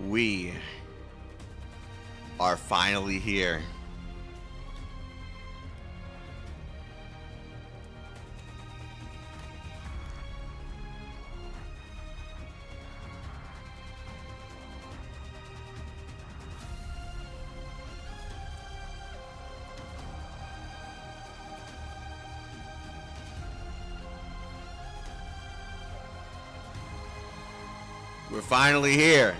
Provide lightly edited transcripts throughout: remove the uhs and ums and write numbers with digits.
We are finally here. We're finally here.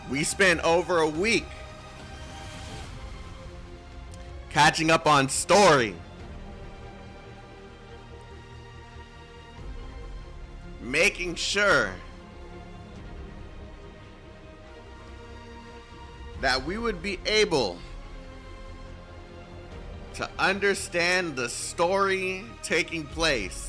We spent over a week catching up on story, making sure that we would be able to understand the story taking place.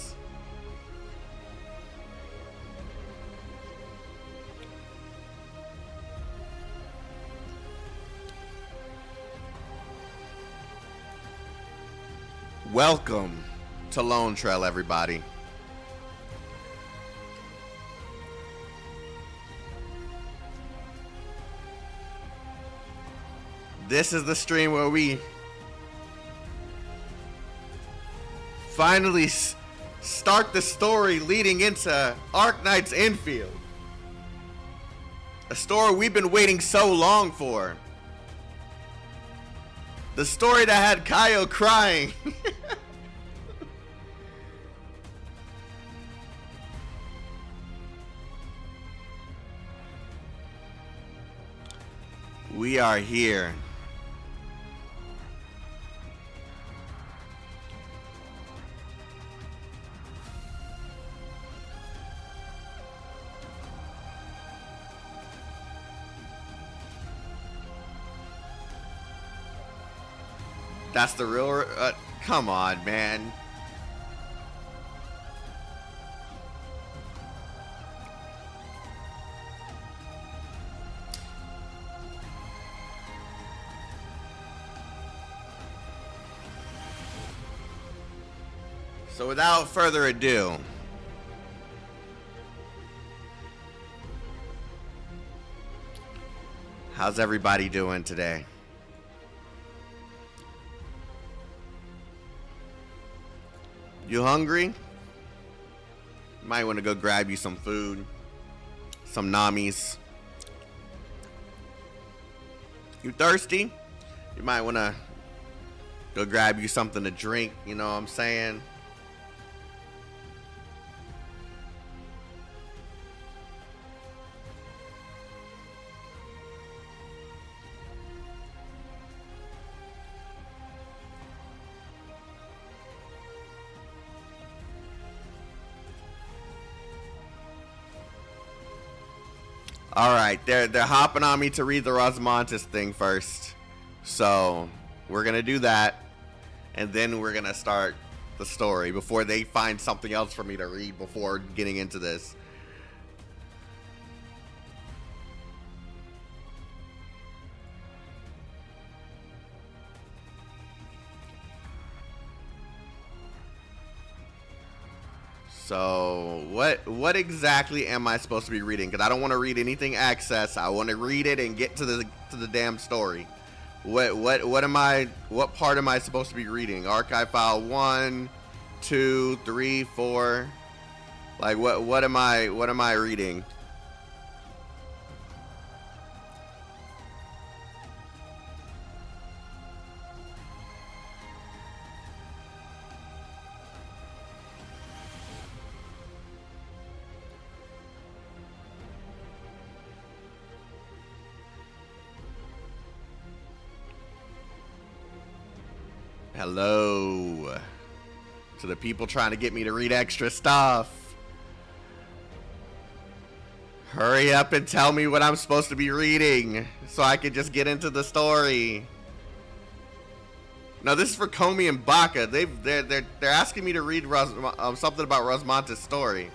Welcome to LoneTrail, everybody. This is the stream where we finally start the story leading into Arknights Infield. A story we've been waiting so long for. The story that had Kyle crying. We are here. That's the real, come on, man. So without further ado, how's everybody doing today? You hungry? Might want to go grab you some food, some namis. You thirsty? You might want to go grab you something to drink, you know what I'm saying? All right, they're hopping on me to read the Rosmontis thing first. So we're going to do that. And then we're going to start the story before they find something else for me to read before getting into this. So what exactly am I supposed to be reading? Because I don't want to read anything access. I want to read it and get to the damn story. What part am I supposed to be reading? Archive file 1, 2, 3, 4. Like what am I reading? Hello to the people trying to get me to read extra stuff. Hurry up and tell me what I'm supposed to be reading so I can just get into the story. No, this is for Comey and Baca. They're asking me to read something about Rosmontis' story.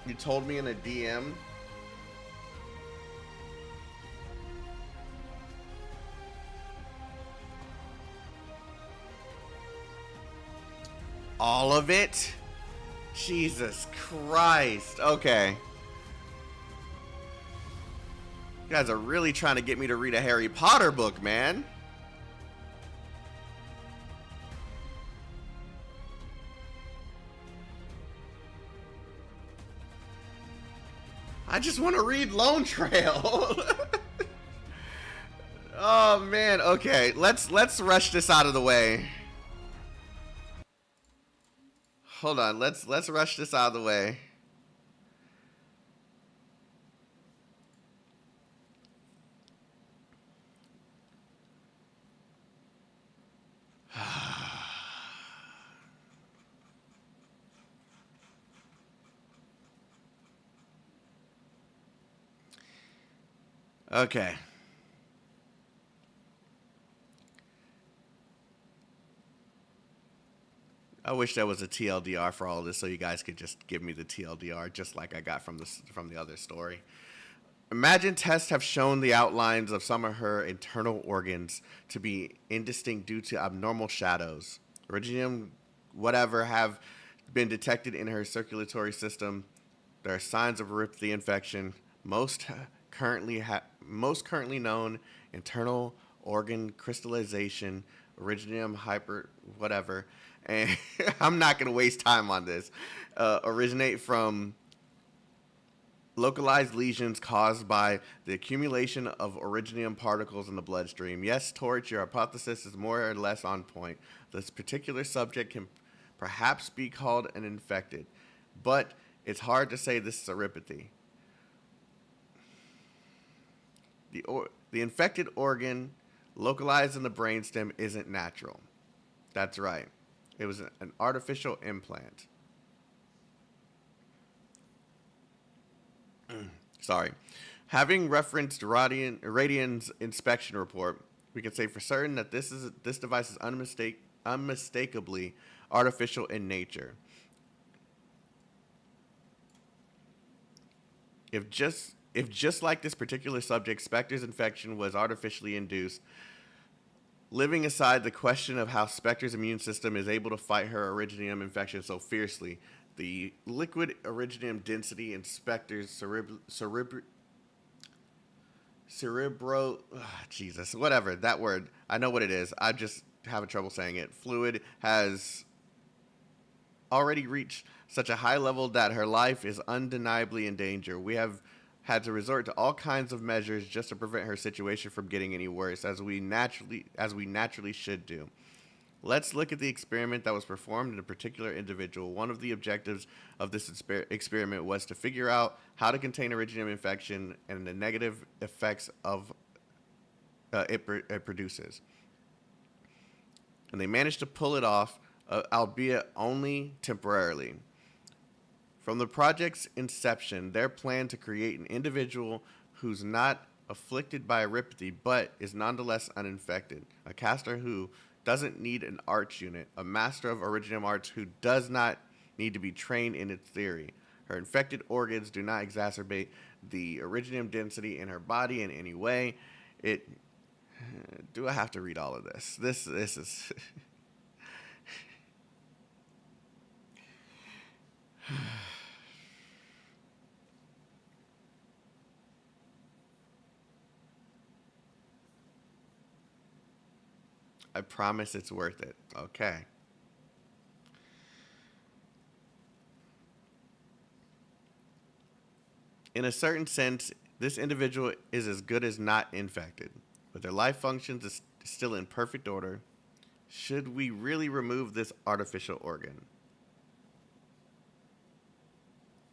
You told me in a DM. All of it? Jesus Christ. Okay. You guys are really trying to get me to read a Harry Potter book, man. I just want to read LoneTrail. Oh man, okay. Let's rush this out of the way. Hold on, let's rush this out of the way. Okay. I wish there was a TLDR for all of this so you guys could just give me the TLDR just like I got from the other story. Imagine tests have shown the outlines of some of her internal organs to be indistinct due to abnormal shadows. Iridium, whatever, have been detected in her circulatory system. There are signs of erythema infection. Most currently known internal organ crystallization, iridium hyper whatever. And I'm not going to waste time on this. Originate from localized lesions caused by the accumulation of iridium particles in the bloodstream. Yes, Torch, your hypothesis is more or less on point. This particular subject can perhaps be called an infected, but it's hard to say this is erythema. The infected organ localized in the brainstem isn't natural. That's right. It was an artificial implant. Sorry. Having referenced Radian's inspection report, we can say for certain that this device is unmistakably artificial in nature. If just like this particular subject, Spectre's infection was artificially induced, living aside the question of how Spectre's immune system is able to fight her iridium infection so fiercely, the liquid iridium density in Spectre's Jesus, whatever, that word, I know what it is, I'm just having trouble saying it, fluid has already reached such a high level that her life is undeniably in danger. We have had to resort to all kinds of measures just to prevent her situation from getting any worse, as we naturally should do. Let's look at the experiment that was performed in a particular individual. One of the objectives of this experiment was to figure out how to contain iridium infection and the negative effects of it produces. And they managed to pull it off, albeit only temporarily. From the project's inception, their plan to create an individual who's not afflicted by erythema but is nonetheless uninfected. A caster who doesn't need an arch unit. A master of iridium arts who does not need to be trained in its theory. Her infected organs do not exacerbate the iridium density in her body in any way. Do I have to read all of this? This is... I promise it's worth it. Okay. In a certain sense, this individual is as good as not infected, but their life functions is still in perfect order. Should we really remove this artificial organ?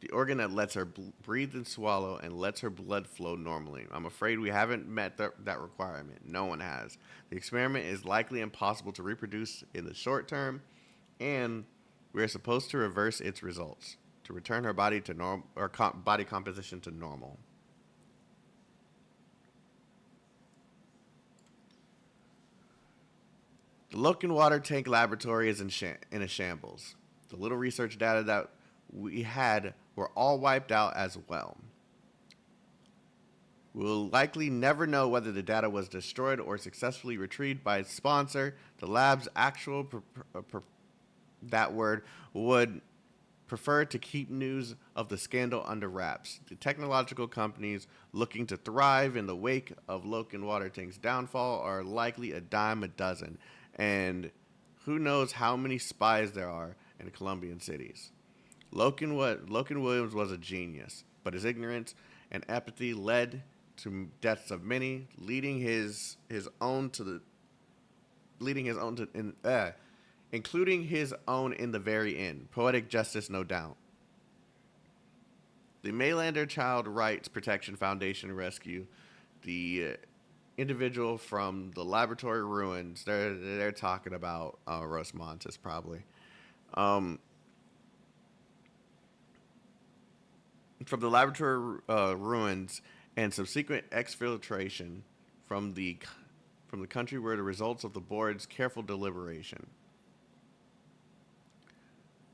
The organ that lets her breathe and swallow and lets her blood flow normally. I'm afraid we haven't met that requirement. No one has. The experiment is likely impossible to reproduce in the short term, and we are supposed to reverse its results to return her body to normal, or body composition to normal. The Loken Water Tank Laboratory is in a shambles. The little research data that we had were all wiped out as well. We'll likely never know whether the data was destroyed or successfully retrieved by its sponsor. The lab's actual that word, would prefer to keep news of the scandal under wraps. The technological companies looking to thrive in the wake of Loken Watertank's downfall are likely a dime a dozen, and who knows how many spies there are in Colombian cities. Loken Williams was a genius, but his ignorance and apathy led to deaths of many, his own to the leading his own to in including his own in the very end. Poetic justice, no doubt. The Maylander Child Rights Protection Foundation rescue the individual from the laboratory ruins. They're talking about Rosmontis probably. Um, from the laboratory ruins and subsequent exfiltration from the from the country were the results of the board's careful deliberation.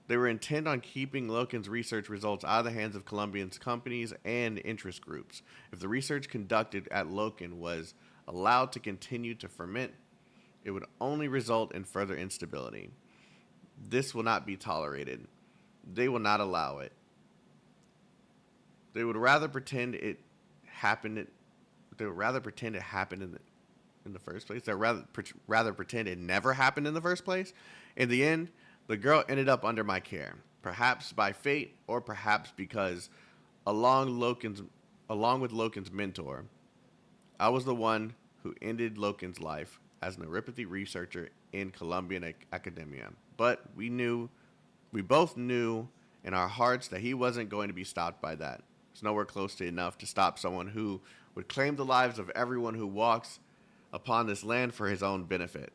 They were intent on keeping Loken's research results out of the hands of Colombian companies and interest groups. If the research conducted at Loken was allowed to continue to ferment, it would only result in further instability. This will not be tolerated. They will not allow it. They would rather pretend it happened. They would rather pretend it happened in the first place. They'd rather pretend it never happened in the first place. In the end, the girl ended up under my care, perhaps by fate or perhaps because, along with Loken's mentor, I was the one who ended Loken's life as an neuropathy researcher in Colombian academia. But we both knew in our hearts that he wasn't going to be stopped by that. It's nowhere close to enough to stop someone who would claim the lives of everyone who walks upon this land for his own benefit.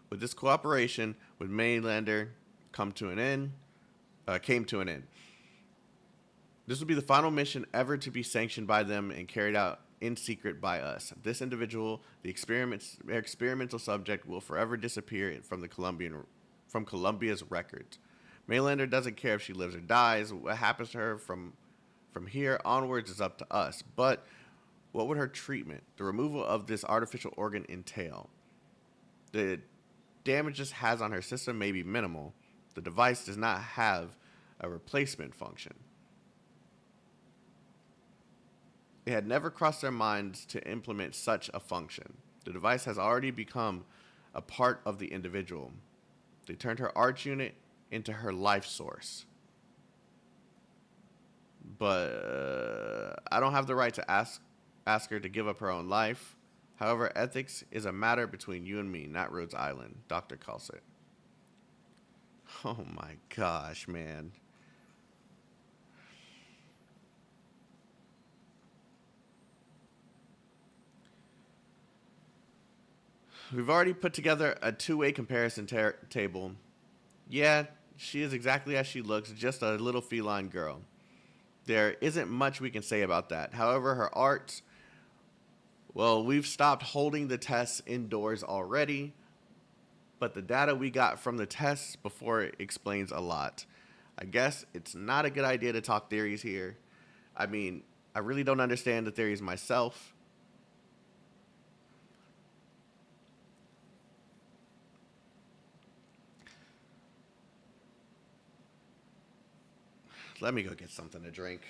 With this cooperation with Mainlander came to an end. This would be the final mission ever to be sanctioned by them and carried out in secret by us. This individual, the experimental subject, will forever disappear from Columbia's records. Mainlander doesn't care if she lives or dies. What happens to her from here onwards is up to us. But what would her treatment, the removal of this artificial organ, entail? The damage this has on her system may be minimal. The device does not have a replacement function. It had never crossed their minds to implement such a function. The device has already become a part of the individual. They turned her arch unit into her life source. But I don't have the right to ask her to give up her own life. However, ethics is a matter between you and me, not Rhodes Island, Dr. calls it. Oh my gosh, man. We've already put together a two-way comparison table. Yeah, she is exactly as she looks, just a little feline girl. There isn't much we can say about that. However, her art, well, we've stopped holding the tests indoors already, but the data we got from the tests before explains a lot. I guess it's not a good idea to talk theories here. I mean, I really don't understand the theories myself. Let me go get something to drink.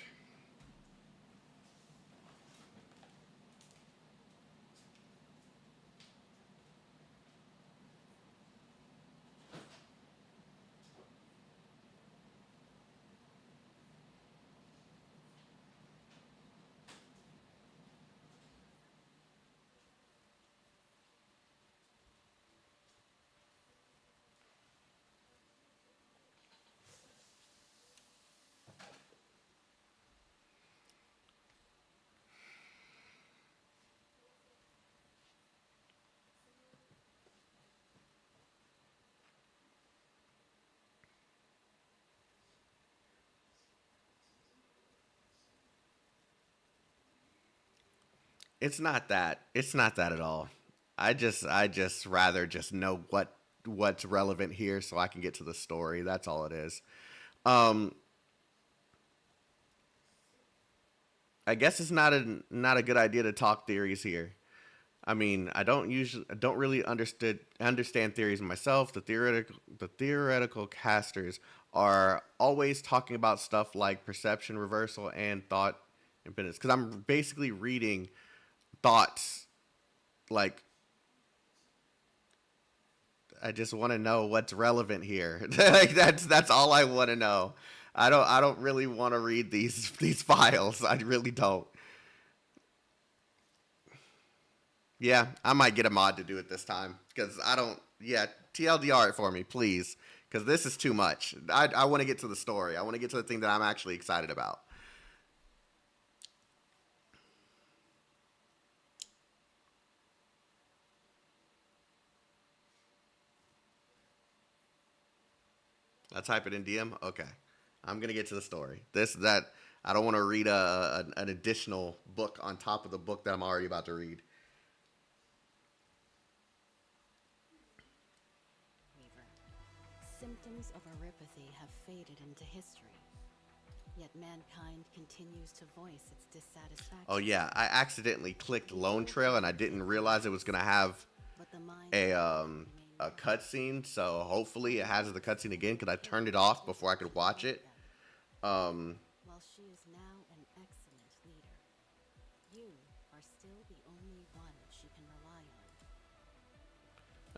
It's not that. It's not that at all. I just rather just know what's relevant here so I can get to the story. That's all it is. Um I guess it's not a good idea to talk theories here. I mean, I don't really understand theories myself. The theoretical casters are always talking about stuff like perception reversal and thought impedance. Because I'm basically reading thoughts. Like, I just want to know what's relevant here. Like that's all I want to know. I don't really want to read these files. I really don't. Yeah, I might get a mod to do it this time because I don't. Yeah, TLDR it for me, please, because this is too much. I want to get to the story. I want to get to the thing that I'm actually excited about. I type it in DM. Okay, I'm gonna get to the story. This that I don't want to read an additional book on top of the book that I'm already about to read. Symptoms of neuropathy have faded into history, yet mankind continues to voice its dissatisfaction. Oh yeah, I accidentally clicked LoneTrail and I didn't realize it was gonna have a cutscene. So hopefully it has the cutscene again because I turned it off before I could watch it. While she is now an excellent leader, you are still the only one she can rely on.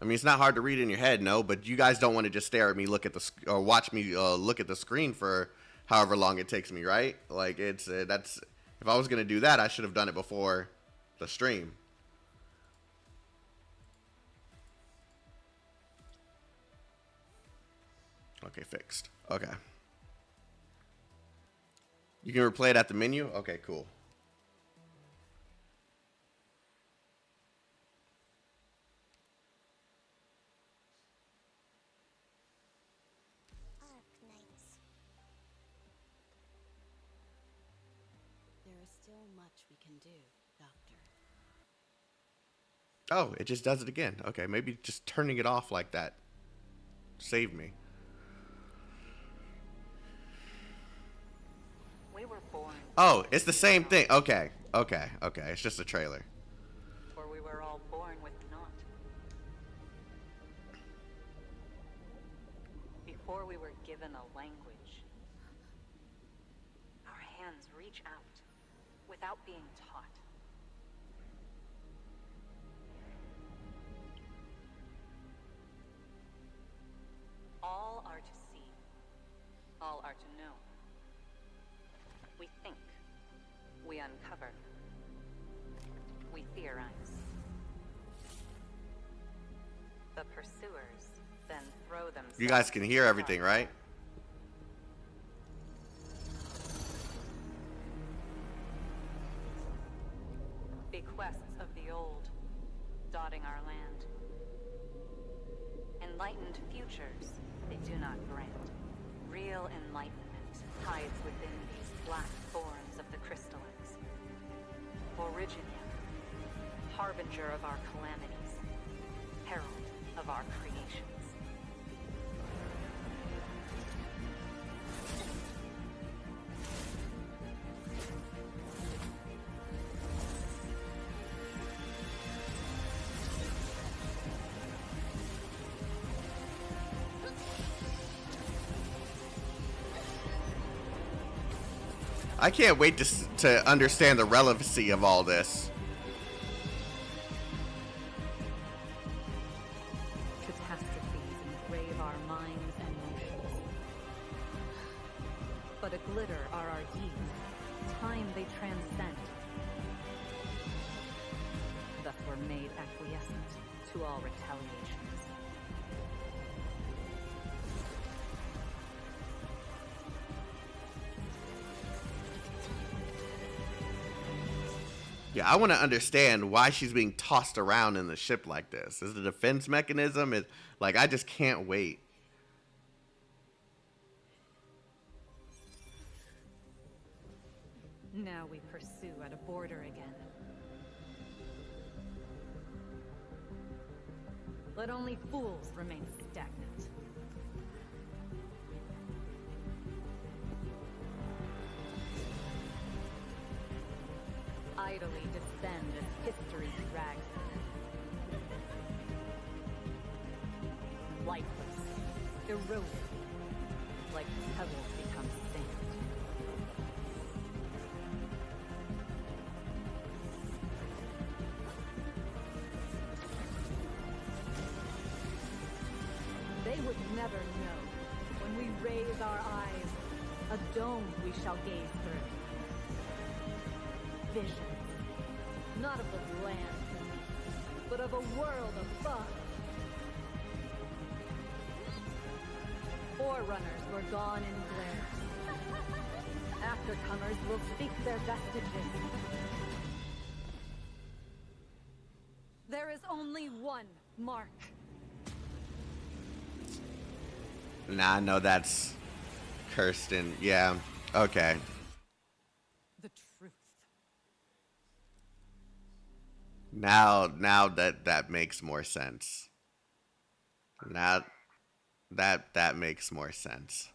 I mean, it's not hard to read in your head, no, but you guys don't want to just stare at me, look at the or watch me look at the screen for however long it takes me, right? Like it's that's if I was gonna do that, I should have done it before the stream. Okay, fixed. Okay. You can replay it at the menu? Okay, cool. Arknights. There is still much we can do, Doctor. Oh, it just does it again. Okay, maybe just turning it off like that saved me. We were born. Oh, it's the same thing. Okay. It's just a trailer. Or we were all born with naught. Before we were given a language, our hands reach out without being taught. All are to see. All are to know. We think. We uncover. We theorize. The pursuers then throw themselves. You guys can hear everything, right? Bequests of the old, dotting our land. Enlightened futures they do not grant. Real enlightenment hides within these black thorns of the crystallines. Originium, harbinger of our calamities, herald of our creations. I can't wait to understand the relevancy of all this. Catastrophes engrave our minds and motions. But a glitter are our deeds. Time they transcend. Thus we're made acquiescent to all retaliations. Yeah, I want to understand why she's being tossed around in the ship like this. Is it a defense mechanism? Is like I just can't wait. Now we pursue at a border again. Let only fools remain stagnant. Idly descend as history drags them. Lifeless, eroded, like pebbles become sand. They would never know. When we raise our eyes, a dome we shall gaze through. Visions, not of the land, but of a world above. Forerunners were gone in glare. Aftercomers will seek their vestiges. There is only one mark. Nah, no, that's Kristen. Yeah. Okay. The truth. Now that makes more sense. Now that makes more sense.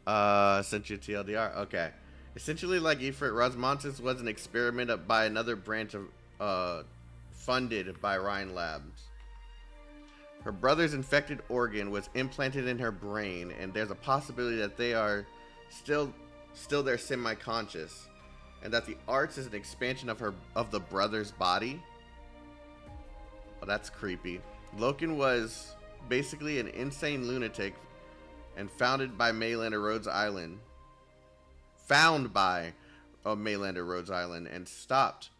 Sent you TLDR. Okay. Essentially, like Ifrit, Rosmontis was an experiment by another branch of funded by Rin Labs. Her brother's infected organ was implanted in her brain, and there's a possibility that they are still they're semi-conscious, and that the arts is an expansion of the brother's body. Oh, that's creepy. Loken was basically an insane lunatic and founded by Maylander Rhodes Island. Found by Maylander Rhodes Island and stopped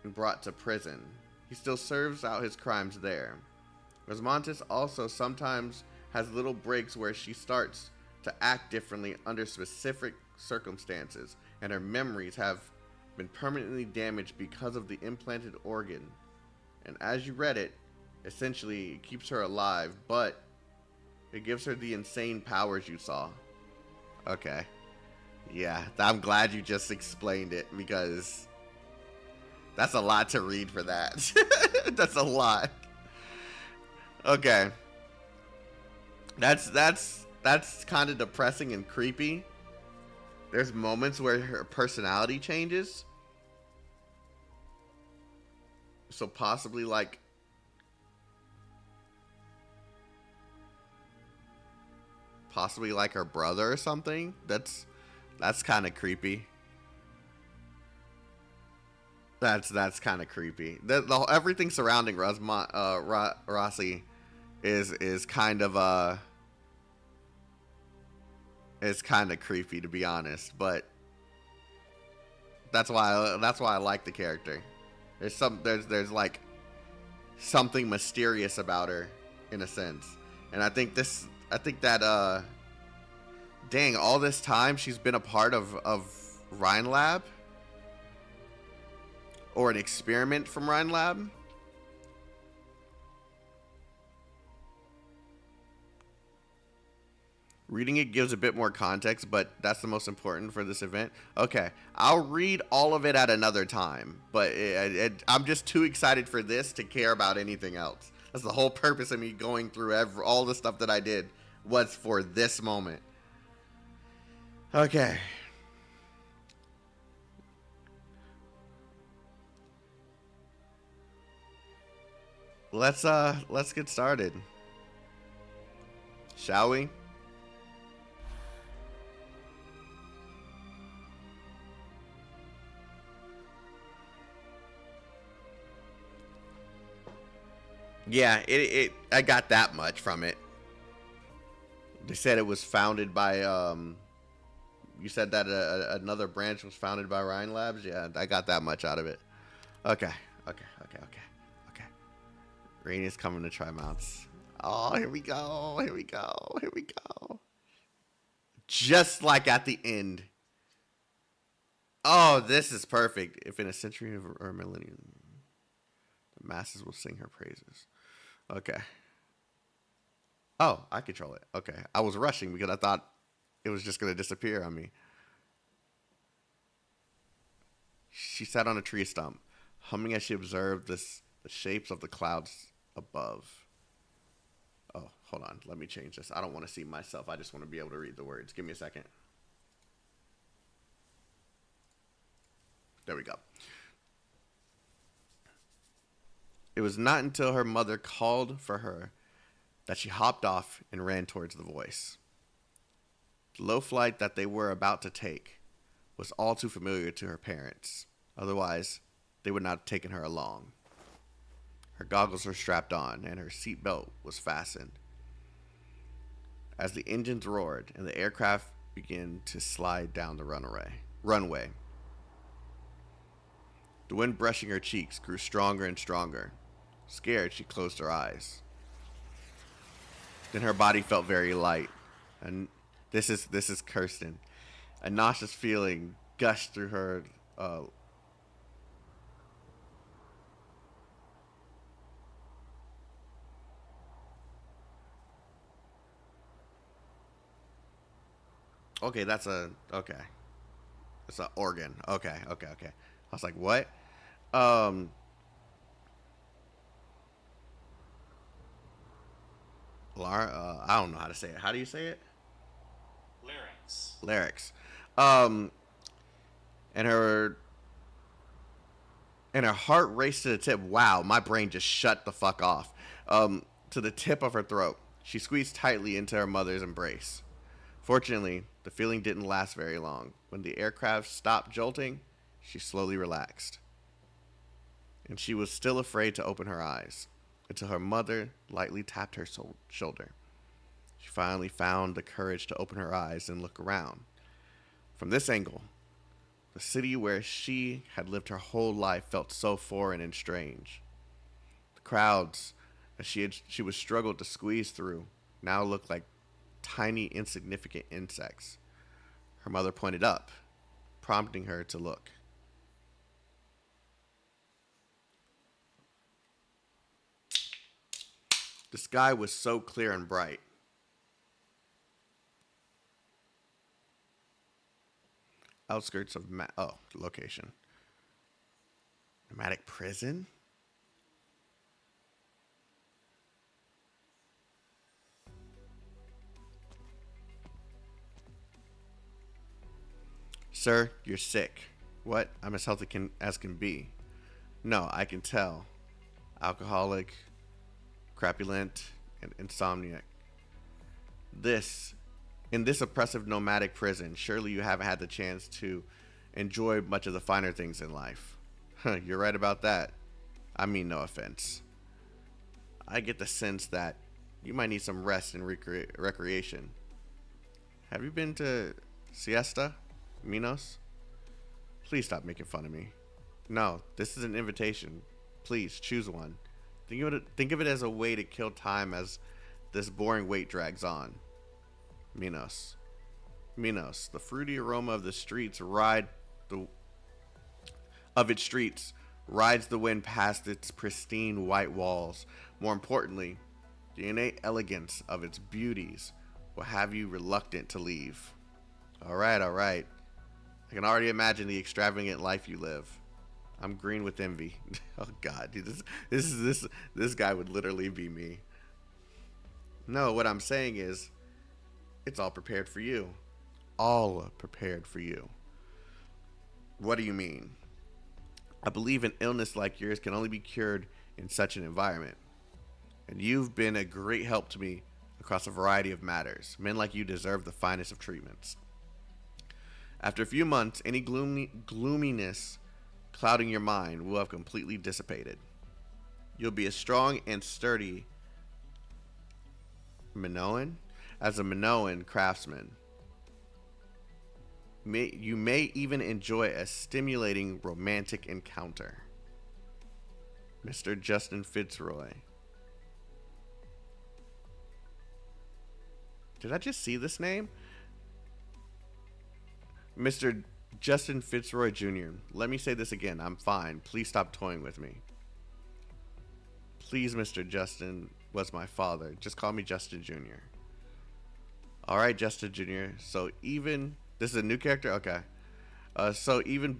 and brought to prison. He still serves out his crimes there. Rosmontis also sometimes has little breaks where she starts to act differently under specific circumstances, and her memories have been permanently damaged because of the implanted organ. And as you read it, essentially it keeps her alive, but it gives her the insane powers you saw. Okay. Yeah, I'm glad you just explained it, because that's a lot to read for that. That's a lot. Okay. That's kind of depressing and creepy. There's moments where her personality changes. So possibly like her brother or something. That's kind of creepy. That's kind of creepy. The everything surrounding Rossi is kind of creepy, to be honest. But that's why I like the character. There's like something mysterious about her, in a sense. And I think that dang, all this time she's been a part of Rin Lab. Or an experiment from Rin Lab. Reading it gives a bit more context, but that's the most important for this event. Okay, I'll read all of it at another time, but I'm just too excited for this to care about anything else. That's the whole purpose of me going through all the stuff that I did was for this moment. Okay. Let's get started. Shall we? Yeah, I got that much from it. They said it was founded by you said that another branch was founded by Rin Labs. Yeah, I got that much out of it. Okay. Rain is coming to try mounts. Oh, here we go. Just like at the end. Oh, this is perfect. If in a century or a millennium, the masses will sing her praises. Okay. Oh, I control it. Okay. I was rushing because I thought it was just going to disappear on me. She sat on a tree stump, humming as she observed the shapes of the clouds above. Oh, hold on. Let me change this. I don't want to see myself. I just want to be able to read the words. Give me a second. There we go. It was not until her mother called for her that she hopped off and ran towards the voice. The low flight that they were about to take was all too familiar to her parents. Otherwise, they would not have taken her along. Her goggles were strapped on and her seatbelt was fastened. As the engines roared and the aircraft began to slide down the runway, the wind brushing her cheeks grew stronger and stronger. Scared, she closed her eyes. Then her body felt very light, and this is Kristen. A nauseous feeling gushed through her. Okay, that's a okay. It's an organ. Okay. I was like, what? I don't know how to say it. How do you say it? Larynx. And her heart raced to the tip. Wow, my brain just shut the fuck off. To the tip of her throat. She squeezed tightly into her mother's embrace. Fortunately, the feeling didn't last very long. When the aircraft stopped jolting, she slowly relaxed. And she was still afraid to open her eyes until her mother lightly tapped her shoulder. She finally found the courage to open her eyes and look around. From this angle, the city where she had lived her whole life felt so foreign and strange. The crowds that she was struggled to squeeze through now looked like tiny, insignificant insects. Her mother pointed up, prompting her to look. The sky was so clear and bright. Outskirts of location. Nomadic prison? Sir, you're sick. What? I'm as healthy as can be. No, I can tell. Alcoholic, crapulent, and insomniac. In this oppressive nomadic prison, surely you haven't had the chance to enjoy much of the finer things in life. You're right about that. I mean no offense. I get the sense that you might need some rest and recreation. Have you been to Siesta, Minos? Please stop making fun of me. No, this is an invitation. Please, choose one. Think of it as a way to kill time as this boring wait drags on. Minos, the fruity aroma of the streets rides the wind past its pristine white walls. More importantly, the innate elegance of its beauties will have you reluctant to leave. All right. I can already imagine the extravagant life you live. I'm green with envy. Oh God, dude, this guy would literally be me. No, what I'm saying is, it's all prepared for you. All prepared for you. What do you mean? I believe an illness like yours can only be cured in such an environment. And you've been a great help to me across a variety of matters. Men like you deserve the finest of treatments. After a few months, any gloominess clouding your mind will have completely dissipated. You'll be as strong and sturdy as a Minoan craftsman. You may even enjoy a stimulating romantic encounter. Mr. Justin Fitzroy. Did I just see this name? Mr. Justin Fitzroy Jr. Let me say this again. I'm fine. Please stop toying with me. Please, Mr. Justin was my father. Just call me Justin Jr. Alright, Justin Jr. So even... This is a new character? Okay. So even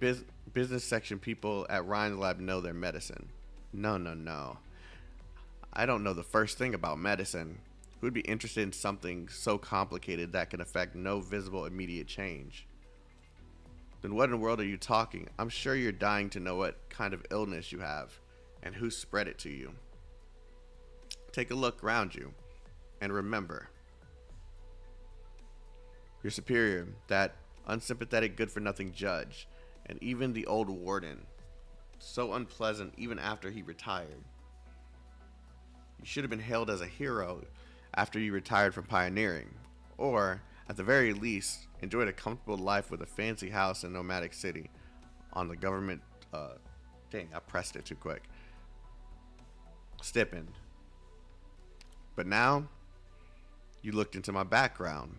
business section people at Ryan's Lab know their medicine. No. I don't know the first thing about medicine. Who would be interested in something so complicated that can affect no visible immediate change? Then what in the world are you talking? I'm sure you're dying to know what kind of illness you have and who spread it to you. Take a look around you and remember. Your superior, that unsympathetic good-for-nothing judge, and even the old warden, so unpleasant even after he retired. You should have been hailed as a hero after you retired from pioneering, or, at the very least, enjoyed a comfortable life with a fancy house in a nomadic city on the government, dang, I pressed it too quick. Stipend. But now, you looked into my background.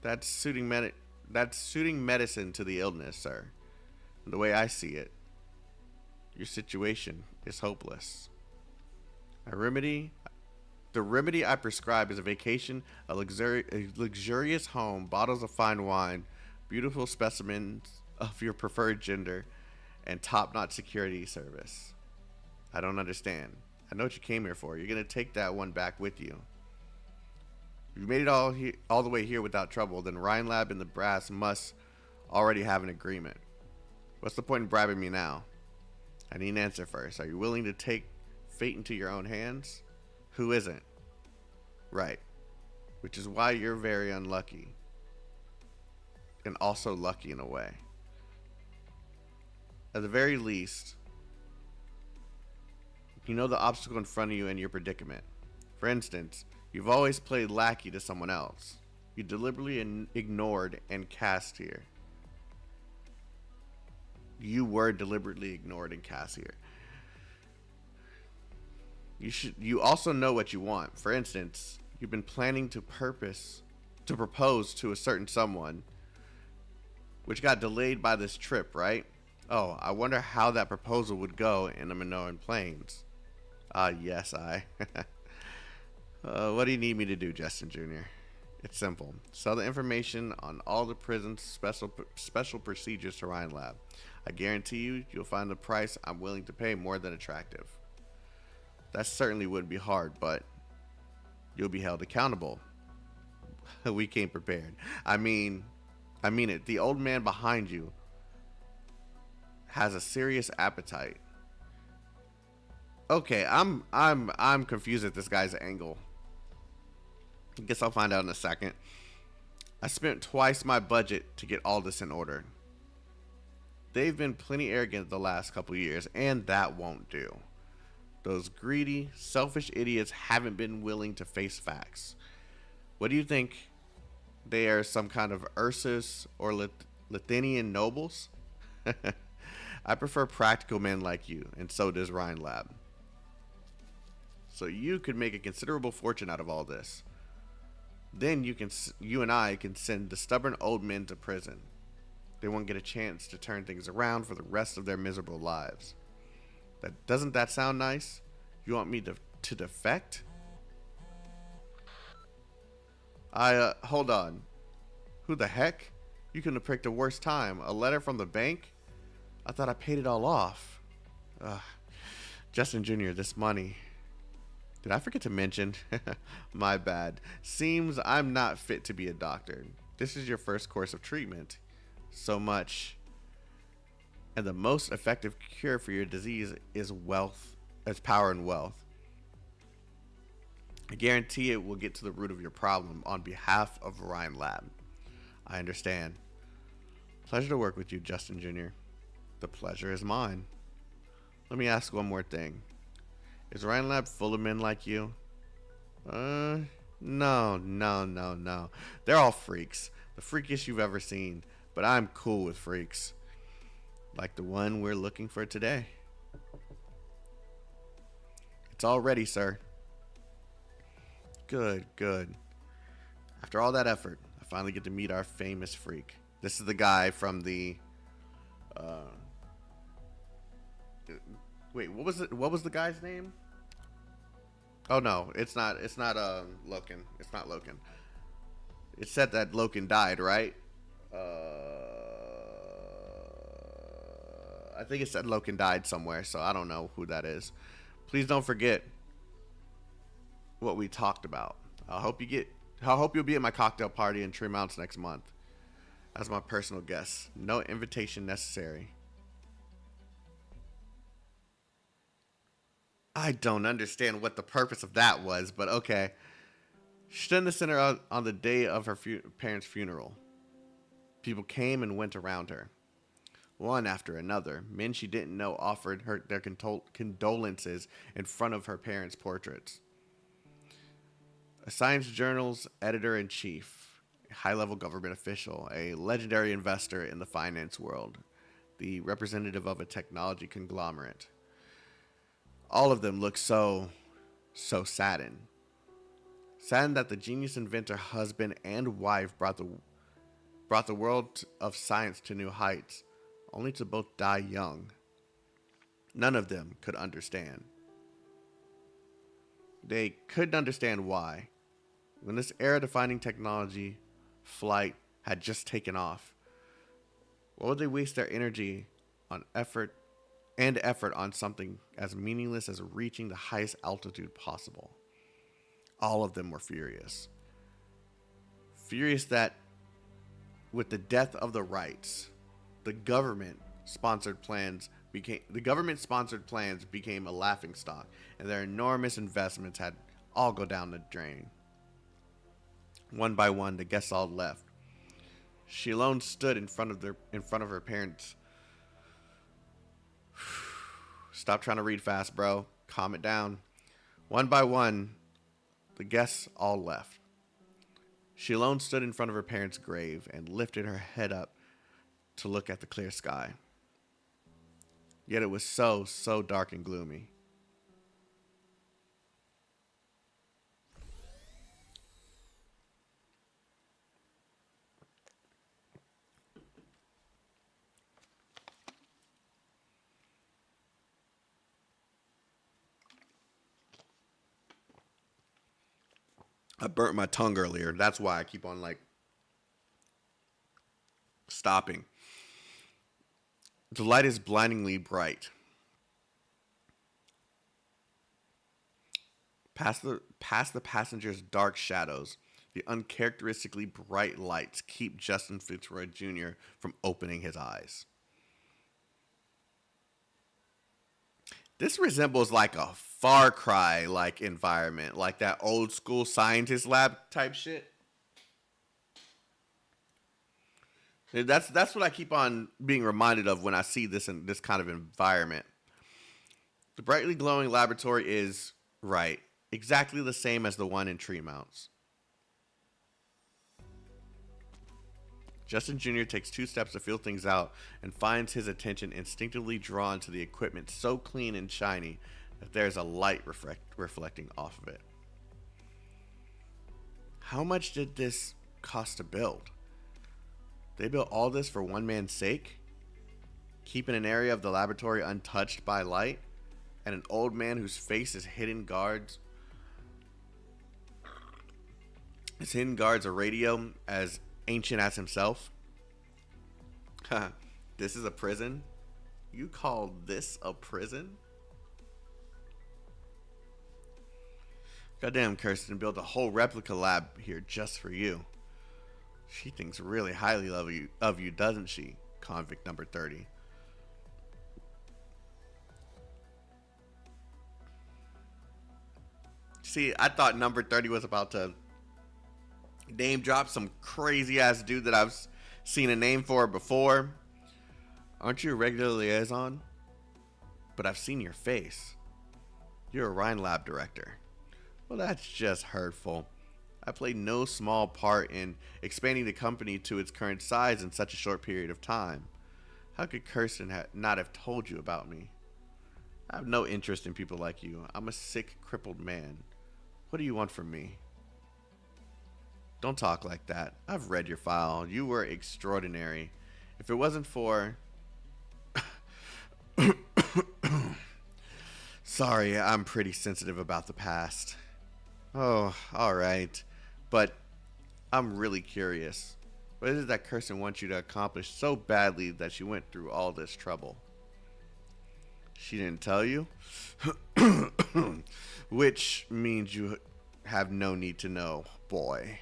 That's suiting medicine to the illness, sir. And the way I see it, your situation is hopeless. The remedy I prescribe is a vacation, a luxurious home, bottles of fine wine, beautiful specimens of your preferred gender, and top-notch security service. I don't understand. I know what you came here for. You're going to take that one back with you. If you made it all the way here without trouble, then Rin Lab and the brass must already have an agreement. What's the point in bribing me now? I need an answer first. Are you willing to take fate into your own hands? Who isn't? Right. Which is why you're very unlucky. And also lucky in a way. At the very least, you know the obstacle in front of you and your predicament. For instance, you've always played lackey to someone else. You deliberately ignored and cast here. You were deliberately ignored and cast here. You also know what you want. For instance, you've been planning to propose to a certain someone, which got delayed by this trip, right? Oh, I wonder how that proposal would go in the Minoan Plains. Yes, what do you need me to do, Justin Jr.? It's simple. Sell the information on all the prison's special procedures to Rin Lab. I guarantee you'll find the price I'm willing to pay more than attractive. That certainly wouldn't be hard, but you'll be held accountable. We came prepared. I mean it. The old man behind you has a serious appetite. Okay, I'm confused at this guy's angle. I guess I'll find out in a second. I spent twice my budget to get all this in order. They've been plenty arrogant the last couple years, and that won't do. Those greedy, selfish idiots haven't been willing to face facts. What do you think? They are some kind of Ursus or Lithuanian nobles? I prefer practical men like you, and so does Rin Lab. So you could make a considerable fortune out of all this. Then you and I can send the stubborn old men to prison. They won't get a chance to turn things around for the rest of their miserable lives. Doesn't that sound nice? You want me to defect? Hold on. Who the heck? You couldn't have picked a worse time. A letter from the bank? I thought I paid it all off. Justin Jr., this money. Did I forget to mention? My bad. Seems I'm not fit to be a doctor. This is your first course of treatment. So much. And the most effective cure for your disease is wealth, as power and wealth. I guarantee it will get to the root of your problem on behalf of Rin Lab. I understand. Pleasure to work with you, Justin Jr. The pleasure is mine. Let me ask one more thing. Is Rin Lab full of men like you? No. They're all freaks. The freakiest you've ever seen. But I'm cool with freaks. Like the one we're looking for today. It's all ready, sir. Good. After all that effort, I finally get to meet our famous freak. This is the guy from the... Wait, what was the guy's name? Oh no, it's not Loken. It's not Loken. It said that Loken died, right? I think it said Loken died somewhere, so I don't know who that is. Please don't forget what we talked about. I hope you'll be at my cocktail party in Tremont next month. That's my personal guess. No invitation necessary. I don't understand what the purpose of that was, but okay. She stood in the center on the day of her parents' funeral. People came and went around her. One after another, men she didn't know offered her their condolences in front of her parents' portraits. A science journal's editor-in-chief, a high-level government official, a legendary investor in the finance world, the representative of a technology conglomerate. All of them looked so saddened. Saddened that the genius inventor, husband, and wife brought the world of science to new heights, only to both die young. None of them could understand. They couldn't understand why. When this era-defining technology, flight, had just taken off, why would they waste their energy on effort on something as meaningless as reaching the highest altitude possible? All of them were furious. Furious that with the death of the rights, the government-sponsored plans became a laughingstock, and their enormous investments had all go down the drain. One by one, the guests all left. She alone stood in front of her parents. Stop trying to read fast, bro. Calm it down. One by one, the guests all left. She alone stood in front of her parents' grave and lifted her head up to look at the clear sky. Yet it was so dark and gloomy. I burnt my tongue earlier. That's why I keep on stopping. The light is blindingly bright. Past the passengers' dark shadows, the uncharacteristically bright lights keep Justin Fitzroy Jr. from opening his eyes. This resembles like a Far Cry environment, like that old school scientist lab type shit. That's what I keep on being reminded of when I see this in this kind of environment. The brightly glowing laboratory is exactly the same as the one in Tremounts. Justin Jr. takes 2 steps to feel things out and finds his attention instinctively drawn to the equipment so clean and shiny that there's a light reflecting off of it. How much did this cost to build? They built all this for one man's sake? Keeping an area of the laboratory untouched by light? And an old man whose face is hidden guards a radio as ancient as himself? This is a prison? You call this a prison? Goddamn, Kristen built a whole replica lab here just for you. She thinks really highly of you, doesn't she? Convict number 30. See, I thought number 30 was about to name drop some crazy ass dude that I've seen a name for before. Aren't you a regular liaison? But I've seen your face. You're a Rin Lab director. Well, that's just hurtful. I played no small part in expanding the company to its current size in such a short period of time. How could Kristen not have told you about me? I have no interest in people like you. I'm a sick, crippled man. What do you want from me? Don't talk like that. I've read your file. You were extraordinary. If it wasn't for... Sorry, I'm pretty sensitive about the past. Oh, alright. But I'm really curious. What is it that Kristen wants you to accomplish so badly that she went through all this trouble? She didn't tell you? Which means you have no need to know, boy.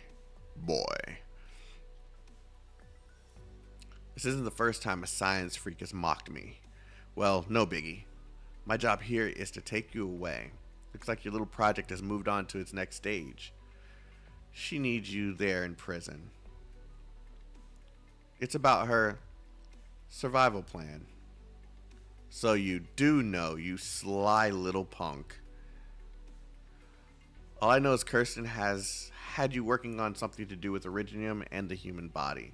This isn't the first time a science freak has mocked me. Well, no biggie. My job here is to take you away. Looks like your little project has moved on to its next stage. She needs you there in prison. It's about her survival plan. So you do know, you sly little punk. All I know is Kristen has had you working on something to do with Originium and the human body.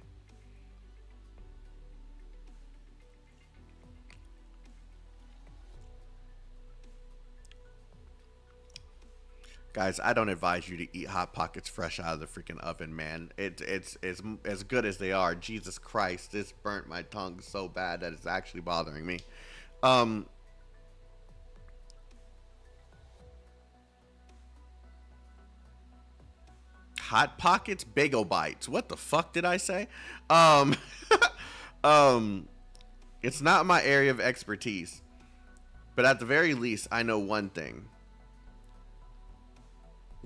Guys, I don't advise you to eat Hot Pockets fresh out of the freaking oven, man. It's as good as they are. Jesus Christ, this burnt my tongue so bad that it's actually bothering me. Hot Pockets, Bagel Bites. What the fuck did I say? It's not my area of expertise, but at the very least, I know one thing.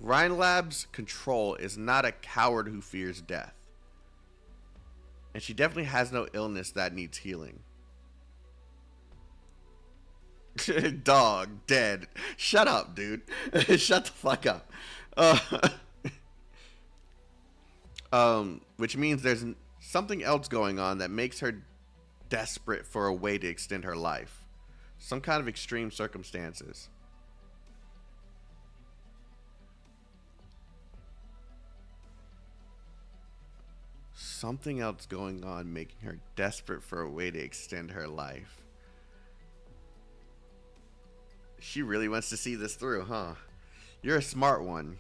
Rin Labs' control is not a coward who fears death. And she definitely has no illness that needs healing. Dog, dead. Shut up, dude. Shut the fuck up. Which means there's something else going on that makes her desperate for a way to extend her life. Some kind of extreme circumstances. Something else going on making her desperate for a way to extend her life. She really wants to see this through, huh? You're a smart one.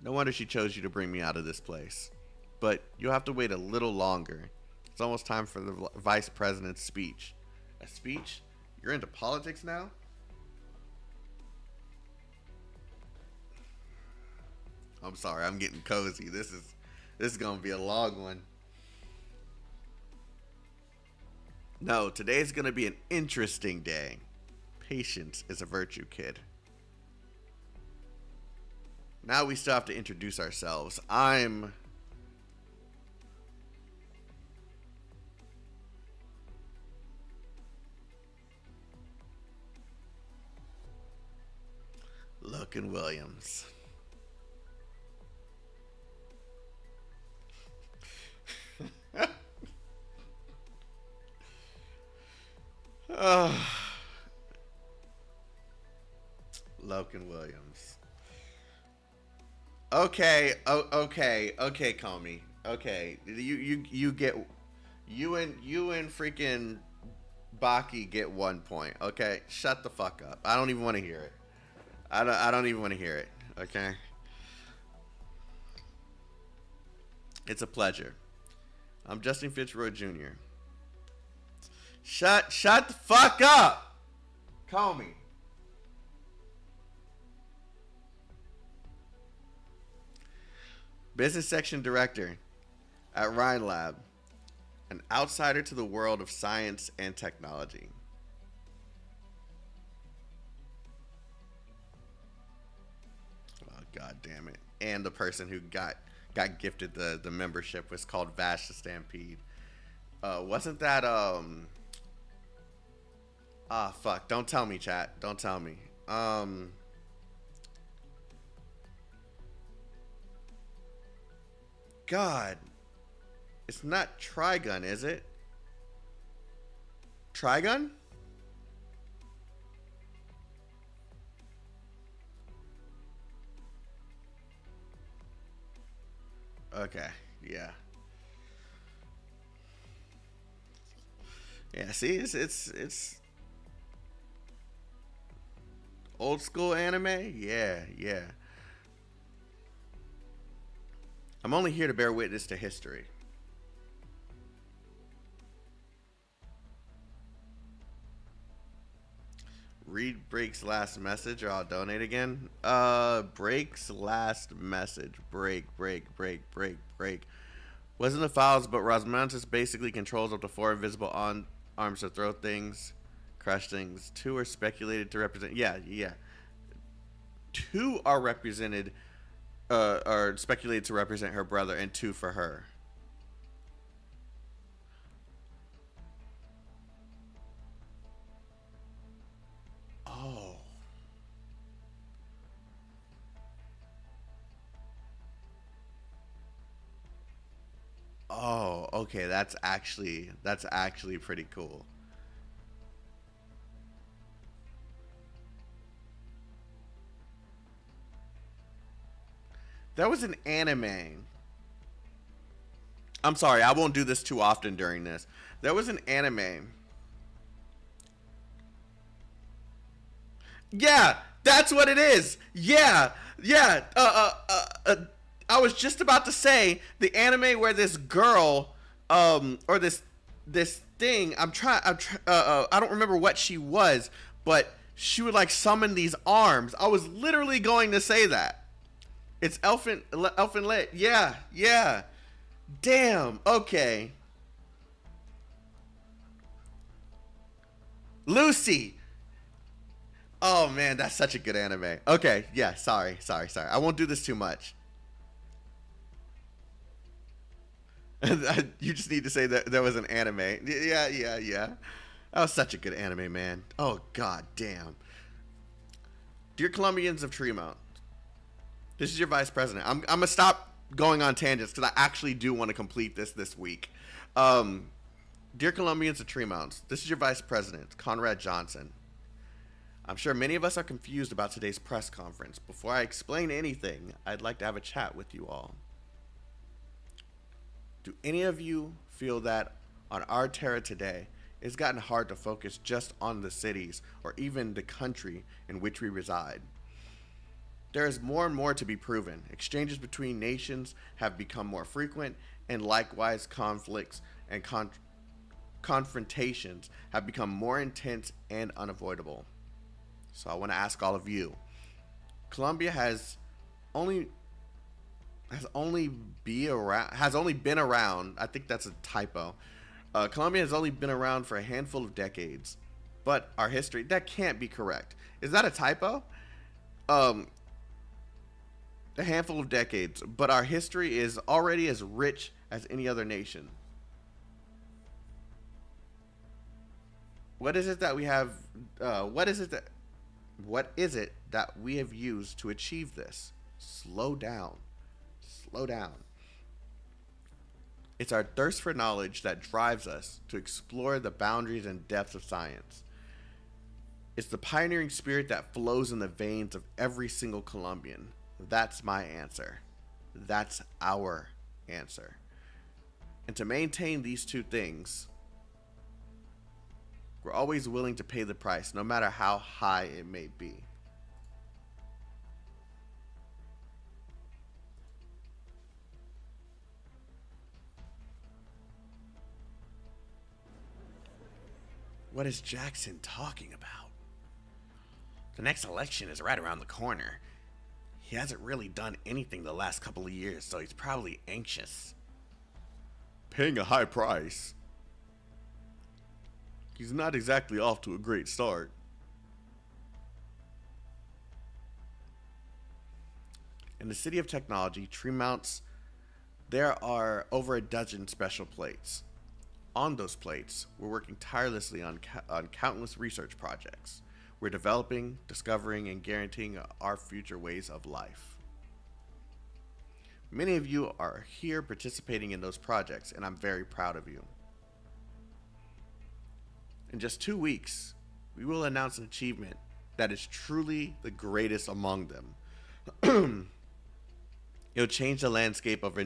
No wonder she chose you to bring me out of this place. But you'll have to wait a little longer. It's almost time for the vice president's speech. A speech? You're into politics now? I'm sorry, I'm getting cozy. This is gonna be a long one. No, today's gonna be an interesting day. Patience is a virtue, kid. Now we still have to introduce ourselves. I'm Logan Williams. Logan Williams. Okay, okay, call me. Okay, you get you and freaking Baki get 1 point. Okay, shut the fuck up. I don't even want to hear it. I don't even want to hear it. Okay. It's a pleasure. I'm Justin Fitzroy Jr. Shut the fuck up. Call me. Business section director at Rin Lab, an outsider to the world of science and technology. Oh, god damn it. And the person who got gifted the membership was called Vash the Stampede. Wasn't that fuck, don't tell me, chat. Don't tell me. God, it's not Trigun, is it? Trigun? Okay, yeah. Yeah, see, it's old school anime? Yeah. I'm only here to bear witness to history. Read Break's last message or I'll donate again. Break's last message. Break. Wasn't the files, but Rosmantis basically controls up to 4 invisible arms to throw things, crush things. 2 are speculated to represent. Yeah. 2 are represented, are speculated to represent her brother, and 2 for her. Okay, that's actually pretty cool. There was an anime. I'm sorry, I won't do this too often during this. There was an anime. Yeah, that's what it is. Yeah, yeah. I was just about to say the anime where this girl, or this thing. I don't remember what she was, but she would like summon these arms. I was literally going to say that. It's Elfin Lit. Yeah, yeah. Damn. Okay. Lucy. Oh man, that's such a good anime. Okay, yeah, sorry. I won't do this too much. You just need to say that there was an anime. Yeah. That was such a good anime, man. Oh god damn. Dear Colombians of Tremont, this is your vice president. I'm gonna stop going on tangents because I actually do want to complete this week. Dear Colombians of Tremont, this is your vice president, Conrad Johnson. I'm sure many of us are confused about today's press conference. Before I explain anything, I'd like to have a chat with you all. Do any of you feel that on our terra today, it's gotten hard to focus just on the cities or even the country in which we reside? There is more and more to be proven. Exchanges between nations have become more frequent, and likewise conflicts and confrontations have become more intense and unavoidable. So I want to ask all of you. Colombia has only been around. I think that's a typo. Colombia has only been around for a handful of decades, but our history, that can't be correct. Is that a typo? A handful of decades, but our history is already as rich as any other nation. What is it that we have? What is it that we have used to achieve this? Slow down. It's our thirst for knowledge that drives us to explore the boundaries and depths of science. It's the pioneering spirit that flows in the veins of every single Colombian. That's my answer. That's our answer. And to maintain these two things, we're always willing to pay the price, no matter how high it may be. What is Jackson talking about? The next election is right around the corner. He hasn't really done anything the last couple of years, so he's probably anxious. Paying a high price. He's not exactly off to a great start. In the city of technology, Tremounts, there are over a dozen special plates. On those plates, we're working tirelessly on countless research projects. We're developing, discovering, and guaranteeing our future ways of life. Many of you are here participating in those projects, and I'm very proud of you. In just 2 weeks, we will announce an achievement that is truly the greatest among them. It'll change the landscape of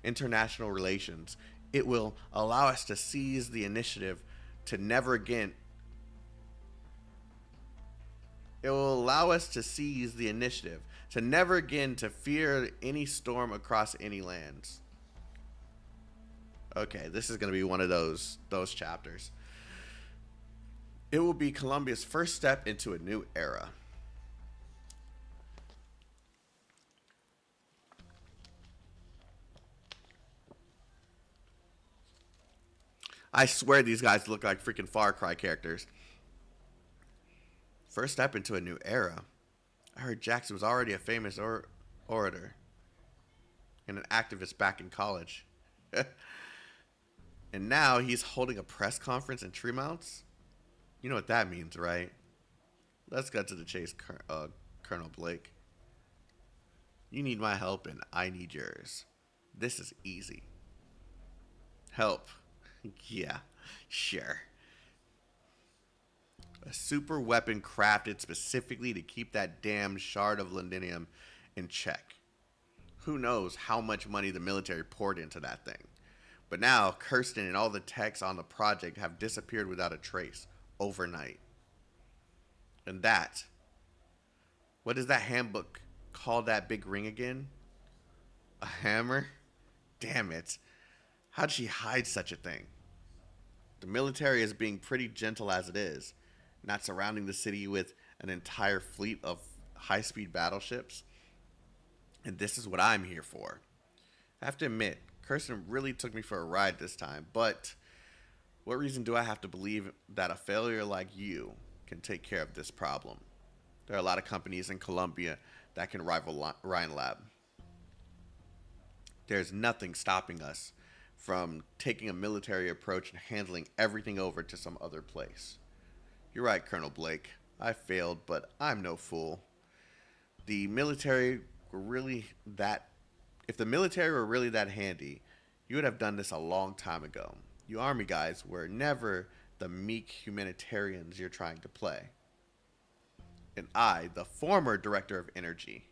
international relations. It will allow us to seize the initiative to never again. It will allow us to seize the initiative to never again to fear any storm across any lands. Okay, this is going to be one of those chapters. It will be Colombia's first step into a new era. I swear these guys look like freaking Far Cry characters. First step into a new era. I heard Jackson was already a famous orator and an activist back in college. And now he's holding a press conference in Tremounts? You know what that means, right? Let's get to the chase, Colonel Blake. You need my help and I need yours. This is easy. Help. Yeah, sure. A super weapon crafted specifically to keep that damn shard of londinium in check. Who knows how much money the military poured into that thing. But now, Kristen and all the techs on the project have disappeared without a trace, overnight. And that, what does that handbook call that big ring again? A hammer? Damn it. How'd she hide such a thing? The military is being pretty gentle as it is, not surrounding the city with an entire fleet of high-speed battleships. And this is what I'm here for. I have to admit, Kristen really took me for a ride this time, but what reason do I have to believe that a failure like you can take care of this problem? There are a lot of companies in Colombia that can rival Rin Lab. There's nothing stopping us from taking a military approach and handling everything over to some other place. You're right, Colonel Blake. I failed, but I'm no fool. The military were really that... If the military were really that handy, you would have done this a long time ago. You army guys were never the meek humanitarians you're trying to play. And I, the former director of energy.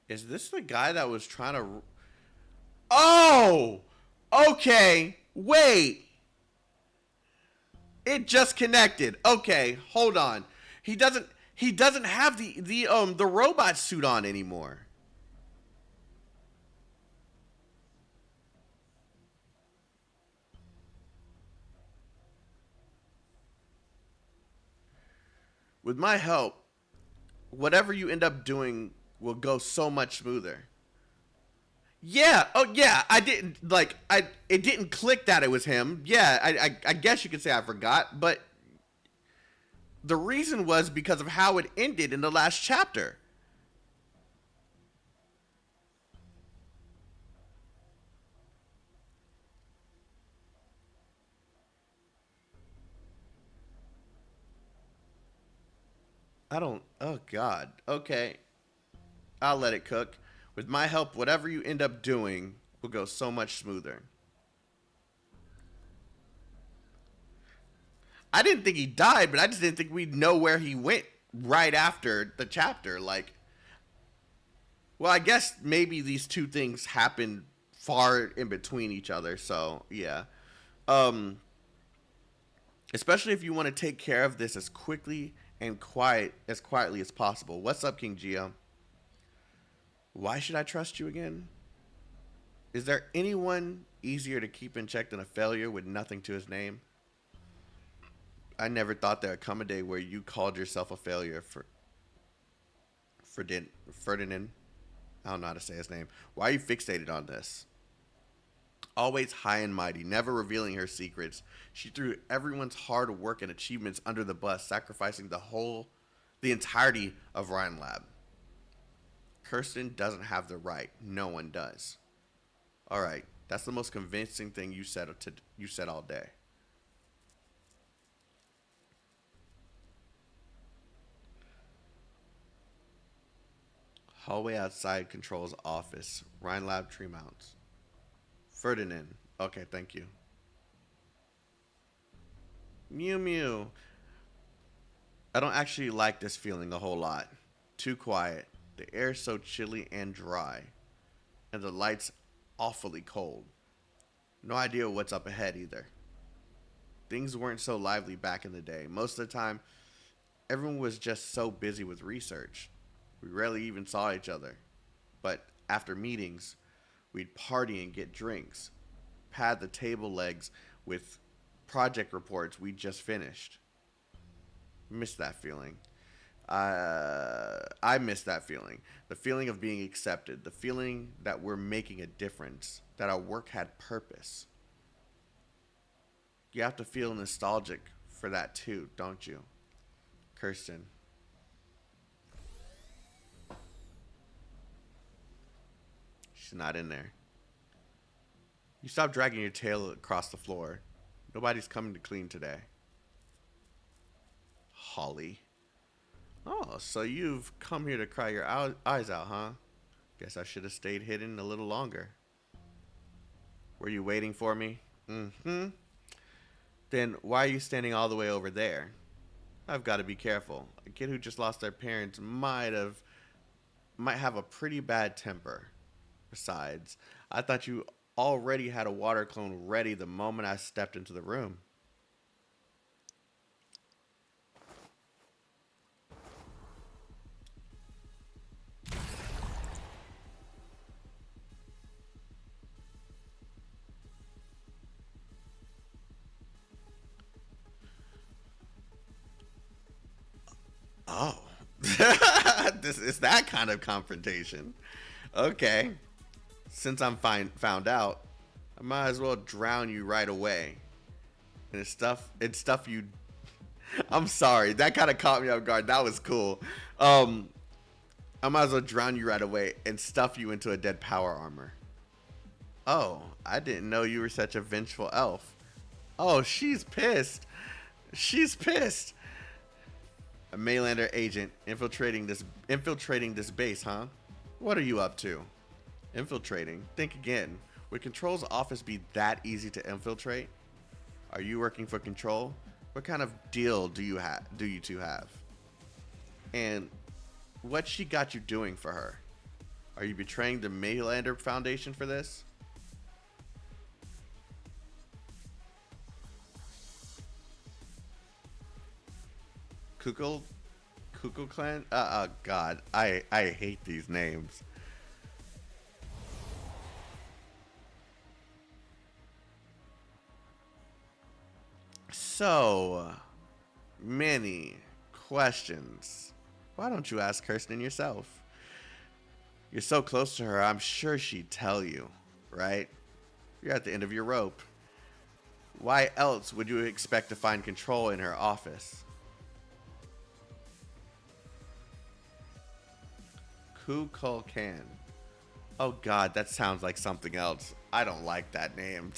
Is this the guy that was trying to... Oh! Okay, wait. It just connected. Okay, hold on. He doesn't have the robot suit on anymore. With my help, whatever you end up doing will go so much smoother. Yeah. Oh, yeah. It didn't click that it was him. Yeah. I guess you could say I forgot, but the reason was because of how it ended in the last chapter. Oh, God. Okay. I'll let it cook. With my help, whatever you end up doing will go so much smoother. I didn't think he died, but I just didn't think we'd know where he went right after the chapter. Well, I guess maybe these two things happened far in between each other. So, yeah. Especially if you want to take care of this as quietly as possible. What's up, King Geo? Why should I trust you again? Is there anyone easier to keep in check than a failure with nothing to his name? I never thought there would come a day where you called yourself a failure Ferdinand. I don't know how to say his name. Why are you fixated on this? Always high and mighty, never revealing her secrets. She threw everyone's hard work and achievements under the bus, sacrificing the entirety of Rin Lab. Kristen doesn't have the right. No one does. All right, that's the most convincing thing you said all day. Hallway outside Control's office. Rin Lab tree mounts. Ferdinand. Okay, thank you. Mew Mew. I don't actually like this feeling a whole lot. Too quiet. The air's so chilly and dry. And the light's awfully cold. No idea what's up ahead either. Things weren't so lively back in the day. Most of the time, everyone was just so busy with research. We rarely even saw each other. But after meetings, we'd party and get drinks. Pad the table legs with project reports we just finished. Miss that feeling. I miss that feeling. The feeling of being accepted. The feeling that we're making a difference. That our work had purpose. You have to feel nostalgic for that too, don't you? Kristen. She's not in there. You stop dragging your tail across the floor. Nobody's coming to clean today. Holly. Oh, so you've come here to cry your eyes out, huh? Guess I should have stayed hidden a little longer. Were you waiting for me? Mm-hmm. Then why are you standing all the way over there? I've got to be careful. A kid who just lost their parents might have a pretty bad temper. Besides, I thought you already had a water clone ready the moment I stepped into the room. Oh. This is that kind of confrontation. Okay. Since I'm found out, I might as well drown you right away. And it's stuff you... I'm sorry. That kind of caught me off guard. That was cool. I might as well drown you right away and stuff you into a dead power armor. Oh, I didn't know you were such a vengeful elf. Oh, she's pissed. She's pissed. A Maylander agent infiltrating this base, huh? What are you up to? Infiltrating? Think again. Would Control's office be that easy to infiltrate? Are you working for Control? What kind of deal do you two have? And what she got you doing for her? Are you betraying the Maylander Foundation for this? Kukulkan? Clan? God, I hate these names. So many questions. Why don't you ask Kristen yourself? You're so close to her, I'm sure she'd tell you, right? You're at the end of your rope. Why else would you expect to find Control in her office? Kukulkan. Oh God, that sounds like something else. I don't like that name.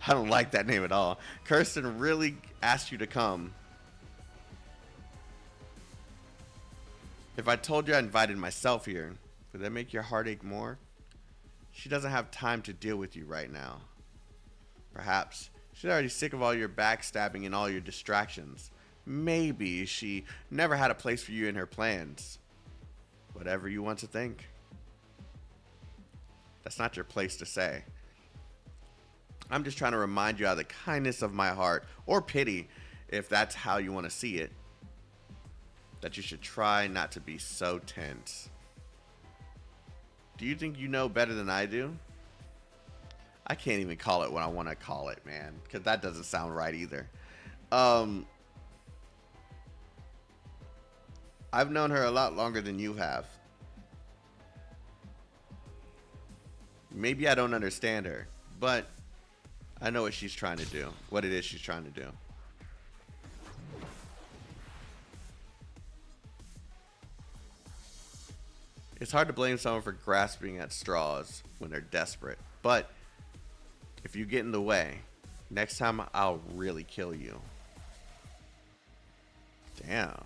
I don't like that name at all. Kristen really asked you to come. If I told you I invited myself here, would that make your heart ache more? She doesn't have time to deal with you right now. Perhaps she's already sick of all your backstabbing and all your distractions. Maybe she never had a place for you in her plans. Whatever you want to think. That's not your place to say. I'm just trying to remind you out of the kindness of my heart, or pity, if that's how you want to see it, that you should try not to be so tense. Do you think you know better than I do? I can't even call it what I want to call it, man, because that doesn't sound right either. I've known her a lot longer than you have. Maybe I don't understand her, but I know what she's trying to do. What it is she's trying to do. It's hard to blame someone for grasping at straws when they're desperate, but if you get in the way, next time I'll really kill you. Damn.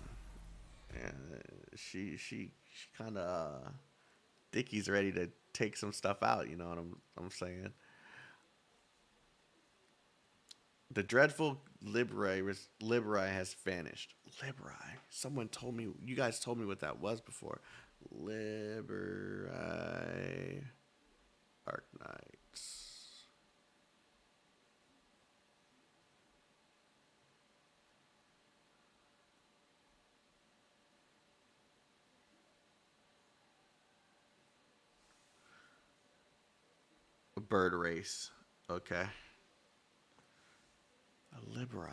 Yeah, she kind of Dickie's ready to take some stuff out, you know what I'm saying? The dreadful Liberi has vanished. Liberi. Someone told me, you guys told me what that was before. Liberi. Arknights. A bird race. Okay. A Liberi.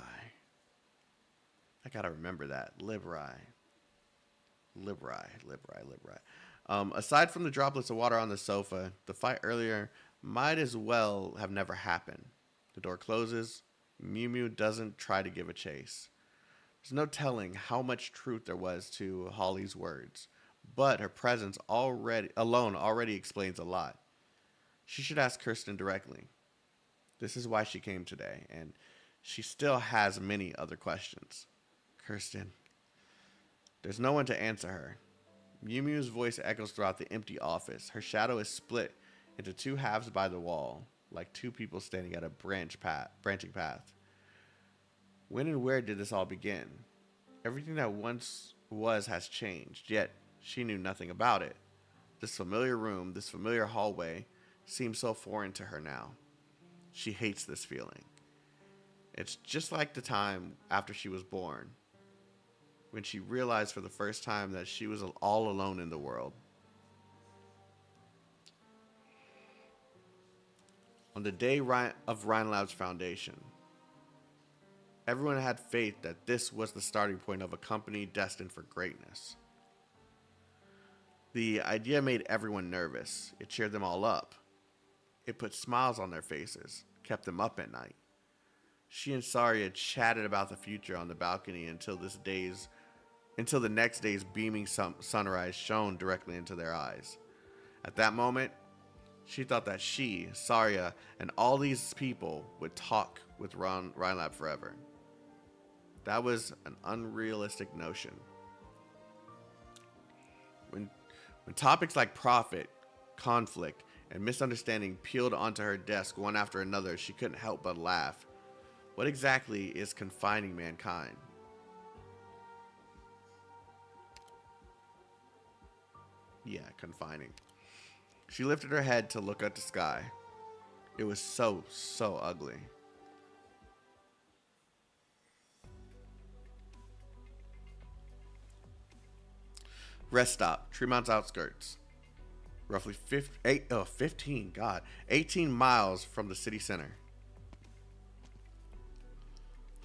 I gotta remember that. Liberi. Aside from the droplets of water on the sofa, the fight earlier might as well have never happened. The door closes. Mew Mew doesn't try to give a chase. There's no telling how much truth there was to Holly's words, but her presence already explains a lot. She should ask Kristen directly. This is why she came today, and she still has many other questions. Kirsten. There's no one to answer her. Mew Mew's voice echoes throughout the empty office. Her shadow is split into two halves by the wall, like two people standing at a branching path. When and where did this all begin? Everything that once was has changed, yet she knew nothing about it. This familiar room, this familiar hallway, seems so foreign to her now. She hates this feeling. It's just like the time after she was born, when she realized for the first time that she was all alone in the world. On the day of Rin Labs' foundation, everyone had faith that this was the starting point of a company destined for greatness. The idea made everyone nervous. It cheered them all up. It put smiles on their faces, kept them up at night. She and Saria chatted about the future on the balcony until the next day's beaming sunrise shone directly into their eyes. At that moment, she thought that she, Saria, and all these people would talk with Rin Lab forever. That was an unrealistic notion. When topics like profit, conflict, and misunderstanding peeled onto her desk one after another, she couldn't help but laugh. What exactly is confining mankind? Yeah, confining. She lifted her head to look at the sky. It was so ugly. Rest stop, Tremont's outskirts. Roughly 18 miles from the city center.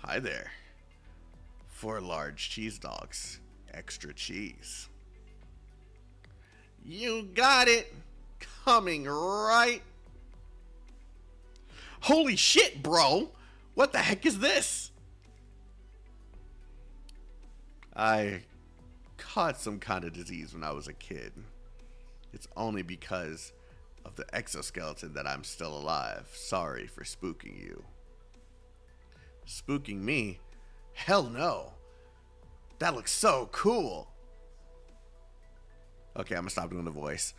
Hi there. 4 large cheese dogs. Extra cheese. You got it. Coming right. Holy shit, bro. What the heck is this? I caught some kind of disease when I was a kid. It's only because of the exoskeleton that I'm still alive. Sorry for spooking you. Spooking me? Hell no. That looks so cool. Okay, I'm gonna stop doing the voice.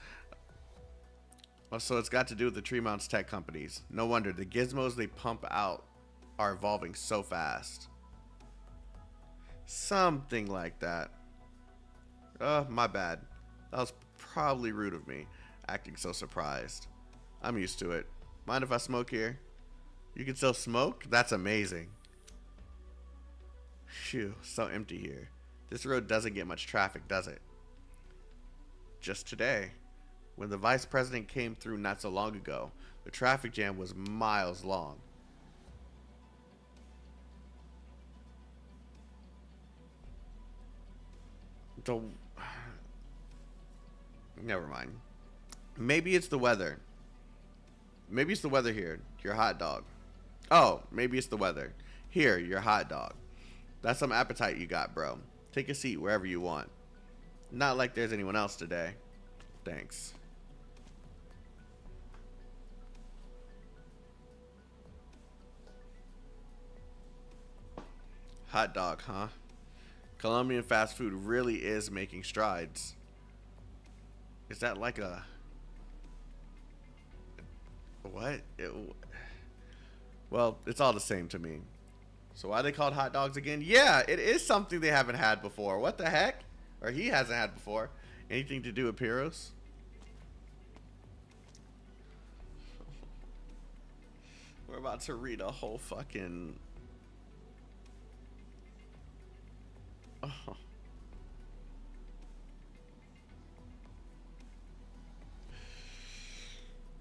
So it's got to do with the Tremont's tech companies. No wonder the gizmos they pump out are evolving so fast. Something like that. My bad. That was probably rude of me, acting so surprised. I'm used to it. Mind if I smoke here? You can still smoke? That's amazing. Phew, so empty here. This road doesn't get much traffic, does it? Just today, when the vice president came through not so long ago, the traffic jam was miles long. Never mind. Maybe it's the weather. Maybe it's the weather here. Your hot dog. Oh, maybe it's the weather. Here, your hot dog. That's some appetite you got, bro. Take a seat wherever you want. Not like there's anyone else today. Thanks. Hot dog, huh? Colombian fast food really is making strides. Is that like a... What? Well, it's all the same to me. So why are they called hot dogs again? Yeah, it is something they haven't had before. What the heck? Or he hasn't had before. Anything to do with Pyros? We're about to read a whole fucking... Oh.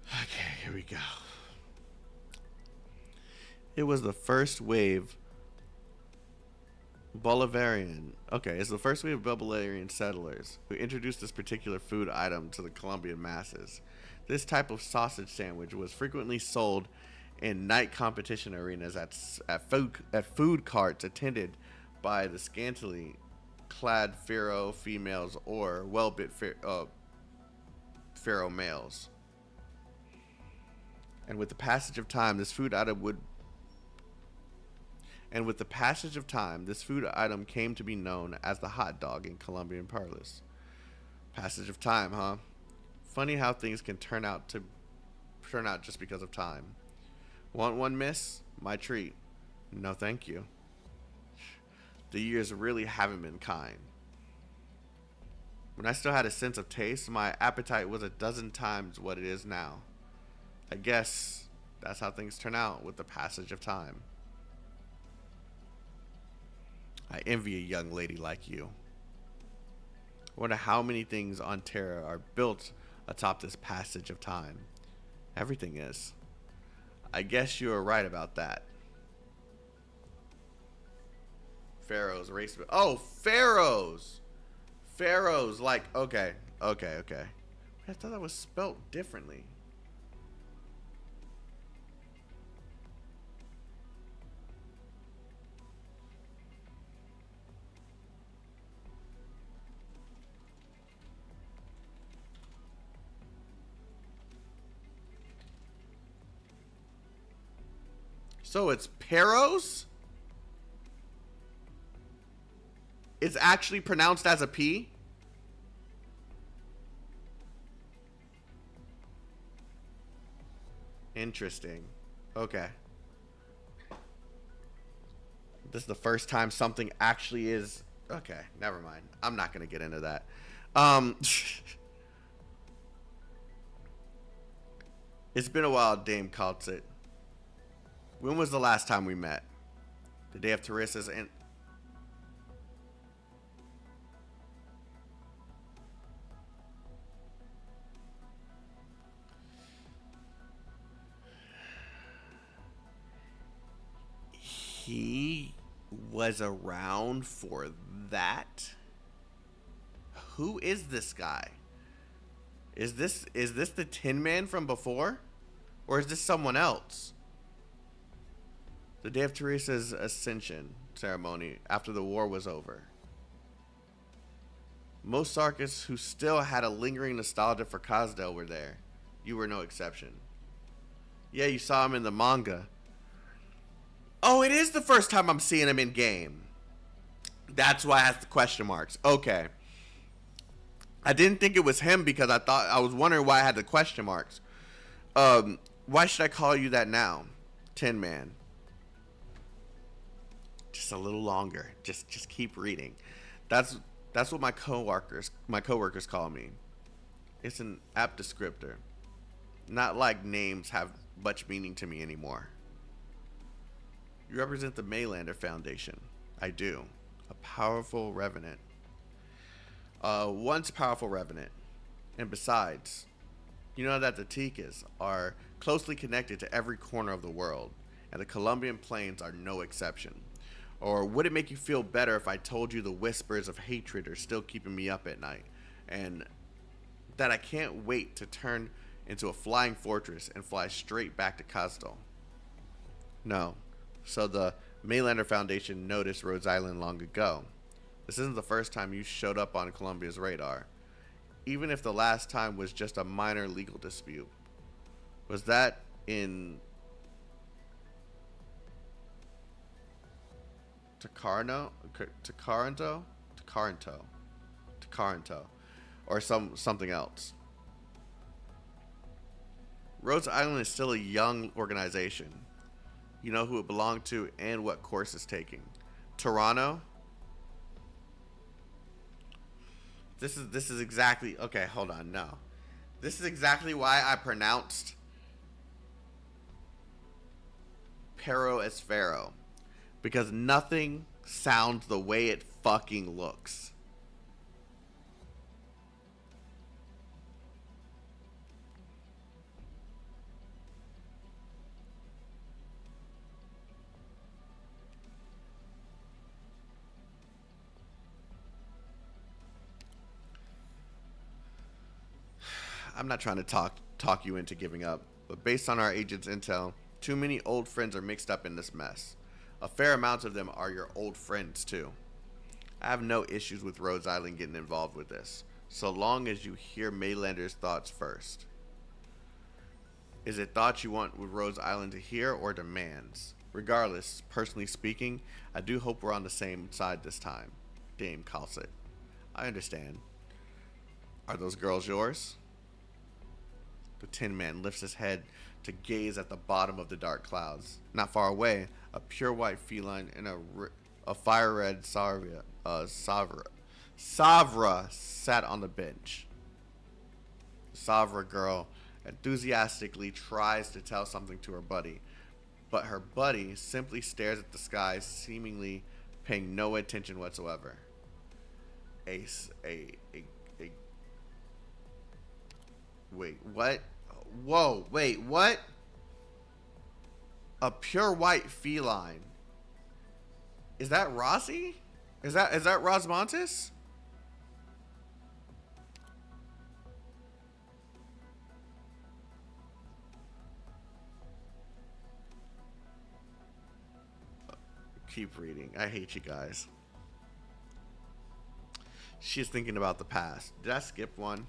Okay, here we go. It was the first wave Bolivarian. Okay, it's the first wave of Bolivarian settlers who introduced this particular food item to the Colombian masses. This type of sausage sandwich was frequently sold in night competition arenas at food carts attended by the scantily clad pharaoh females or well-bit pharaoh males. And with the passage of time, this food item came to be known as the hot dog in Colombian parlance. Passage of time, huh? Funny how things can turn out just because of time. Want one, miss? My treat. No, thank you. The years really haven't been kind. When I still had a sense of taste, my appetite was a dozen times what it is now. I guess that's how things turn out with the passage of time. I envy a young lady like you. I wonder how many things on Terra are built atop this passage of time. Everything is. I guess you are right about that. Pharaohs race. Oh, pharaohs! Pharaohs, like, okay. I thought that was spelt differently. So it's Peros? It's actually pronounced as a P? Interesting. Okay. This is the first time something actually is... Okay, never mind. I'm not going to get into that. It's been a while, Dame Chaotik. When was the last time we met? The day of Teresa's and... He was around for that? Who is this guy? Is this the Tin Man from before? Or is this someone else? The day of Teresa's ascension ceremony after the war was over. Most Sarkists who still had a lingering nostalgia for Kazdel were there. You were no exception. Yeah, you saw him in the manga. Oh, it is the first time I'm seeing him in game. That's why I asked the question marks. Okay. I didn't think it was him because I was wondering why I had the question marks. Why should I call you that now? Tin Man. Just a little longer. Just keep reading. That's what my coworkers call me. It's an apt descriptor. Not like names have much meaning to me anymore. You represent the Maylander Foundation. I do. A powerful revenant. Once powerful revenant. And besides, you know that the Tikas are closely connected to every corner of the world, and the Colombian plains are no exception. Or would it make you feel better if I told you the whispers of hatred are still keeping me up at night, and that I can't wait to turn into a flying fortress and fly straight back to Kazdel? No. So the Maylander Foundation noticed Rhodes Island long ago. This isn't the first time you showed up on Columbia's radar. Even if the last time was just a minor legal dispute. Was that in Tacaranto, or something else? Rhodes Island is still a young organization. You know who it belonged to and what course it's taking. Toronto. This is exactly... Okay, hold on. No. This is exactly why I pronounced Pero as Pharaoh. Because nothing sounds the way it fucking looks. I'm not trying to talk you into giving up, but based on our agent's intel, too many old friends are mixed up in this mess. A fair amount of them are your old friends too. I have no issues with Rhodes Island getting involved with this, so long as you hear Maylander's thoughts first. Is it thoughts you want with Rhodes Island to hear or demands? Regardless, personally speaking, I do hope we're on the same side this time. Dame calls it. I understand. Are those girls yours? The Tin Man lifts his head to gaze at the bottom of the dark clouds. Not far away, a pure white feline and a fire red Savra sat on the bench. The Savra girl enthusiastically tries to tell something to her buddy, but her buddy simply stares at the sky, seemingly paying no attention whatsoever. Wait, what? Whoa, wait, what? A pure white feline. Is that Rossi? Is that Rosmontis? Keep reading. I hate you guys. She's thinking about the past. Did I skip one?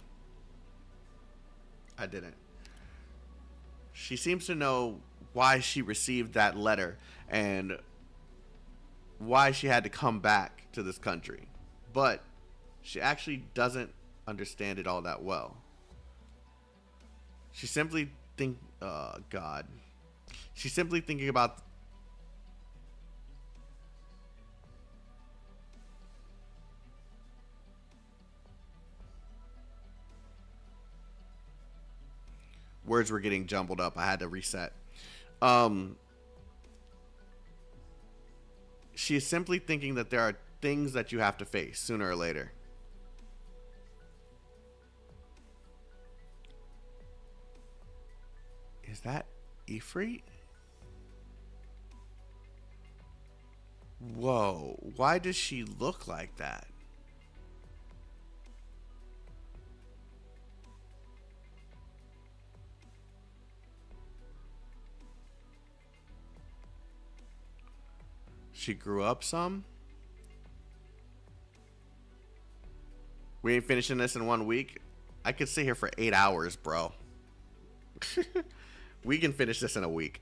I didn't. She seems to know why she received that letter and why she had to come back to this country. But she actually doesn't understand it all that well. She simply She's simply thinking about words were getting jumbled up. I had to reset. She is simply thinking that there are things that you have to face sooner or later. Is that Ifrit? Whoa, why does she look like that? She grew up some. We ain't finishing this in 1 week. I could sit here for 8 hours, bro. We can finish this in a week.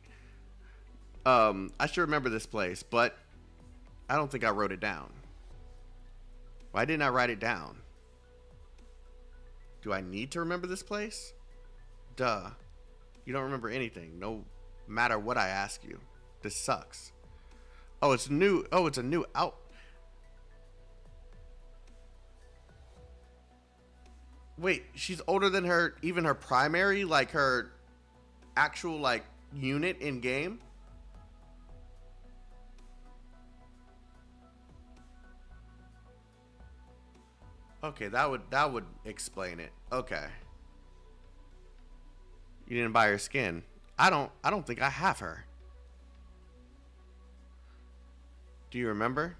I should remember this place, but I don't think I wrote it down. Why didn't I write it down? Do I need to remember this place? Duh. You don't remember anything, no matter what I ask you. This sucks. Oh, it's new. Oh, it's a new out. Wait, she's older than even her primary, like her actual like unit in game. Okay, that would explain it. Okay. You didn't buy her skin. I don't think I have her. Do you remember?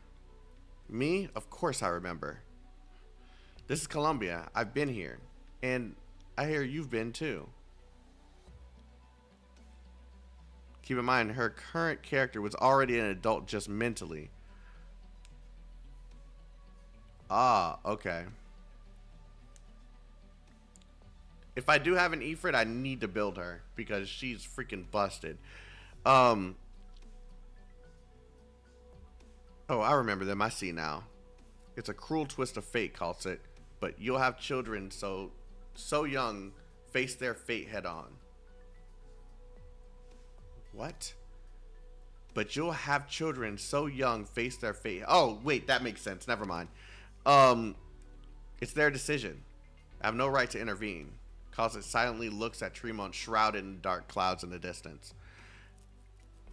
Me? Of course I remember. This is Colombia. I've been here. And I hear you've been too. Keep in mind, her current character was already an adult just mentally. Ah, okay. If I do have an Ifrit, I need to build her because she's freaking busted. Oh, I remember them. I see now. It's a cruel twist of fate, calls it. But you'll have children so young, face their fate head on. What? But you'll have children so young, face their fate. Oh, wait, that makes sense. Never mind. It's their decision. I have no right to intervene. Calls it silently looks at Tremont shrouded in dark clouds in the distance.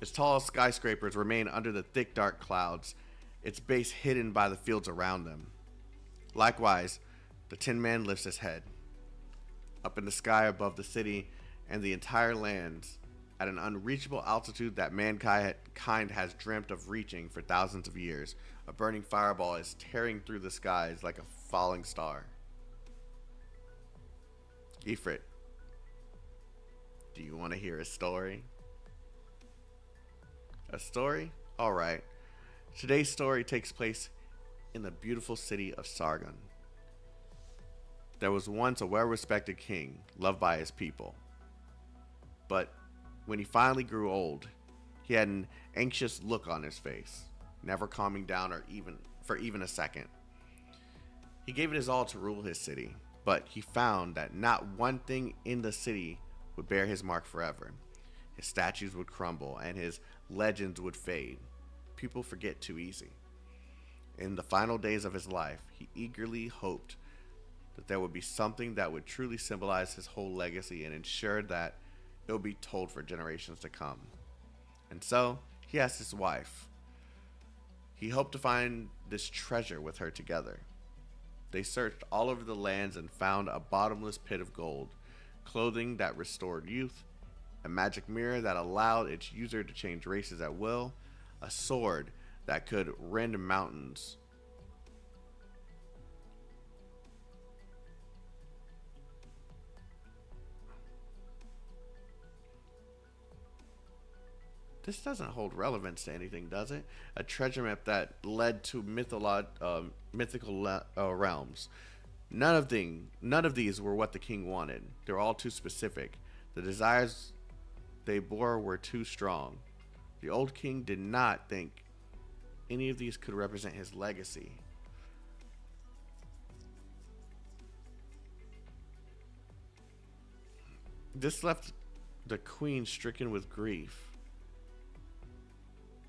Its tall skyscrapers remain under the thick dark clouds, its base hidden by the fields around them. Likewise, the Tin Man lifts his head. Up in the sky above the city and the entire lands, at an unreachable altitude that mankind has dreamt of reaching for thousands of years, a burning fireball is tearing through the skies like a falling star. Ifrit, do you want to hear a story? A story? Alright. Today's story takes place in the beautiful city of Sargon. There was once a well-respected king, loved by his people. But when he finally grew old, he had an anxious look on his face, never calming down or even a second. He gave it his all to rule his city, but he found that not one thing in the city would bear his mark forever. His statues would crumble and his legends would fade. People forget too easy. In the final days of his life, he eagerly hoped that there would be something that would truly symbolize his whole legacy and ensure that it would be told for generations to come. And so, he asked his wife. He hoped to find this treasure with her together. They searched all over the lands and found a bottomless pit of gold, clothing that restored youth, a magic mirror that allowed its user to change races at will, a sword that could rend mountains, this doesn't hold relevance to anything, does it? A treasure map that led to mythical realms. None of these were what the king wanted. They were all too specific. The desires they bore were too strong. The old king did not think any of these could represent his legacy. This left the queen stricken with grief.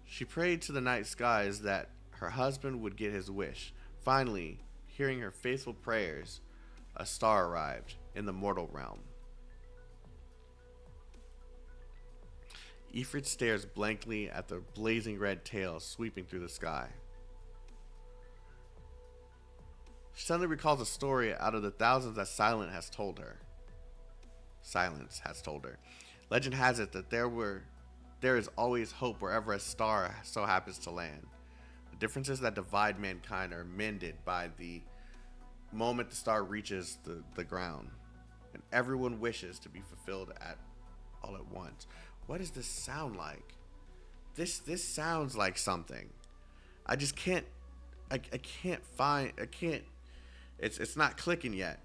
She prayed to the night skies that her husband would get his wish. Finally, hearing her faithful prayers, a star arrived in the mortal realm. Ifrit stares blankly at the blazing red tail sweeping through the sky. She suddenly recalls a story out of the thousands that Silence has told her. Legend has it that there is always hope wherever a star so happens to land. The differences that divide mankind are mended by the moment the star reaches the ground, and everyone wishes to be fulfilled all at once. What does this sound like? This sounds like something. I just can't. I can't find. I can't. It's not clicking yet.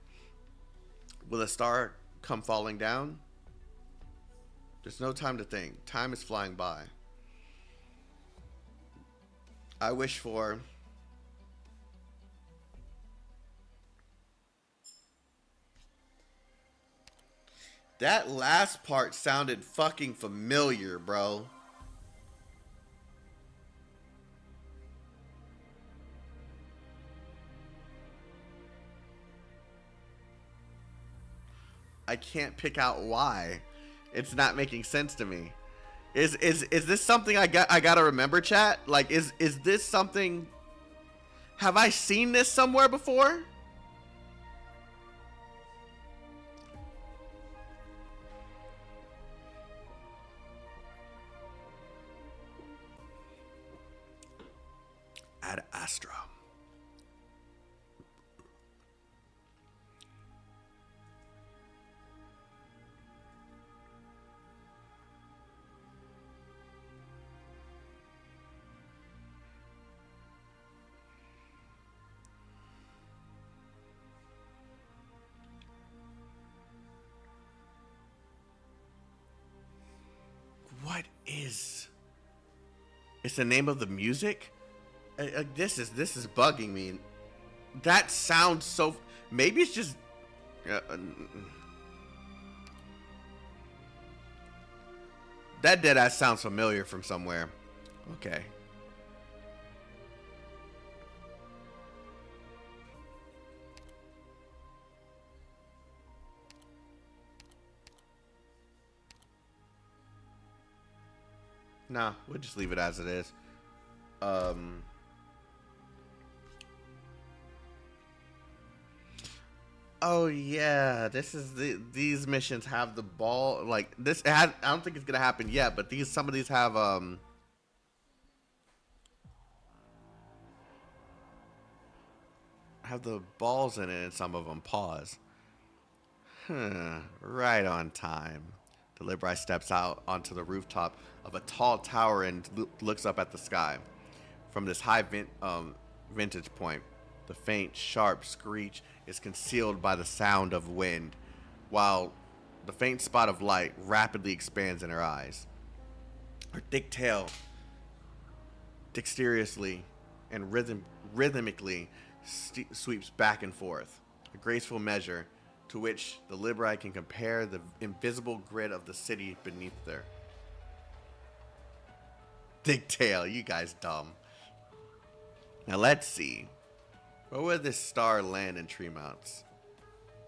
Will a star come falling down? There's no time to think. Time is flying by. I wish for that last part sounded fucking familiar, bro. I can't pick out why. It's not making sense to me. Is this something I gotta remember, chat? Like, is this something? Have I seen this somewhere before? Ad Astra. What is? It's the name of the music? This is bugging me. That sounds so. Maybe it's just. That deadass sounds familiar from somewhere. Okay. Nah, we'll just leave it as it is. Oh yeah, this is these missions have the ball like this. I don't think it's gonna happen yet, but some of these have the balls in it, and some of them pause. Right on time. The Libri steps out onto the rooftop of a tall tower and looks up at the sky. From this high vantage point, the faint, sharp screech is concealed by the sound of wind, while The faint spot of light rapidly expands in her eyes. Her thick tail dexterously and rhythmically sweeps back and forth, a graceful measure to which the Libri can compare the invisible grid of the city beneath her. Thick tail, you guys dumb. Now let's see. Where would this star land in Tremounts?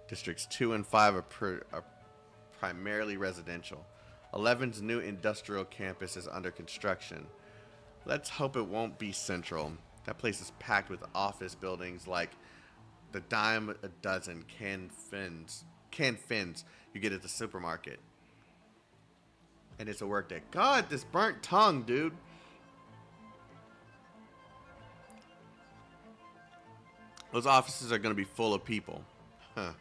Districts 2 and 5 are primarily residential. 11's new industrial campus is under construction. Let's hope it won't be central. That place is packed with office buildings like the dime a dozen canned fins you get at the supermarket. And it's a work day. God, this burnt tongue, dude. Those offices are going to be full of people. Huh.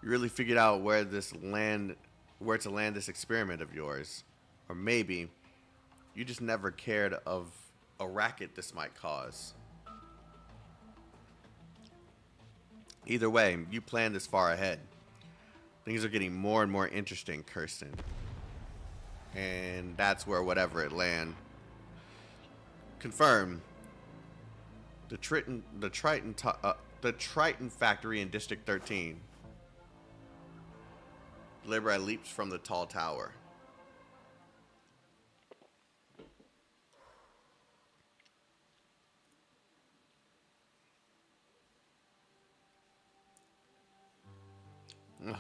You really figured out where to land this experiment of yours. Or maybe you just never cared of a racket this might cause. Either way, you planned this far ahead. Things are getting more and more interesting, Kristen. And that's where whatever it land. Confirm. The Triton factory in District 13. Libra leaps from the tall tower.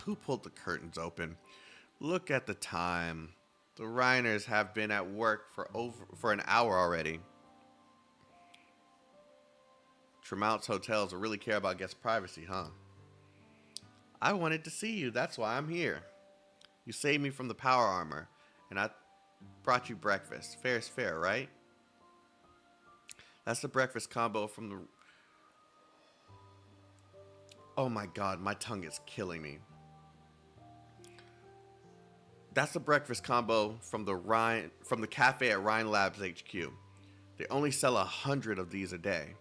Who pulled the curtains open? Look at the time. The Reiners have been at work for an hour already. Tremounts hotels really care about guest privacy, huh? I wanted to see you. That's why I'm here. You saved me from the power armor, and I brought you breakfast. Fair is fair, right? That's the breakfast combo from the... Oh my god, my tongue is killing me. That's the breakfast combo from the cafe at Rin Labs HQ. They only sell 100 of these a day.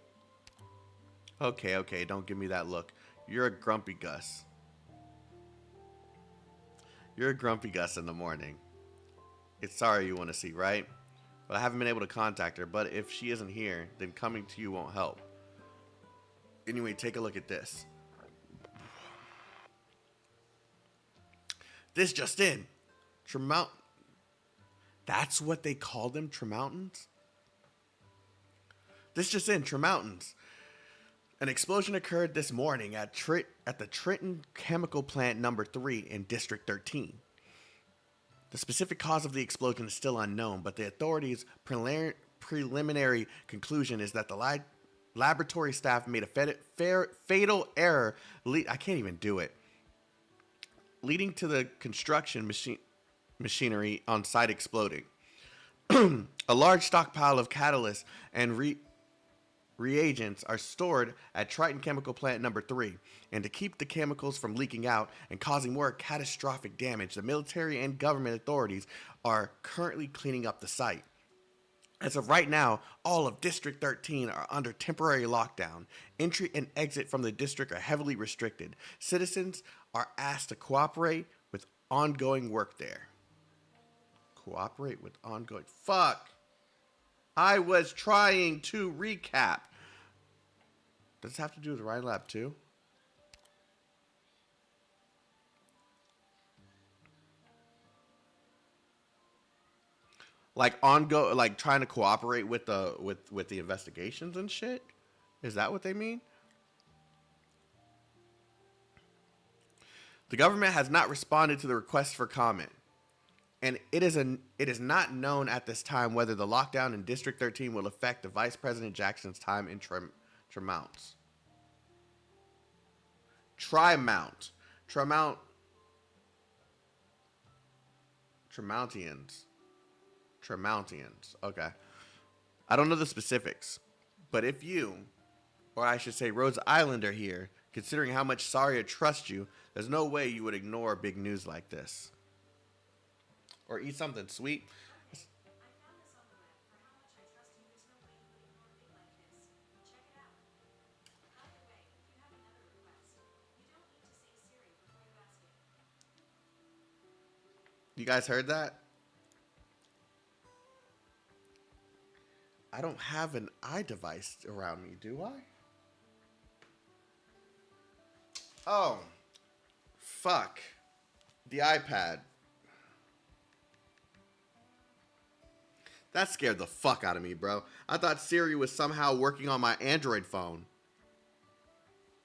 Okay, don't give me that look. You're a grumpy Gus. You're a grumpy Gus in the morning. It's Sarah you want to see, right? But I haven't been able to contact her, but if she isn't here, then coming to you won't help. Anyway, take a look at this. This just in. Tremount. That's what they call them, Tremountains? This just in, Tremountains. An explosion occurred this morning at the Trenton Chemical Plant number 3 in District 13. The specific cause of the explosion is still unknown, but the authorities' preliminary conclusion is that the laboratory staff made a fatal error. I can't even do it. Leading to the construction machinery on site exploding. A large stockpile of catalysts and reagents are stored at Triton Chemical Plant number 3, and to keep the chemicals from leaking out and causing more catastrophic damage, the military and government authorities are currently cleaning up the site. As of right now, all of District 13 are under temporary lockdown. Entry and exit from the district are heavily restricted. Citizens are asked to cooperate with ongoing work there. Cooperate with ongoing... Fuck! I was trying to recap. Does this have to do with Rin Lab too? Like like trying to cooperate with the investigations and shit? Is that what they mean? The government has not responded to the request for comment. And it is not known at this time whether the lockdown in District 13 will affect the Vice President Jackson's time in Tremounts. Tremountians. Okay. I don't know the specifics. But if you, or I should say Rhodes Island are here, considering how much Saria trusts you, there's no way you would ignore big news like this. Or eat something sweet. You guys heard that? I don't have an iDevice around me, do I? Oh. Fuck. The iPad. That scared the fuck out of me, bro. I thought Siri was somehow working on my Android phone.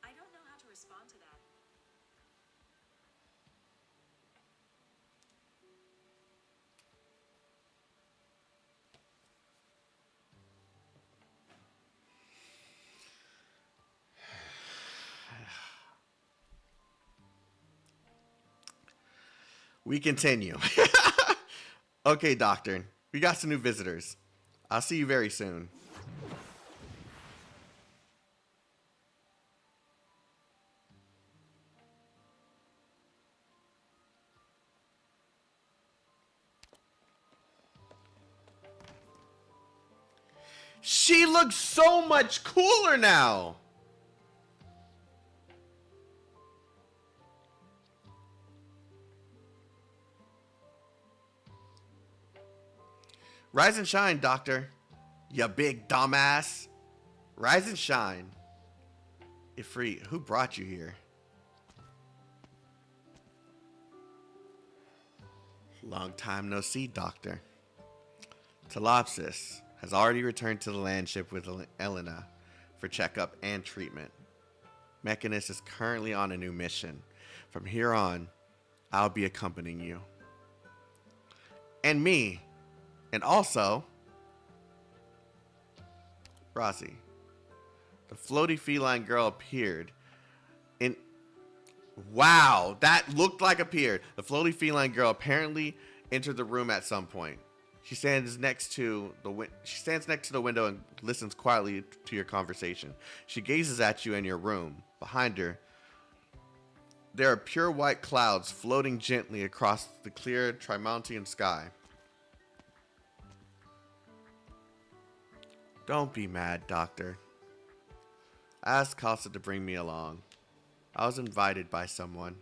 I don't know how to respond to that. We continue. Okay, Doctor. We got some new visitors. I'll see you very soon. She looks so much cooler now. Rise and shine, Doctor. You big dumbass. Rise and shine. Ifrit, who brought you here? Long time no see, Doctor. Telopsis has already returned to the landship with Elena for checkup and treatment. Mechanist is currently on a new mission. From here on, I'll be accompanying you. And me. And also, Rossi. The floaty feline girl appeared in... Wow, that looked like appeared. The floaty feline girl apparently entered the room at some point. She stands next to the window and listens quietly to your conversation. She gazes at you in your room. Behind her, there are pure white clouds floating gently across the clear Trimontian sky. Don't be mad, Doctor. I asked Casa to bring me along. I was invited by someone.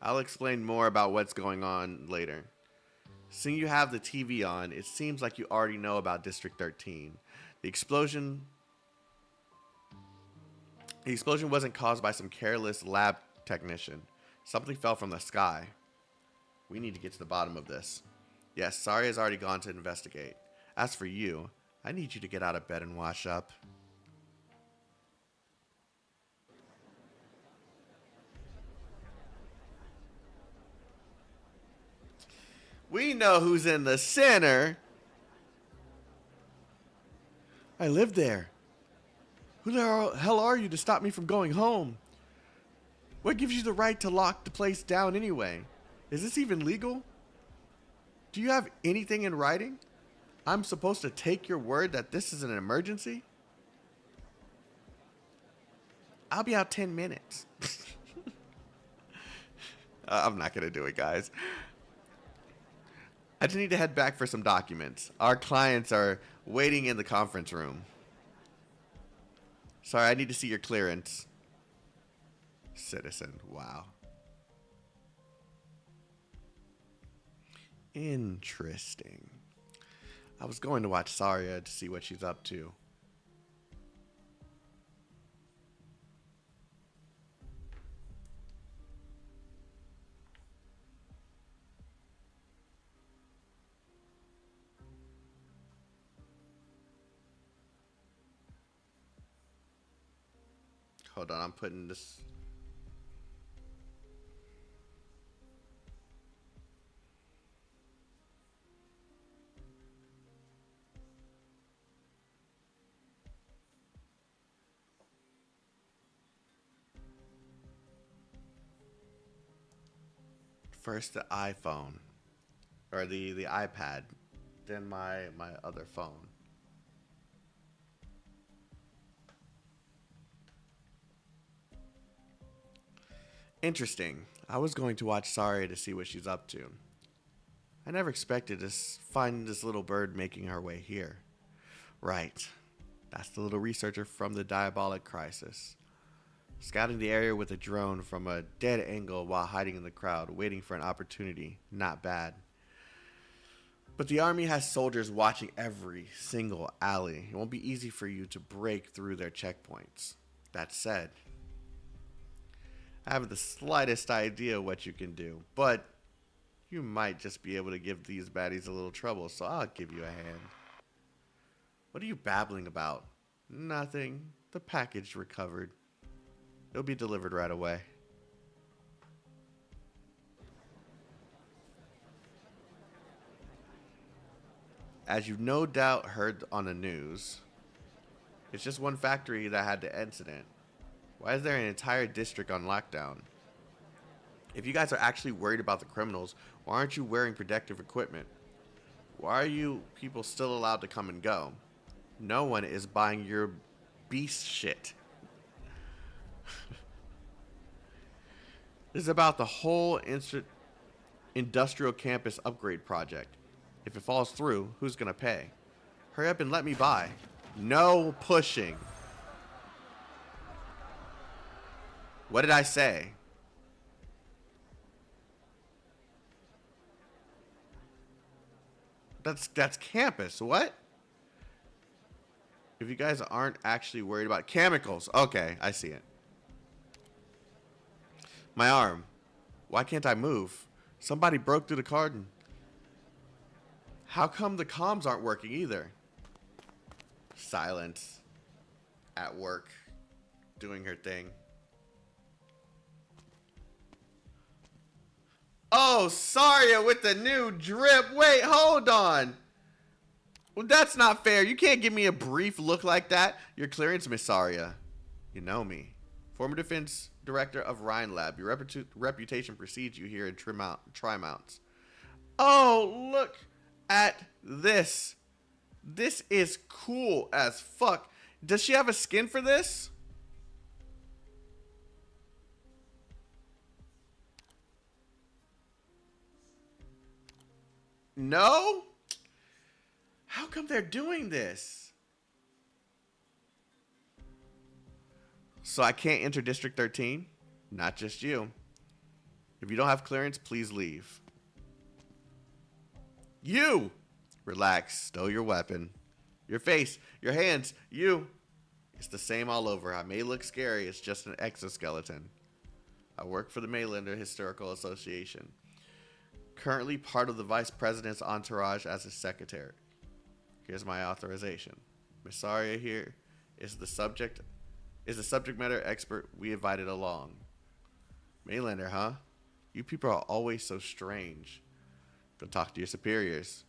I'll explain more about what's going on later. Seeing you have the TV on, it seems like you already know about District 13. The explosion wasn't caused by some careless lab technician. Something fell from the sky. We need to get to the bottom of this. Yes, Sari has already gone to investigate. As for you, I need you to get out of bed and wash up. We know who's in the center. I live there. Who the hell are you to stop me from going home? What gives you the right to lock the place down anyway? Is this even legal? Do you have anything in writing? I'm supposed to take your word that this is an emergency? I'll be out 10 minutes. I'm not going to do it, guys. I just need to head back for some documents. Our clients are waiting in the conference room. Sorry, I need to see your clearance. Citizen, wow. Interesting. I was going to watch Saria to see what she's up to. Hold on, I'm putting this... First the iPhone, or the iPad, then my other phone. Interesting. I was going to watch Saria to see what she's up to. I never expected to find this little bird making her way here. Right. That's the little researcher from the Diabolic Crisis. Scouting the area with a drone from a dead angle while hiding in the crowd, waiting for an opportunity. Not bad. But the army has soldiers watching every single alley. It won't be easy for you to break through their checkpoints. That said, I have the slightest idea what you can do, but you might just be able to give these baddies a little trouble, so I'll give you a hand. What are you babbling about? Nothing. The package recovered. It'll be delivered right away. As you've no doubt heard on the news, it's just one factory that had the incident. Why is there an entire district on lockdown? If you guys are actually worried about the criminals, why aren't you wearing protective equipment? Why are you people still allowed to come and go? No one is buying your beast shit. This is about the whole industrial campus upgrade project. If it falls through, who's gonna pay? Hurry up and let me by. No pushing. What did I say? That's campus. What? If you guys aren't actually worried about chemicals. Okay, I see it. My arm. Why can't I move? Somebody broke through the garden. How come the comms aren't working either? Silence. At work. Doing her thing. Oh, Saria with the new drip. Wait, hold on. Well, that's not fair. You can't give me a brief look like that. Your clearance, Miss Saria. You know me. Former defense director of Rin Lab. Your reputation precedes you here in Tri-Mounts. Oh, look at this. This is cool as fuck. Does she have a skin for this? No? How come they're doing this? So I can't enter District 13? Not just you. If you don't have clearance, please leave. You! Relax. Stow your weapon. Your face. Your hands. You. It's the same all over. I may look scary. It's just an exoskeleton. I work for the Maylander Historical Association. Currently part of the Vice President's entourage as his secretary. Here's my authorization. Miss Saria here is the subject matter expert we invited along. Maylander, huh? You people are always so strange. Go talk to your superiors.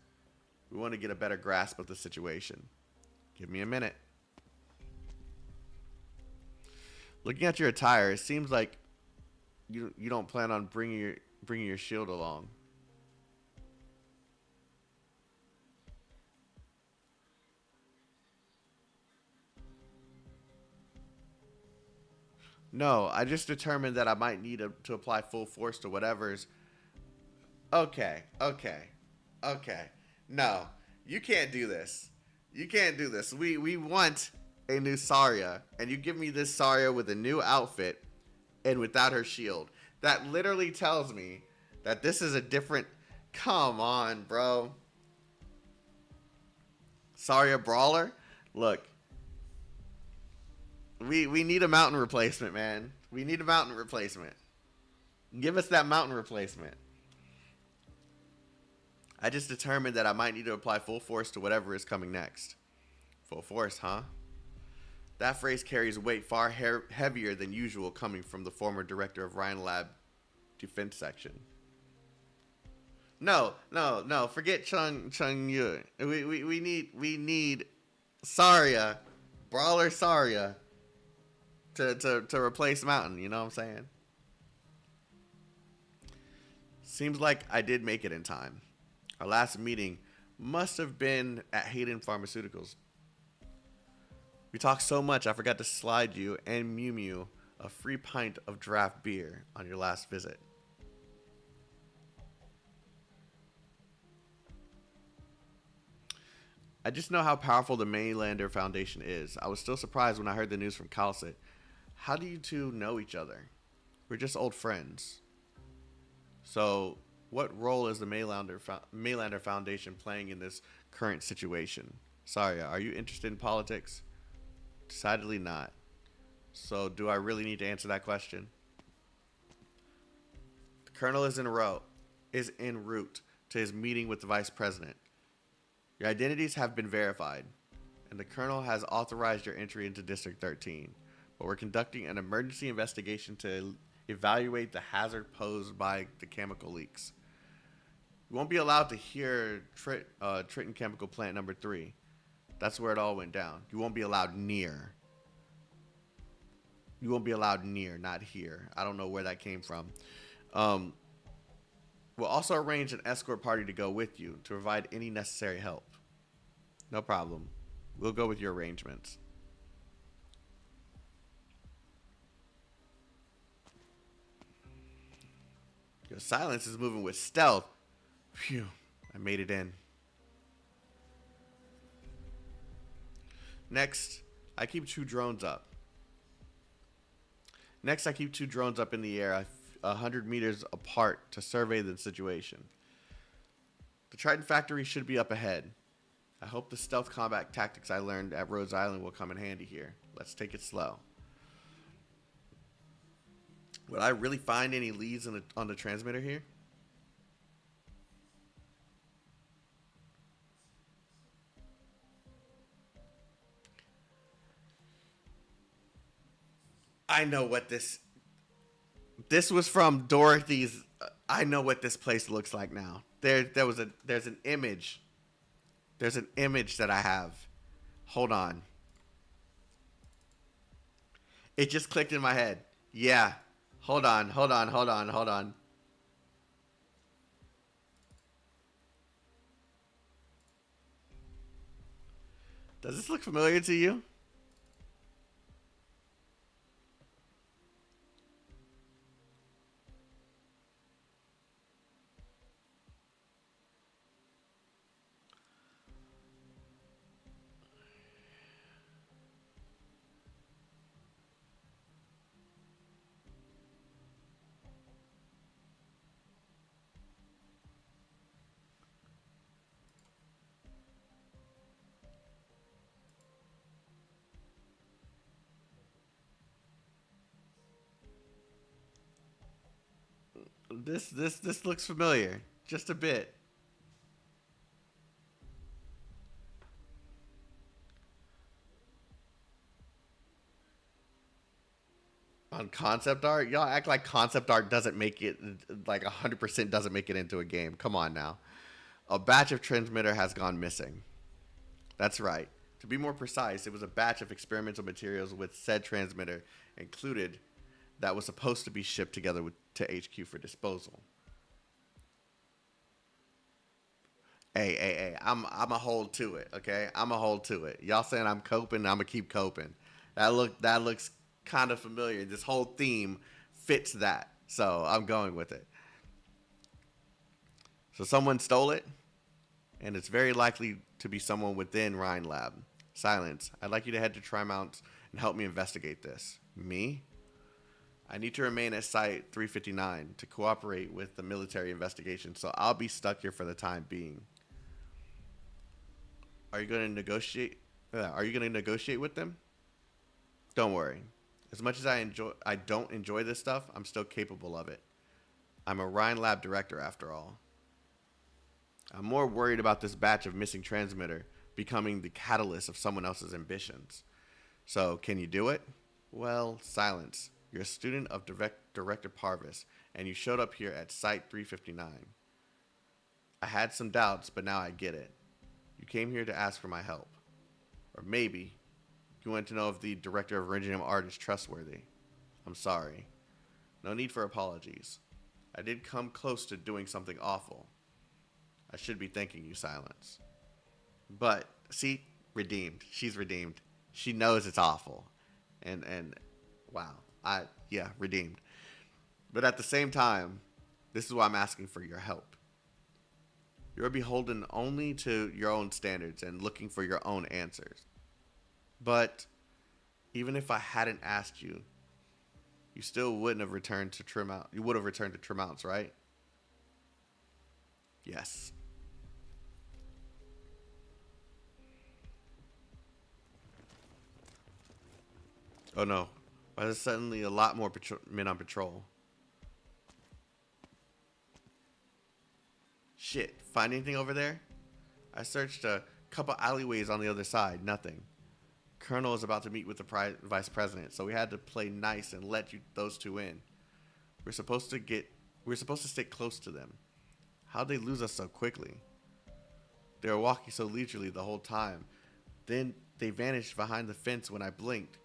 We want to get a better grasp of the situation. Give me a minute. Looking at your attire, it seems like you don't plan on bringing your shield along. No, I just determined that I might need to apply full force to whatever's... Okay. No, you can't do this. You can't do this. We want a new Saria, and you give me this Saria with a new outfit and without her shield. That literally tells me that this is a different... Come on, bro. Saria Brawler? Look. We need a mountain replacement, man. We need a mountain replacement. Give us that mountain replacement. I just determined that I might need to apply full force to whatever is coming next. Full force, huh? That phrase carries weight far heavier than usual coming from the former director of Rin Lab Defense Section. No. Forget Chung Yu. We need Saria, Brawler Saria, to replace Mountain. You know what I'm saying? Seems like I did make it in time. Our last meeting must have been at Hayden Pharmaceuticals. We talked so much I forgot to slide you and Mew Mew a free pint of draft beer on your last visit. I just know how powerful the Maylander Foundation is. I was still surprised when I heard the news from Calcit. how do you two know each other? We're just old friends. So, what role is the Maylander Foundation playing in this current situation? Sorry, are you interested in politics? Decidedly not. So, do I really need to answer that question? The Colonel is en route to his meeting with the Vice President. Your identities have been verified, and the Colonel has authorized your entry into District 13. But we're conducting an emergency investigation to evaluate the hazard posed by the chemical leaks. You won't be allowed to hear Triton Chemical Plant number 3. That's where it all went down. You won't be allowed near. You won't be allowed near, not here. I don't know where that came from. We'll also arrange an escort party to go with you to provide any necessary help. No problem. We'll go with your arrangements. Your Silence is moving with stealth. Phew, I made it in. Next, I keep two drones up. In the air 100 meters apart to survey the situation. The Triton factory should be up ahead. I hope the stealth combat tactics I learned at Rhodes Island will come in handy here. Let's take it slow. Would I really find any leads on the transmitter here? I know what this was from Dorothy's. I know what this place looks like now. There's an image. There's an image that I have. Hold on. It just clicked in my head. Yeah. Hold on. Does this look familiar to you? This looks familiar, just a bit. On concept art, y'all act like concept art doesn't make it, like 100% doesn't make it into a game. Come on now. A batch of transmitter has gone missing. That's right. To be more precise, it was a batch of experimental materials with said transmitter included that was supposed to be shipped together to HQ for disposal. Hey, I'm a hold to it, okay? I'm a hold to it. Y'all saying I'm coping, I'm gonna keep coping. That looks kind of familiar. This whole theme fits that, so I'm going with it. So someone stole it, and it's very likely to be someone within Rin Lab. Silence. I'd like you to head to Trimount and help me investigate this. Me? I need to remain at Site 359 to cooperate with the military investigation, so I'll be stuck here for the time being. Are you going to negotiate? With them? Don't worry. As much as I don't enjoy this stuff, I'm still capable of it. I'm a Rin Lab director after all. I'm more worried about this batch of missing transmitter becoming the catalyst of someone else's ambitions. So, can you do it? Well, silence. You're a student of Director Parvis, and you showed up here at Site 359. I had some doubts, but now I get it. You came here to ask for my help. Or maybe you wanted to know if the Director of Originum Art is trustworthy. I'm sorry. No need for apologies. I did come close to doing something awful. I should be thanking you, Silence. But, see, redeemed. She's redeemed. She knows it's awful. And wow. Redeemed. But at the same time, this is why I'm asking for your help. You're beholden only to your own standards and looking for your own answers. But even if I hadn't asked you, You still wouldn't have returned to trim out. You would have returned to trim outs, right? Yes. Oh no. Why is suddenly a lot more men on patrol? Shit. Find anything over there? I searched a couple alleyways on the other side. Nothing. Colonel is about to meet with the vice president, so we had to play nice and let those two in. We're supposed to stay close to them. How'd they lose us so quickly? They were walking so leisurely the whole time. Then they vanished behind the fence when I blinked.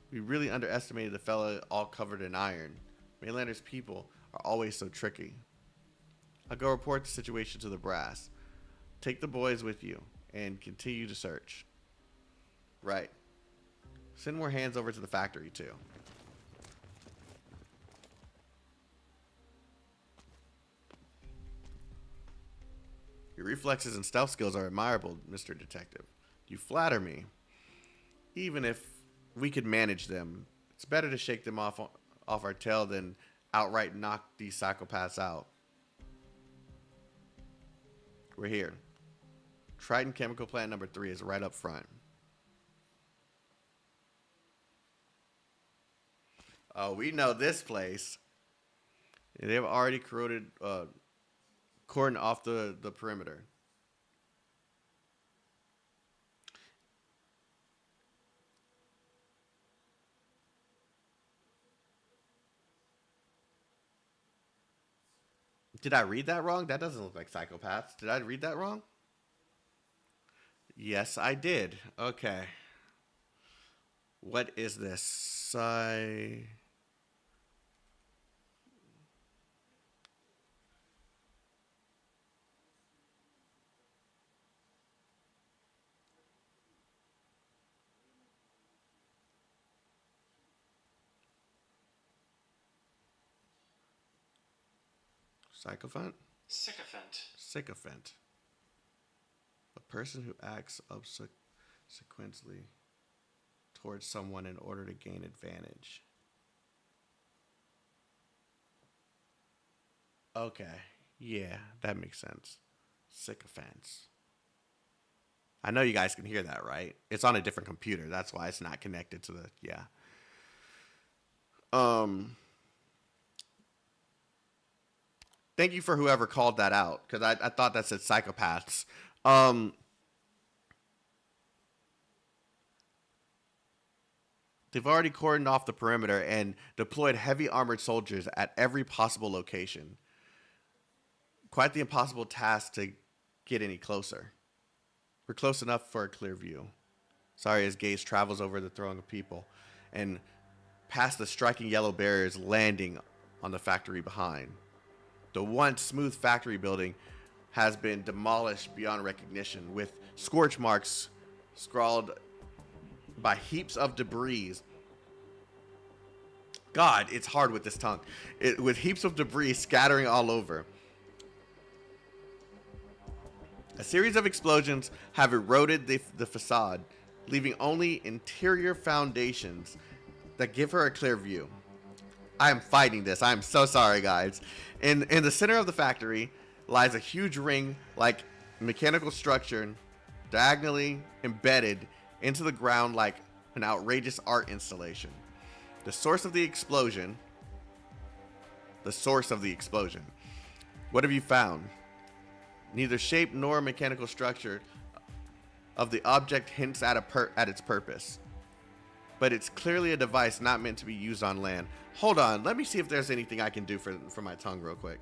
We really underestimated the fella all covered in iron. Mainlander's people are always so tricky. I'll go report the situation to the brass. Take the boys with you and continue to search. Right. Send more hands over to the factory too. Your reflexes and stealth skills are admirable, Mr. Detective. You flatter me. Even if we could manage them, it's better to shake them off our tail than outright knock these psychopaths out. We're here. Triton Chemical Plant number 3 is right up front. Oh, we know this place. They've already cordoned off the perimeter. Did I read that wrong? That doesn't look like psychopaths. Did I read that wrong? Yes, I did. Okay. What is this? Sycophant? Sycophant. A person who acts subsequently towards someone in order to gain advantage. Okay. Yeah, that makes sense. Sycophants. I know you guys can hear that, right? It's on a different computer. That's why it's not connected to the... Yeah. Thank you for whoever called that out, because I thought that said psychopaths. They've already cordoned off the perimeter and deployed heavy armored soldiers at every possible location. Quite the impossible task to get any closer. We're close enough for a clear view. Sorry, his gaze travels over the throng of people and past the striking yellow barriers, landing on the factory behind. The once smooth factory building has been demolished beyond recognition, with scorch marks scrawled by heaps of debris. God, it's hard with this tongue. With heaps of debris scattering all over. A series of explosions have eroded the facade, leaving only interior foundations that give her a clear view. I am fighting this. I am so sorry, guys. In the center of the factory lies a huge ring-like mechanical structure diagonally embedded into the ground like an outrageous art installation. The source of the explosion. What have you found? Neither shape nor mechanical structure of the object hints at its purpose. But it's clearly a device not meant to be used on land. Hold on, let me see if there's anything I can do for my tongue real quick.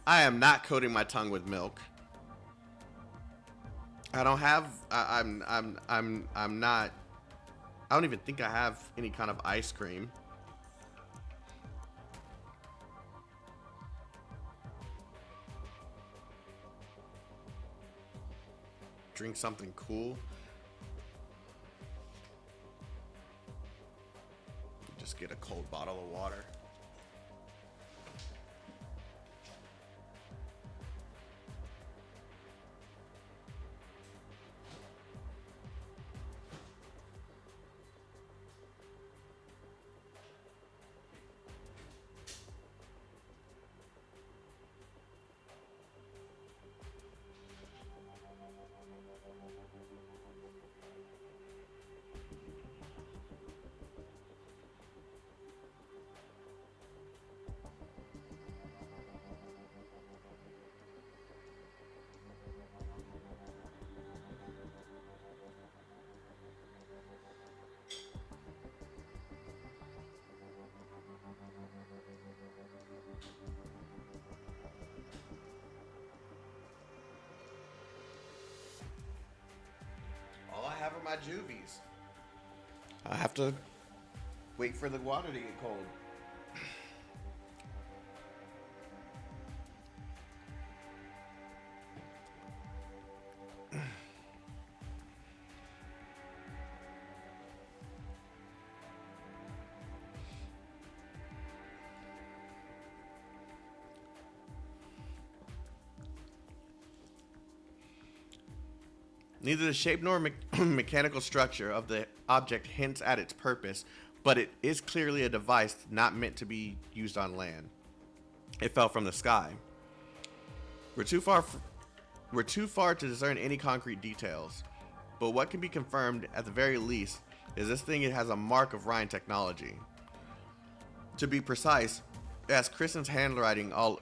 I am not coating my tongue with milk. I don't have. I'm not. I don't even think I have any kind of ice cream. drink something cool. Just get a cold bottle of water. All I have are my juvies. I have to wait for the water to get cold. Neither the shape nor mechanical structure of the object hints at its purpose, but it is clearly a device not meant to be used on land. It fell from the sky. We're too far to discern any concrete details, but what can be confirmed at the very least is this thing has a mark of Ryan technology. To be precise, it has Kristen's handwriting all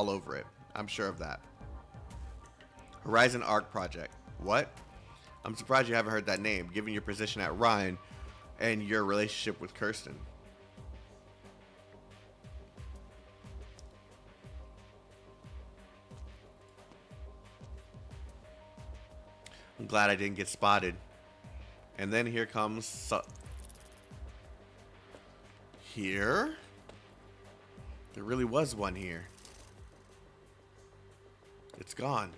over it. I'm sure of that. Horizon Arc Project. What? I'm surprised you haven't heard that name, given your position at Ryan and your relationship with Kristen. I'm glad I didn't get spotted. And then here comes... Here? There really was one here. It's gone.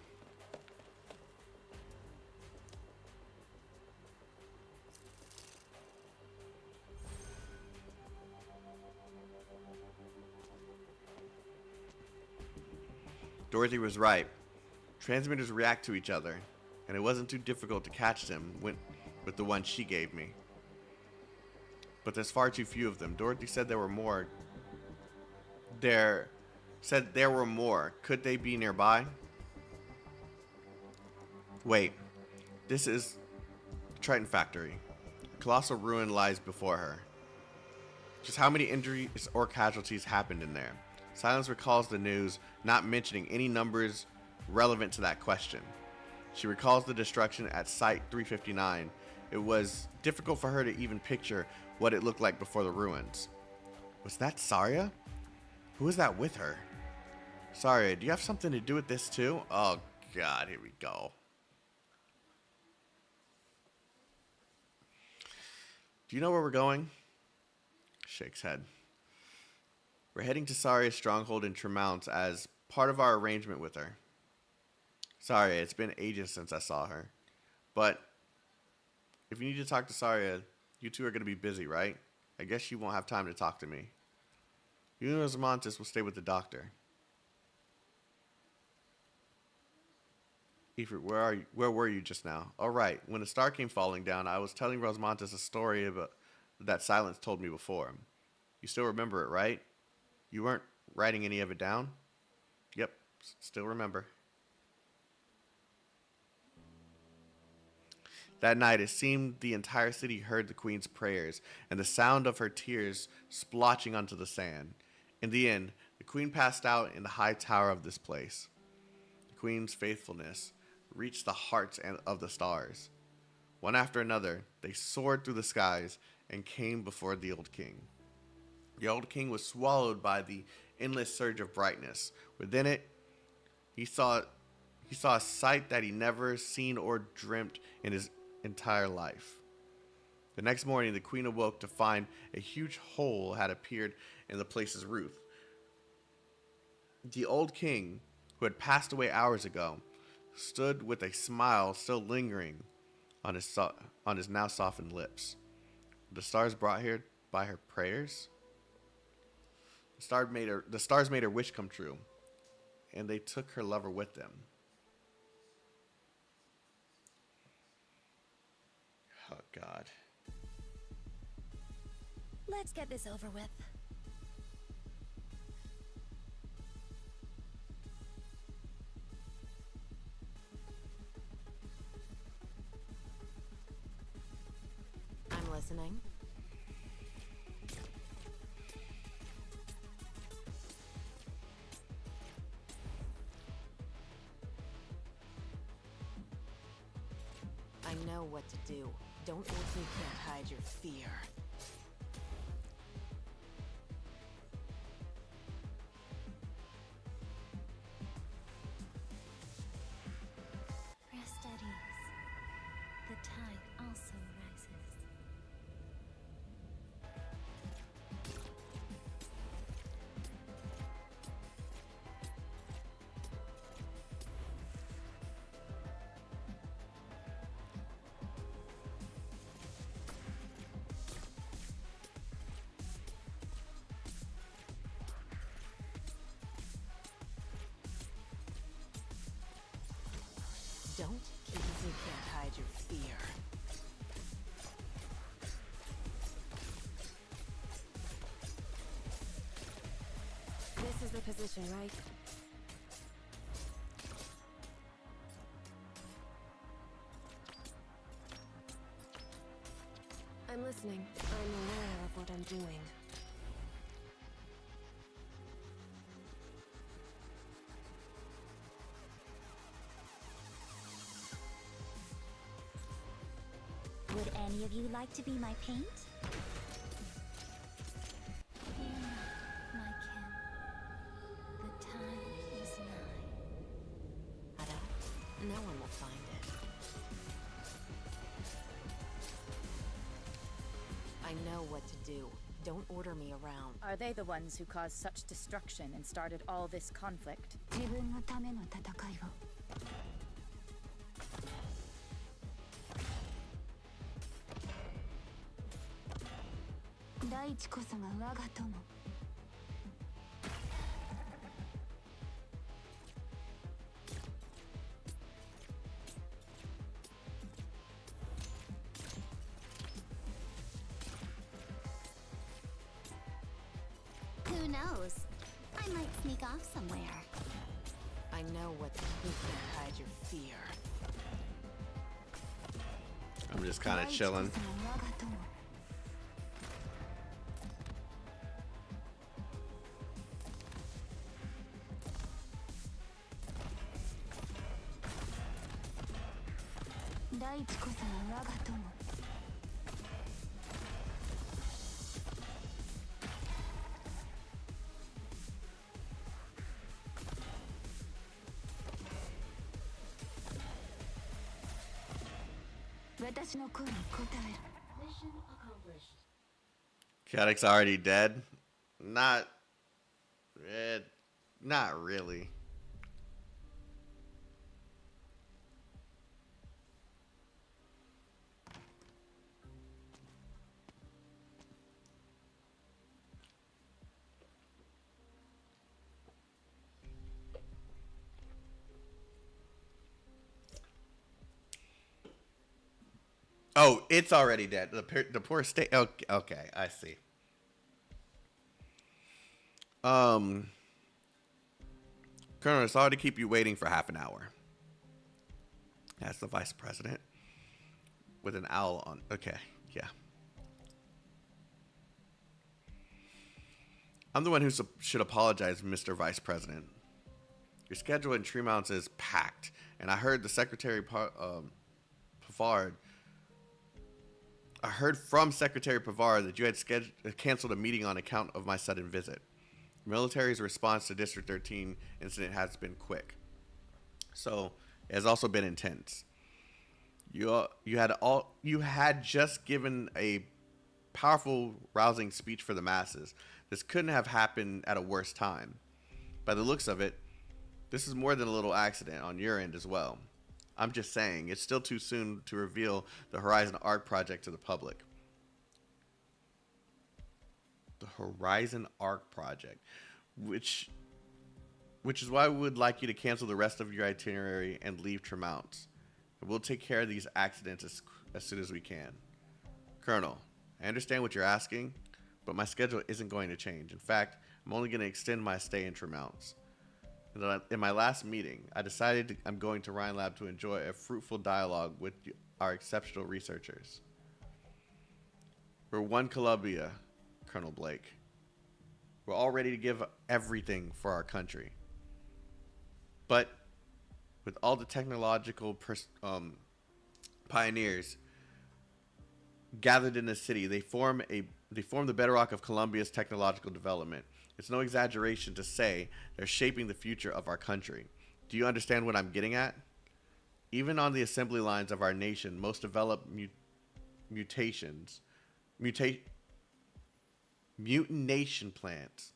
Dorothy was right. Transmitters react to each other, and it wasn't too difficult to catch them with the one she gave me. But there's far too few of them. Dorothy said there were more. There were more. Could they be nearby? Wait. This is Triton Factory. A colossal ruin lies before her. Just how many injuries or casualties happened in there? Silence recalls the news, not mentioning any numbers relevant to that question. She recalls the destruction at Site 359. It was difficult for her to even picture what it looked like before the ruins. Was that Saria? Who was that with her? Saria, do you have something to do with this too? Oh God, here we go. Do you know where we're going? Shakes head. We're heading to Saria's stronghold in Tremont as part of our arrangement with her. Saria, it's been ages since I saw her. But if you need to talk to Saria, you two are going to be busy, right? I guess you won't have time to talk to me. You and Rosamontes will stay with the doctor. Ifrit, where were you just now? Oh, right. When the star came falling down, I was telling Rosamontes a story about that Silence told me before. You still remember it, right? You weren't writing any of it down? Yep, still remember. That night, it seemed the entire city heard the Queen's prayers and the sound of her tears splotching onto the sand. In the end, the Queen passed out in the high tower of this place. The Queen's faithfulness reached the hearts of the stars. One after another, they soared through the skies and came before the old king. The old king was swallowed by the endless surge of brightness. Within it, he saw a sight that he never seen or dreamt in his entire life. The next morning, the queen awoke to find a huge hole had appeared in the place's roof. The old king, who had passed away hours ago, stood with a smile still lingering on his now softened lips. The stars brought here by her prayers. The stars made her wish come true, and they took her lover with them. Oh God. Let's get this over with. I'm listening. I know what to do. Don't look, you can't hide your fear. Rest at ease. The tide also rises. Don't keep as you can't hide your fear. This is the position, right? I'm listening. I'm aware of what I'm doing. Would any of you like to be my paint? Fear not, my kin. The time is nigh. Ada, no one will find it. I know what to do. Don't order me around. Are they the ones who caused such destruction and started all this conflict? 自分のための戦いを。大地こそが我が友。Who knows? I might sneak off somewhere. I know what to do. You can't hide your fear. I'm just kind of chilling. 大地こそが我が友。大地こそが我が友。私の声に応える。Chaotik's already dead? Not really. Oh, it's already dead. The poor state. Okay, I see. Colonel, sorry to keep you waiting for half an hour. That's the vice president with an owl on. Okay, yeah. I'm the one who should apologize, Mr. Vice President. Your schedule in Tremounts is packed, and I heard the Secretary Pavard. I heard from Secretary Pavard that you had canceled a meeting on account of my sudden visit. The military's response to District 13 incident has been quick, so it has also been intense. You had just given a powerful, rousing speech for the masses. This couldn't have happened at a worse time. By the looks of it, this is more than a little accident on your end as well. I'm just saying, it's still too soon to reveal the Horizon Arc project to the public. The Horizon Arc project, which is why we would like you to cancel the rest of your itinerary and leave Tremont. We'll take care of these accidents as soon as we can. Colonel, I understand what you're asking, but my schedule isn't going to change. In fact, I'm only going to extend my stay in Tremont. In my last meeting, I decided I'm going to Rin Lab to enjoy a fruitful dialogue with our exceptional researchers. We're one Columbia, Colonel Blake. We're all ready to give everything for our country. But with all the technological pioneers gathered in the city, they form the bedrock of Columbia's technological development. It's no exaggeration to say they're shaping the future of our country. Do you understand what I'm getting at? Even on the assembly lines of our nation, most developed mutination plants.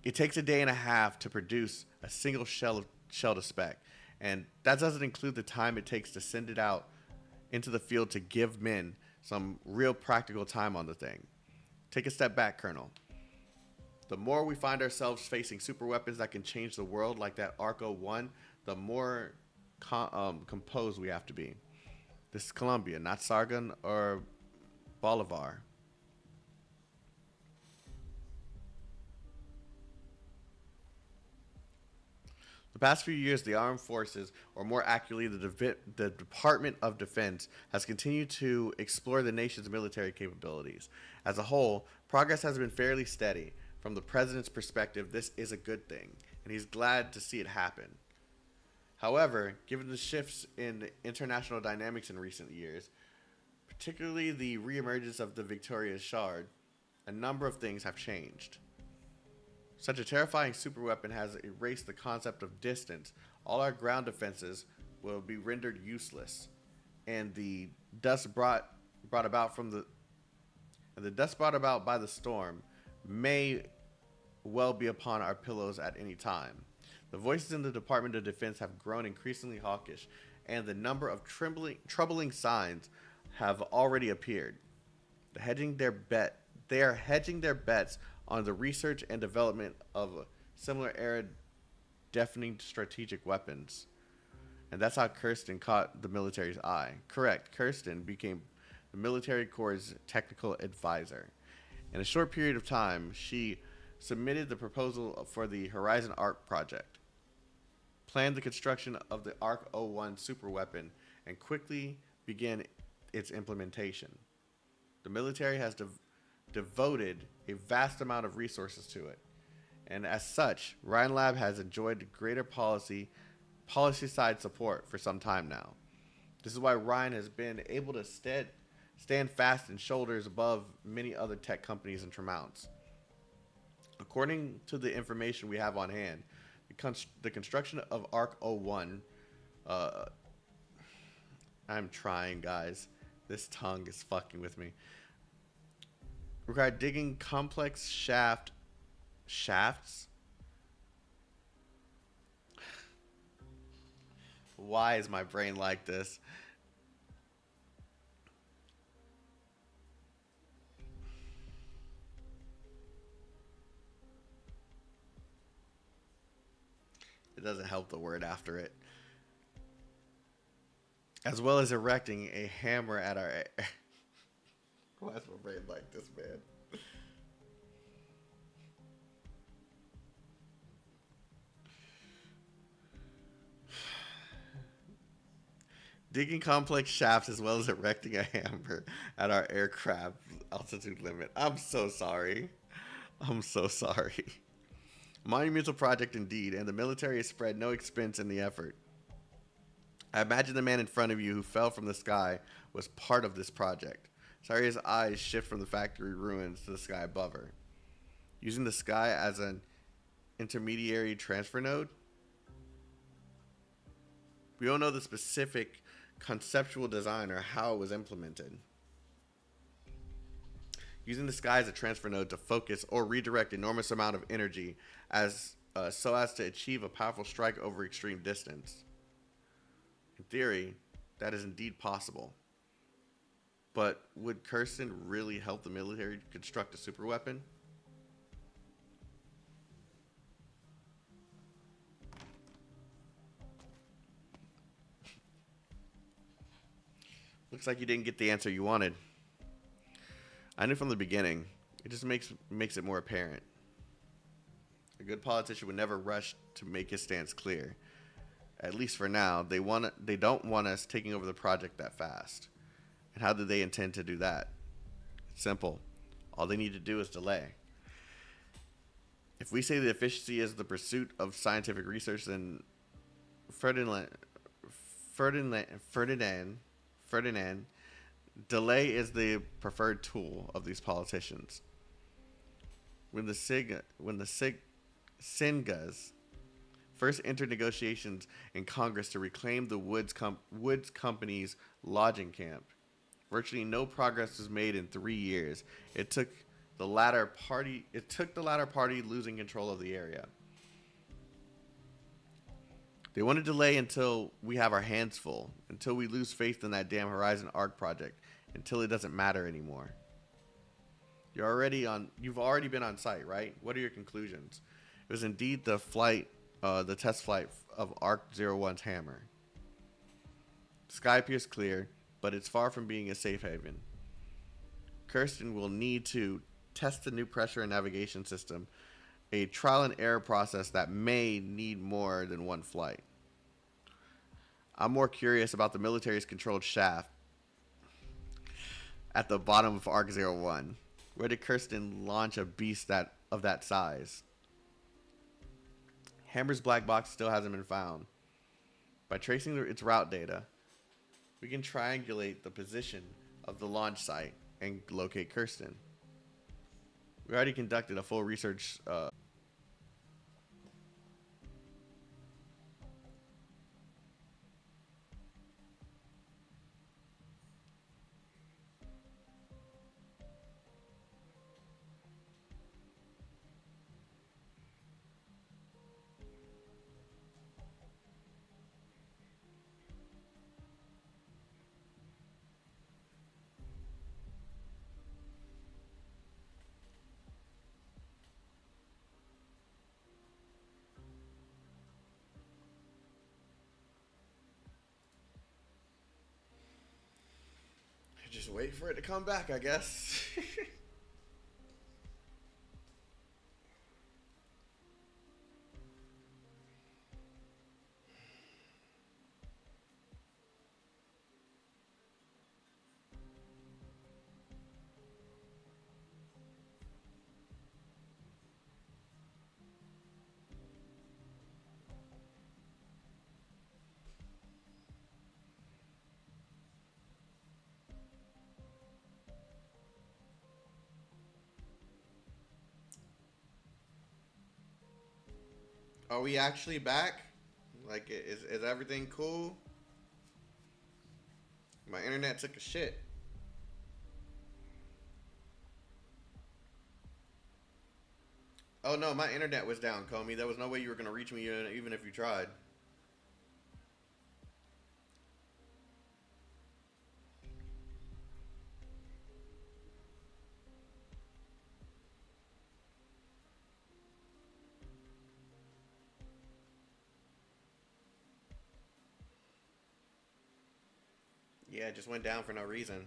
It takes a day and a half to produce a single shell to spec, and that doesn't include the time it takes to send it out into the field to give men some real practical time on the thing. Take a step back, Colonel. The more we find ourselves facing super weapons that can change the world like that Arc-01, the more composed we have to be. This is Columbia, not Sargon or Bolivar. The past few years, the armed forces, or more accurately, the Department of Defense, has continued to explore the nation's military capabilities. As a whole, progress has been fairly steady. From the president's perspective, this is a good thing, and he's glad to see it happen. However, given the shifts in international dynamics in recent years, particularly the reemergence of the Victoria's Shard, a number of things have changed. Such a terrifying superweapon has erased the concept of distance. All our ground defenses will be rendered useless, and the dust brought about by the storm may well be upon our pillows at any time. The voices in the Department of Defense have grown increasingly hawkish, and the number of troubling signs have already appeared. They are hedging their bets on the research and development of similar era deafening strategic weapons. And that's how Kristen caught the military's eye. Correct, Kristen became the military corps' technical advisor. In a short period of time, she submitted the proposal for the Horizon Arc project, planned the construction of the Arc-01 superweapon, and quickly began its implementation. The military has devoted a vast amount of resources to it, and as such, Rin Lab has enjoyed greater policy side support for some time now. This is why Rin has been able to stand fast and shoulders above many other tech companies in Tremont. According to the information we have on hand, the construction of Arc-01, I'm trying, guys. This tongue is fucking with me. Required digging complex shafts. Why is my brain like this? It doesn't help the word after it. As well as erecting a hammer at our... Why is my brain like this, man? Digging complex shafts as well as erecting a hammer at our aircraft altitude limit. I'm so sorry. I'm so sorry. Monumental project indeed, and the military has spared no expense in the effort. I imagine the man in front of you who fell from the sky was part of this project. Saria's eyes shift from the factory ruins to the sky above her. Using the sky as an intermediary transfer node? We don't know the specific conceptual design or how it was implemented. Using the sky as a transfer node to focus or redirect enormous amount of energy so as to achieve a powerful strike over extreme distance. In theory, that is indeed possible. But would Kristen really help the military construct a superweapon? Looks like you didn't get the answer you wanted. I knew from the beginning. It just makes it more apparent. A good politician would never rush to make his stance clear. At least for now, they don't want us taking over the project that fast. And how do they intend to do that? It's simple. All they need to do is delay. If we say the efficiency is the pursuit of scientific research, then Ferdinand, delay is the preferred tool of these politicians. When the Singas first entered negotiations in Congress to reclaim the Woods Company's lodging camp, virtually no progress was made in 3 years. It took the latter party losing control of the area. They want to delay until we have our hands full, until we lose faith in that damn Horizon Arc project, until it doesn't matter anymore. You've already been on site, right? What are your conclusions? It was indeed the test flight of Arc-01's hammer. The sky appears clear, but it's far from being a safe haven. Kristen will need to test the new pressure and navigation system, a trial and error process that may need more than one flight. I'm more curious about the military's controlled shaft at the bottom of Arc-01. Where did Kristen launch a beast of that size? Hammer's black box still hasn't been found. By tracing its route data, we can triangulate the position of the launch site and locate Kristen. We already conducted a full research just wait for it to come back, I guess. Are we actually back? Like, is everything cool? My internet took a shit. Oh no, my internet was down, Comey. There was no way you were gonna reach me even if you tried. Yeah, it just went down for no reason.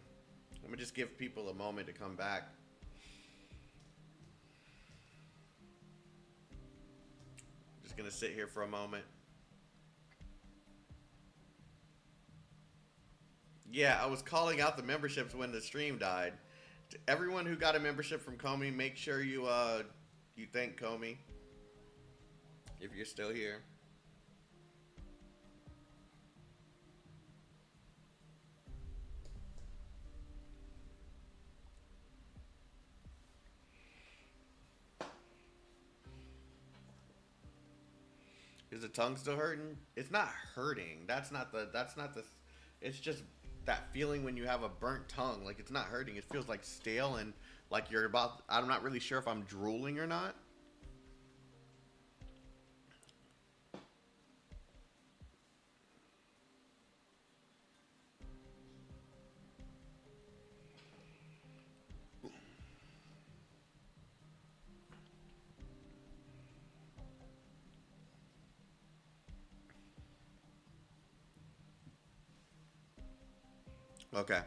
Let me just give people a moment to come back. Just gonna sit here for a moment. Yeah, I was calling out the memberships when the stream died. To everyone who got a membership from Comey, make sure you thank Comey if you're still here. Is the tongue still hurting? It's not hurting. That's not the, it's just that feeling when you have a burnt tongue. Like, it's not hurting. It feels like stale and like you're about, I'm not really sure if I'm drooling or not. Okay.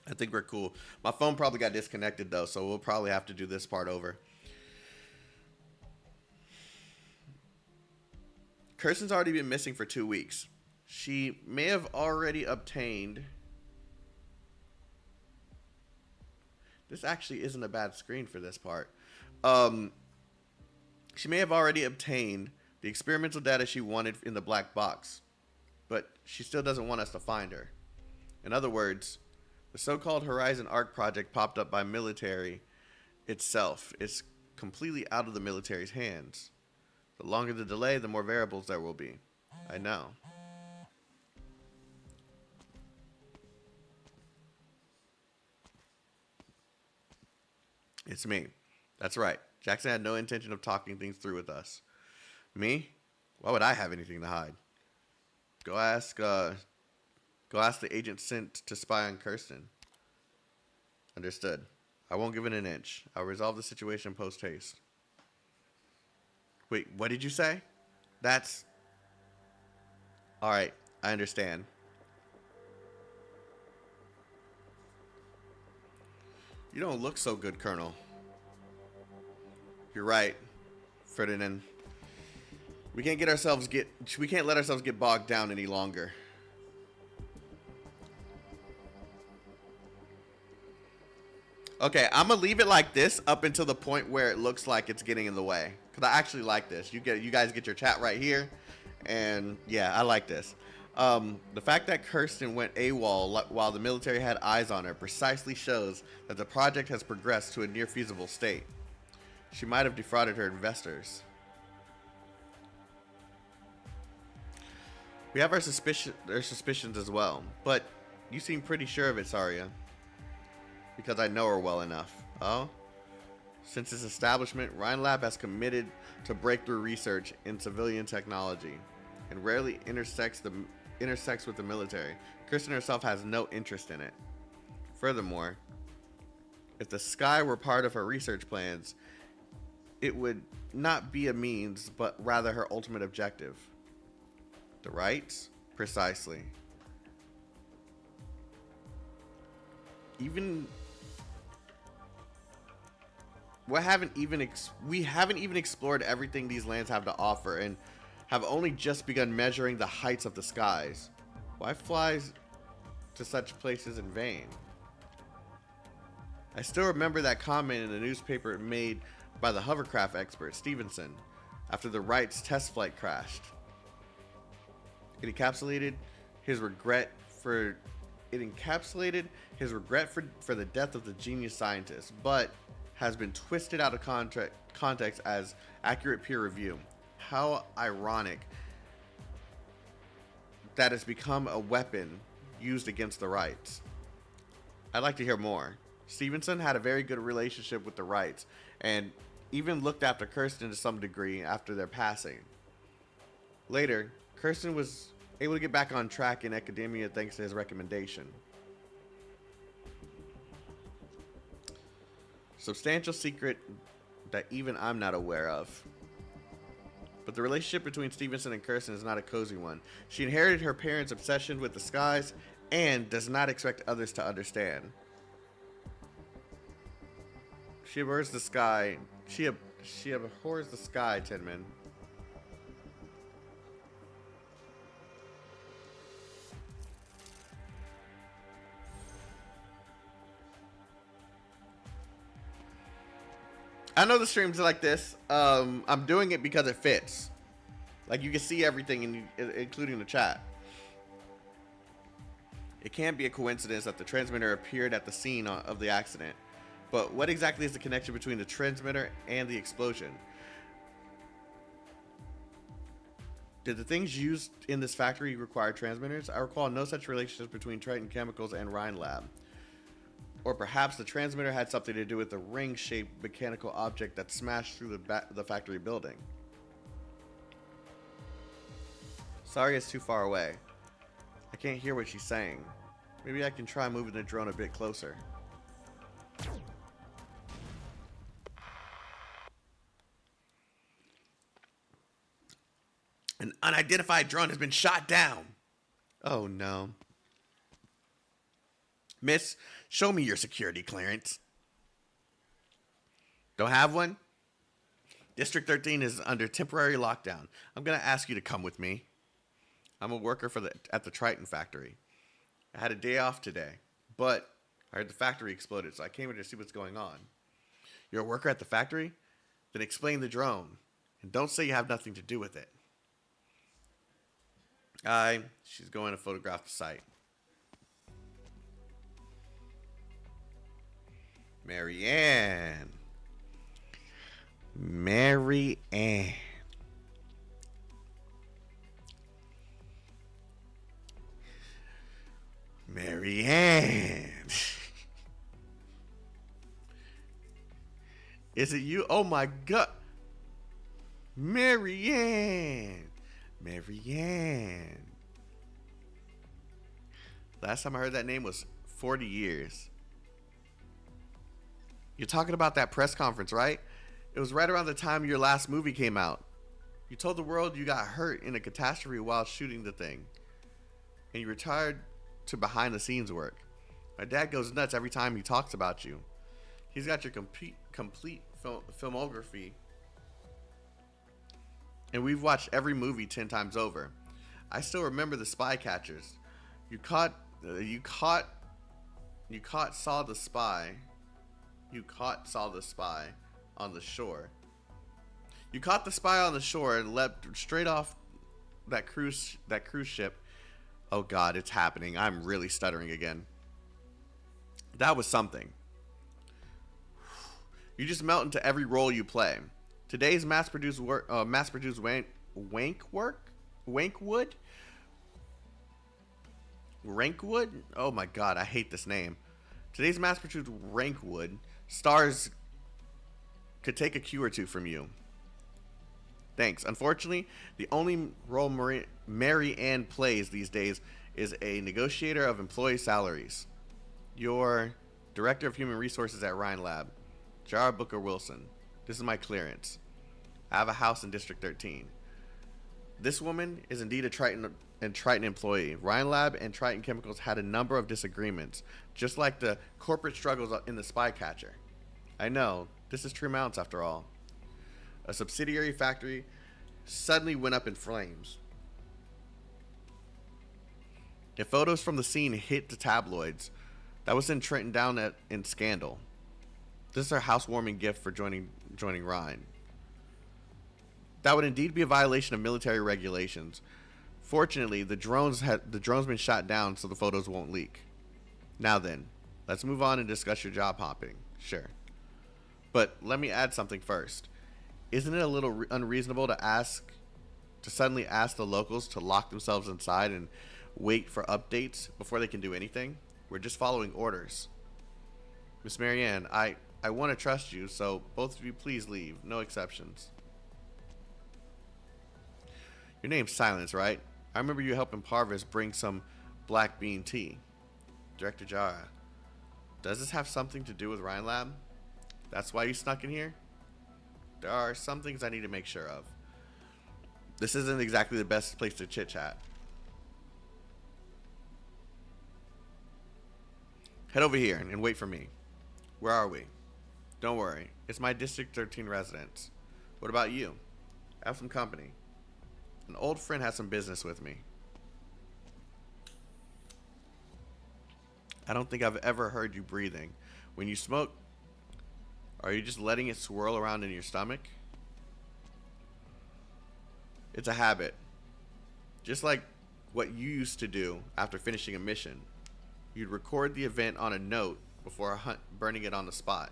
I think we're cool. My phone probably got disconnected though, so we'll probably have to do this part over. Kirsten's already been missing for 2 weeks. She may have already obtained... This actually isn't a bad screen for this part. She may have already obtained the experimental data she wanted in the black box, but she still doesn't want us to find her. In other words, the so-called Horizon Arc project popped up by military itself. It's completely out of the military's hands. The longer the delay, the more variables there will be. I know. It's me. That's right. Jackson had no intention of talking things through with us. Me? Why would I have anything to hide? Go ask the agent sent to spy on Kirsten. Understood. I won't give it an inch. I'll resolve the situation post haste. Wait, what did you say? That's... Alright, I understand. You don't look so good, Colonel. You're right, Ferdinand. We can't let ourselves get bogged down any longer. Okay, I'm gonna leave it like this up until the point where it looks like it's getting in the way. Cause I actually like this. You guys get your chat right here, and yeah, I like this. The fact that Kirsten went AWOL while the military had eyes on her precisely shows that the project has progressed to a near feasible state. She might have defrauded her investors. We have our suspicions as well, but you seem pretty sure of it, Saria. Because I know her well enough. Oh? Since its establishment, Rin Lab has committed to breakthrough research in civilian technology and rarely intersects with the military. Kristen herself has no interest in it. Furthermore, if the sky were part of her research plans, it would not be a means, but rather her ultimate objective. The rights? Precisely. We haven't even explored everything these lands have to offer, and have only just begun measuring the heights of the skies. Why fly to such places in vain? I still remember that comment in the newspaper made by the hovercraft expert Stevenson after the Wright's test flight crashed. It encapsulated his regret for the death of the genius scientist, but has been twisted out of context as accurate peer review. How ironic that it's become a weapon used against the Wrights. I'd like to hear more. Stevenson had a very good relationship with the Wrights, and even looked after Kirsten to some degree after their passing. Later, Kirsten was able to get back on track in academia thanks to his recommendation. Substantial secret that even I'm not aware of. But the relationship between Stevenson and Kirsten is not a cozy one. She inherited her parents' obsession with the skies and does not expect others to understand. She abhors the sky. She abhors the sky, Tinman. I know the streams are like this. I'm doing it because it fits. Like, you can see everything, including the chat. It can't be a coincidence that the transmitter appeared at the scene of the accident. But what exactly is the connection between the transmitter and the explosion? Did the things used in this factory require transmitters? I recall no such relationship between Triton Chemicals and Rin Lab. Or perhaps the transmitter had something to do with the ring-shaped mechanical object that smashed through the factory building. Sorry, it's too far away. I can't hear what she's saying. Maybe I can try moving the drone a bit closer. An unidentified drone has been shot down. Oh no. Miss, show me your security clearance. Don't have one? District 13 is under temporary lockdown. I'm going to ask you to come with me. I'm a worker at the Triton factory. I had a day off today, but I heard the factory exploded, so I came here to see what's going on. You're a worker at the factory? Then explain the drone, and don't say you have nothing to do with it. She's going to photograph the site. Marianne. Marianne. Marianne. Is it you? Oh my God. Marianne. Marianne. Last time I heard that name was 40 years. You're talking about that press conference, right? It was right around the time your last movie came out. You told the world you got hurt in a catastrophe while shooting the thing. And you retired to behind the scenes work. My dad goes nuts every time he talks about you. He's got your complete filmography. And we've watched every movie 10 times over. I still remember the spy catchers. You saw the spy on the shore. You caught the spy on the shore and leapt straight off that cruise ship. Oh God, it's happening. I'm really stuttering again. That was something. You just melt into every role you play. Today's mass-produced Rankwood? Oh my God, I hate this name. Today's mass-produced Rankwood stars could take a cue or two from you. Thanks. Unfortunately, the only role Mary Ann plays these days is a negotiator of employee salaries. Your Director of Human Resources at Rin Lab, Jar Booker Wilson. This is my clearance. I have a house in District 13. This woman is indeed a Triton employee. Rin Lab and Triton Chemicals had a number of disagreements, just like the corporate struggles in the spy catcher. I know, this is True Mounts after all. A subsidiary factory suddenly went up in flames. If photos from the scene hit the tabloids, that would send Trenton down in scandal. This is our housewarming gift for joining Ryan. That would indeed be a violation of military regulations. Fortunately, the drone's been shot down, so the photos won't leak. Now then, let's move on and discuss your job hopping. Sure. But let me add something first. Isn't it a little unreasonable to suddenly ask the locals to lock themselves inside and wait for updates before they can do anything? We're just following orders. Miss Marianne, I want to trust you, so both of you please leave. No exceptions. Your name's Silence, right? I remember you helping Parvis bring some black bean tea. Director Jara, does this have something to do with Rin Lab? That's why you snuck in here? There are some things I need to make sure of. This isn't exactly the best place to chit-chat. Head over here and wait for me. Where are we? Don't worry. It's my District 13 residence. What about you? I have some company. An old friend has some business with me. I don't think I've ever heard you breathing. When you smoke, are you just letting it swirl around in your stomach? It's a habit. Just like what you used to do after finishing a mission. You'd record the event on a note before burning it on the spot.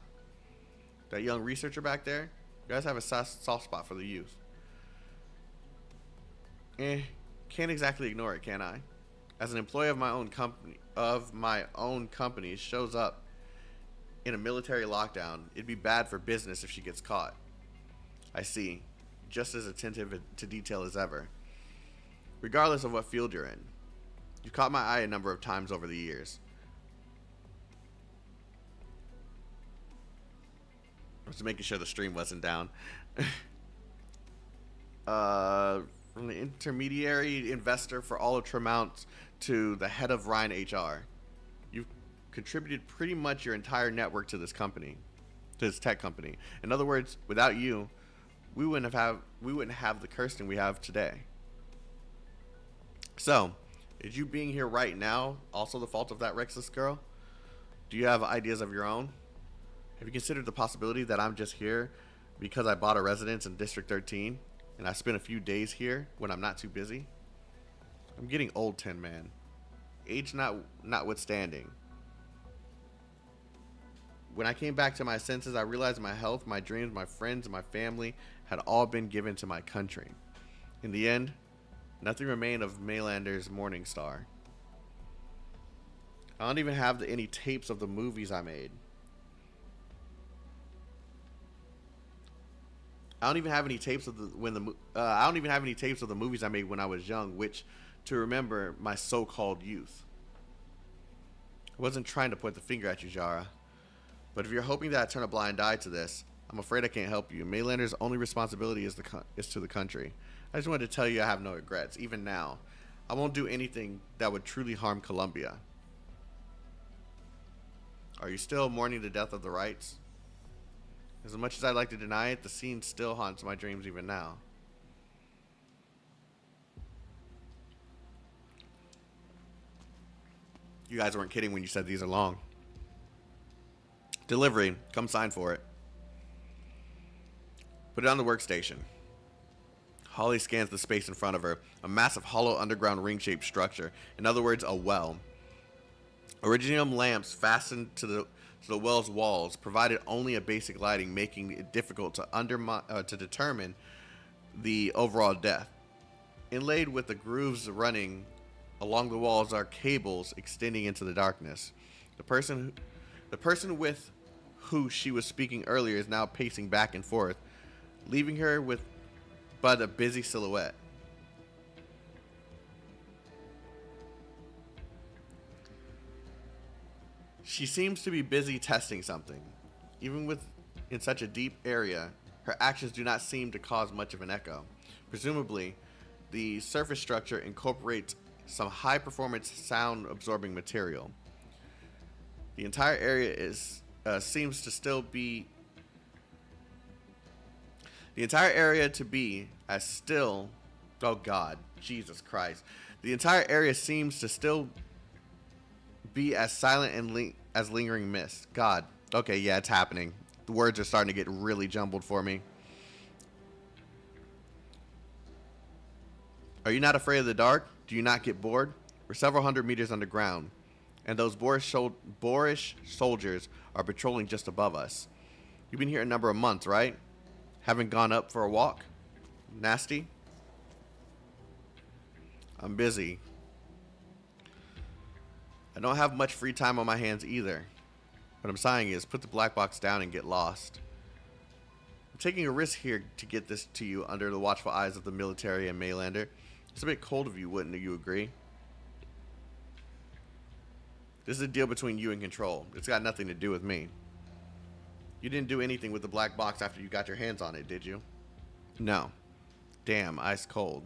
That young researcher back there, you guys have a soft spot for the youth. Can't exactly ignore it, can I? As an employee of my own company shows up in a military lockdown, it'd be bad for business if she gets caught. I see. Just as attentive to detail as ever. Regardless of what field you're in. You've caught my eye a number of times over the years. I was making sure the stream wasn't down. From the intermediary investor for all of Tremount to the head of Ryan HR. You've contributed pretty much your entire network to this company, to this tech company. In other words, without you, we wouldn't have the Kristen we have today. So, is you being here right now also the fault of that Rexless girl? Do you have ideas of your own? Have you considered the possibility that I'm just here because I bought a residence in District 13 and I spent a few days here when I'm not too busy? I'm getting old, Tin Man. Age notwithstanding. When I came back to my senses, I realized my health, my dreams, my friends, and my family had all been given to my country. In the end, nothing remained of Maylander's Morning Star. I don't even have any tapes of the movies I made. I don't even have any tapes of the movies I made when I was young, which to remember my so-called youth. I wasn't trying to point the finger at you, Jara, but if you're hoping that I turn a blind eye to this, I'm afraid I can't help you. Maylander's only responsibility is to the country. I just wanted to tell you I have no regrets. Even now, I won't do anything that would truly harm Columbia. Are you still mourning the death of the Wrights? As much as I'd like to deny it, the scene still haunts my dreams even now. You guys weren't kidding when you said these are long. Delivery. Come sign for it. Put it on the workstation. Holly scans the space in front of her. A massive hollow underground ring-shaped structure. In other words, a well. Originium lamps fastened to the well's walls provided only a basic lighting, making it difficult to determine the overall depth. Inlaid with the grooves running along the walls are cables extending into the darkness. The person with who she was speaking earlier is now pacing back and forth, leaving her with but a busy silhouette. She seems to be busy testing something. Even in such a deep area, her actions do not seem to cause much of an echo. Presumably, the surface structure incorporates some high-performance sound-absorbing material. The entire area seems to still be... The entire area to be as still... Oh God, Jesus Christ. The entire area seems to still be as silent and as lingering mist. God. Okay, yeah, it's happening. The words are starting to get really jumbled for me. Are you not afraid of the dark? Do you not get bored? We're several hundred meters underground, and those boorish soldiers are patrolling just above us. You've been here a number of months, right? Haven't gone up for a walk? Nasty? I'm busy. I don't have much free time on my hands either. What I'm saying is, put the black box down and get lost. I'm taking a risk here to get this to you under the watchful eyes of the military and Maylander. It's a bit cold of you, wouldn't you agree? This is a deal between you and Control. It's got nothing to do with me. You didn't do anything with the black box after you got your hands on it, did you? No. Damn, ice cold.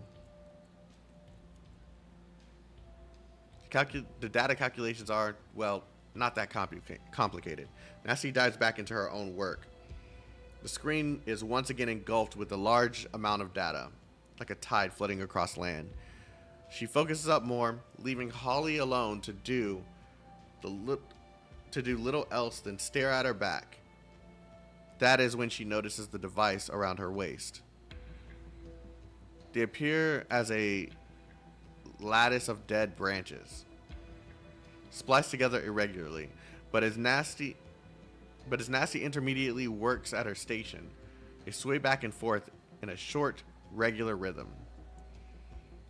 The data calculations are, well, not that complicated. Nasty dives back into her own work. The screen is once again engulfed with a large amount of data, like a tide flooding across land. She focuses up more, leaving Holly alone to do little else than stare at her back. That is when she notices the device around her waist. They appear as a lattice of dead branches, spliced together irregularly, but as Nasty intermediately works at her station, they sway back and forth in a short, regular rhythm.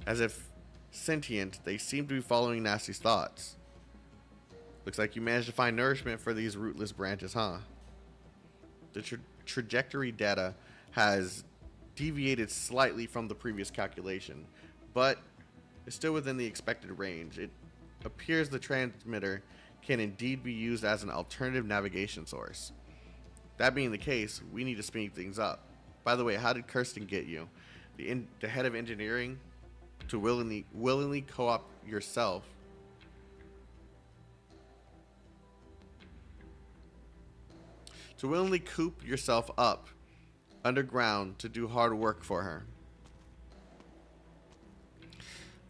As if sentient, they seem to be following Nasty's thoughts. Looks like you managed to find nourishment for these rootless branches, huh? The trajectory data has deviated slightly from the previous calculation, but is still within the expected range. It appears the transmitter can indeed be used as an alternative navigation source. That being the case, we need to speed things up. By the way, how did Kristen get you, the head of engineering, to willingly co-opt yourself to willingly coop yourself up underground to do hard work for her.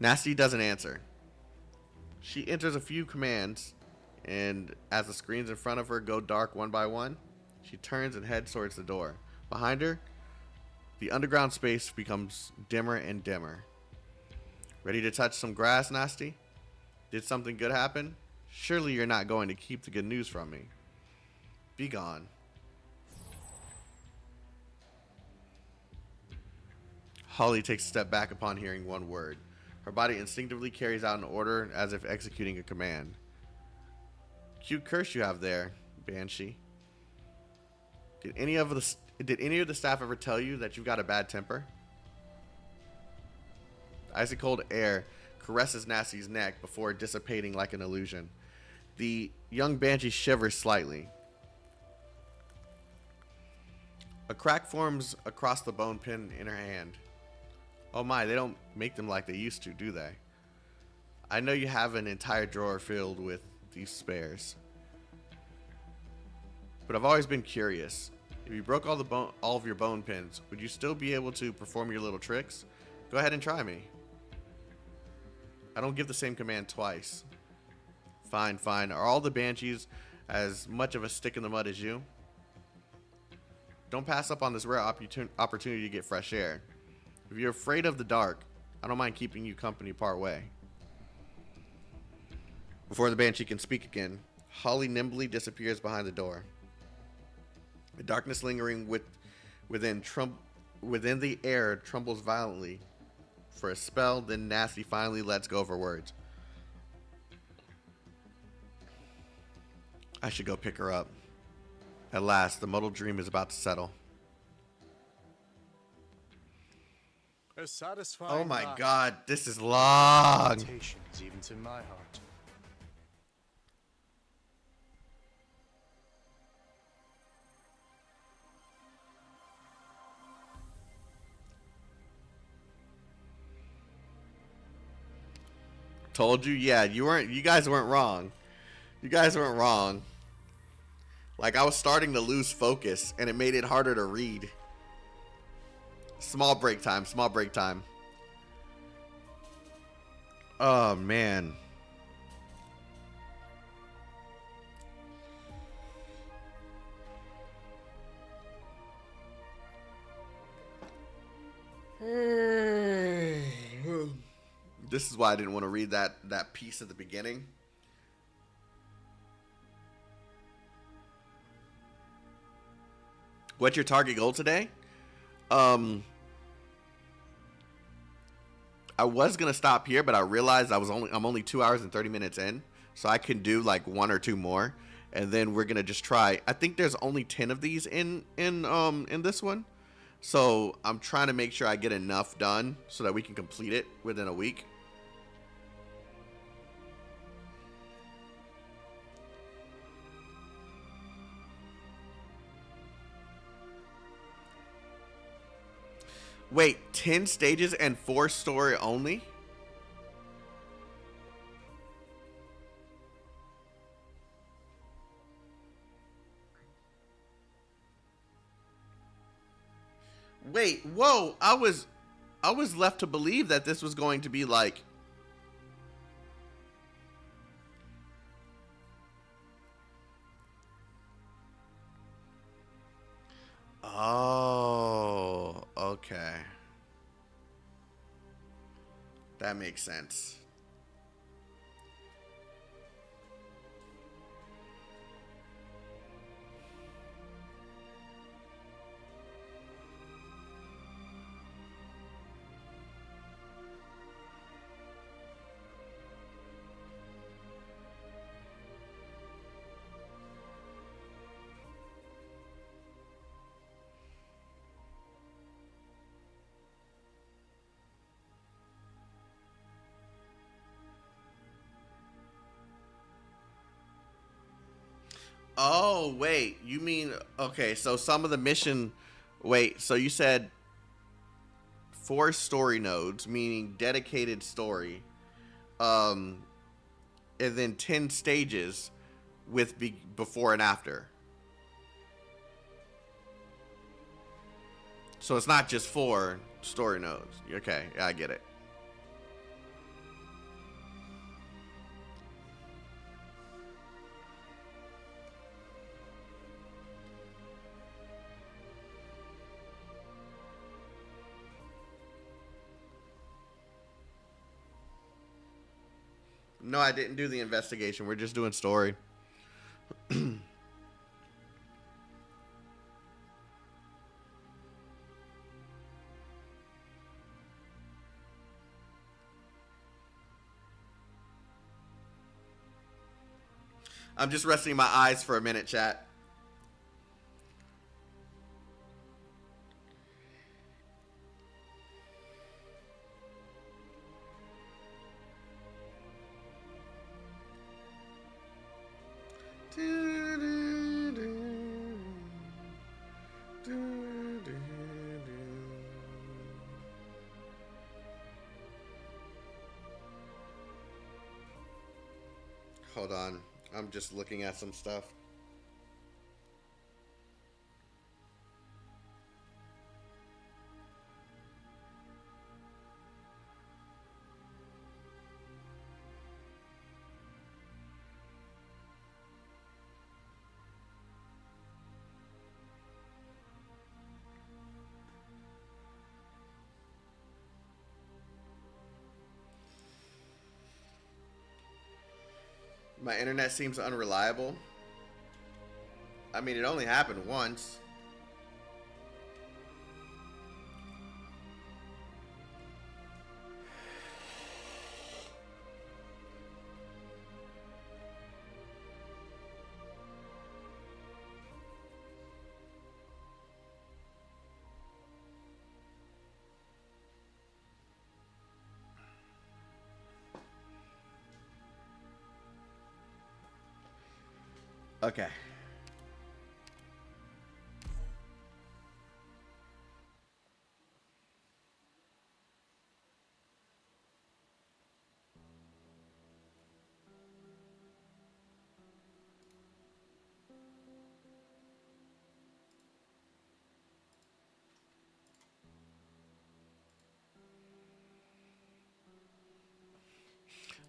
Nasty doesn't answer. She enters a few commands, and as the screens in front of her go dark one by one, she turns and heads towards the door. Behind her, the underground space becomes dimmer and dimmer. Ready to touch some grass, Nasty? Did something good happen? Surely you're not going to keep the good news from me. Be gone. Holly takes a step back upon hearing one word. Her body instinctively carries out an order as if executing a command. Cute curse you have there, Banshee. Did any of the staff ever tell you that you've got a bad temper? Icy cold air caresses Nasty's neck before dissipating like an illusion. The young Banshee shivers slightly. A crack forms across the bone pin in her hand. Oh my, they don't make them like they used to, do they? I know you have an entire drawer filled with these spares. But I've always been curious. If you broke all of your bone pins, would you still be able to perform your little tricks? Go ahead and try me. I don't give the same command twice. Fine, fine. Are all the Banshees as much of a stick in the mud as you? Don't pass up on this rare opportunity to get fresh air. If you're afraid of the dark, I don't mind keeping you company part way. Before the Banshee can speak again, Holly nimbly disappears behind the door. The darkness lingering within the air trembles violently for a spell, then Nasty finally lets go of her words. I should go pick her up. At last, the muddled dream is about to settle. A satisfying Oh my laugh. god, this is long. Temptations even to my heart. Told you, yeah, you guys weren't wrong. You guys weren't wrong. Like, I was starting to lose focus, and it made it harder to read. Small break time, small break time. Oh, man. This is why I didn't want to read that piece at the beginning. What's your target goal today? I was gonna stop here, but I realized I'm only 2 hours and 30 minutes in, so I can do like one or two more, and then we're gonna just try. I think there's only 10 of these in this one, so I'm trying to make sure I get enough done so that we can complete it within a week. Wait, 10 stages and 4 story only? Wait, whoa, I was left to believe that this was going to be like Oh, okay. That makes sense. Oh, wait, you mean, okay, so some of the mission, wait, so you said 4 story nodes, meaning dedicated story, and then 10 stages with before and after. So it's not just 4 story nodes. Okay, yeah, I get it. No, I didn't do the investigation. We're just doing story. I'm just resting my eyes for a minute, chat. Hold on. I'm just looking at some stuff. My internet seems unreliable. I mean, it only happened once. Okay.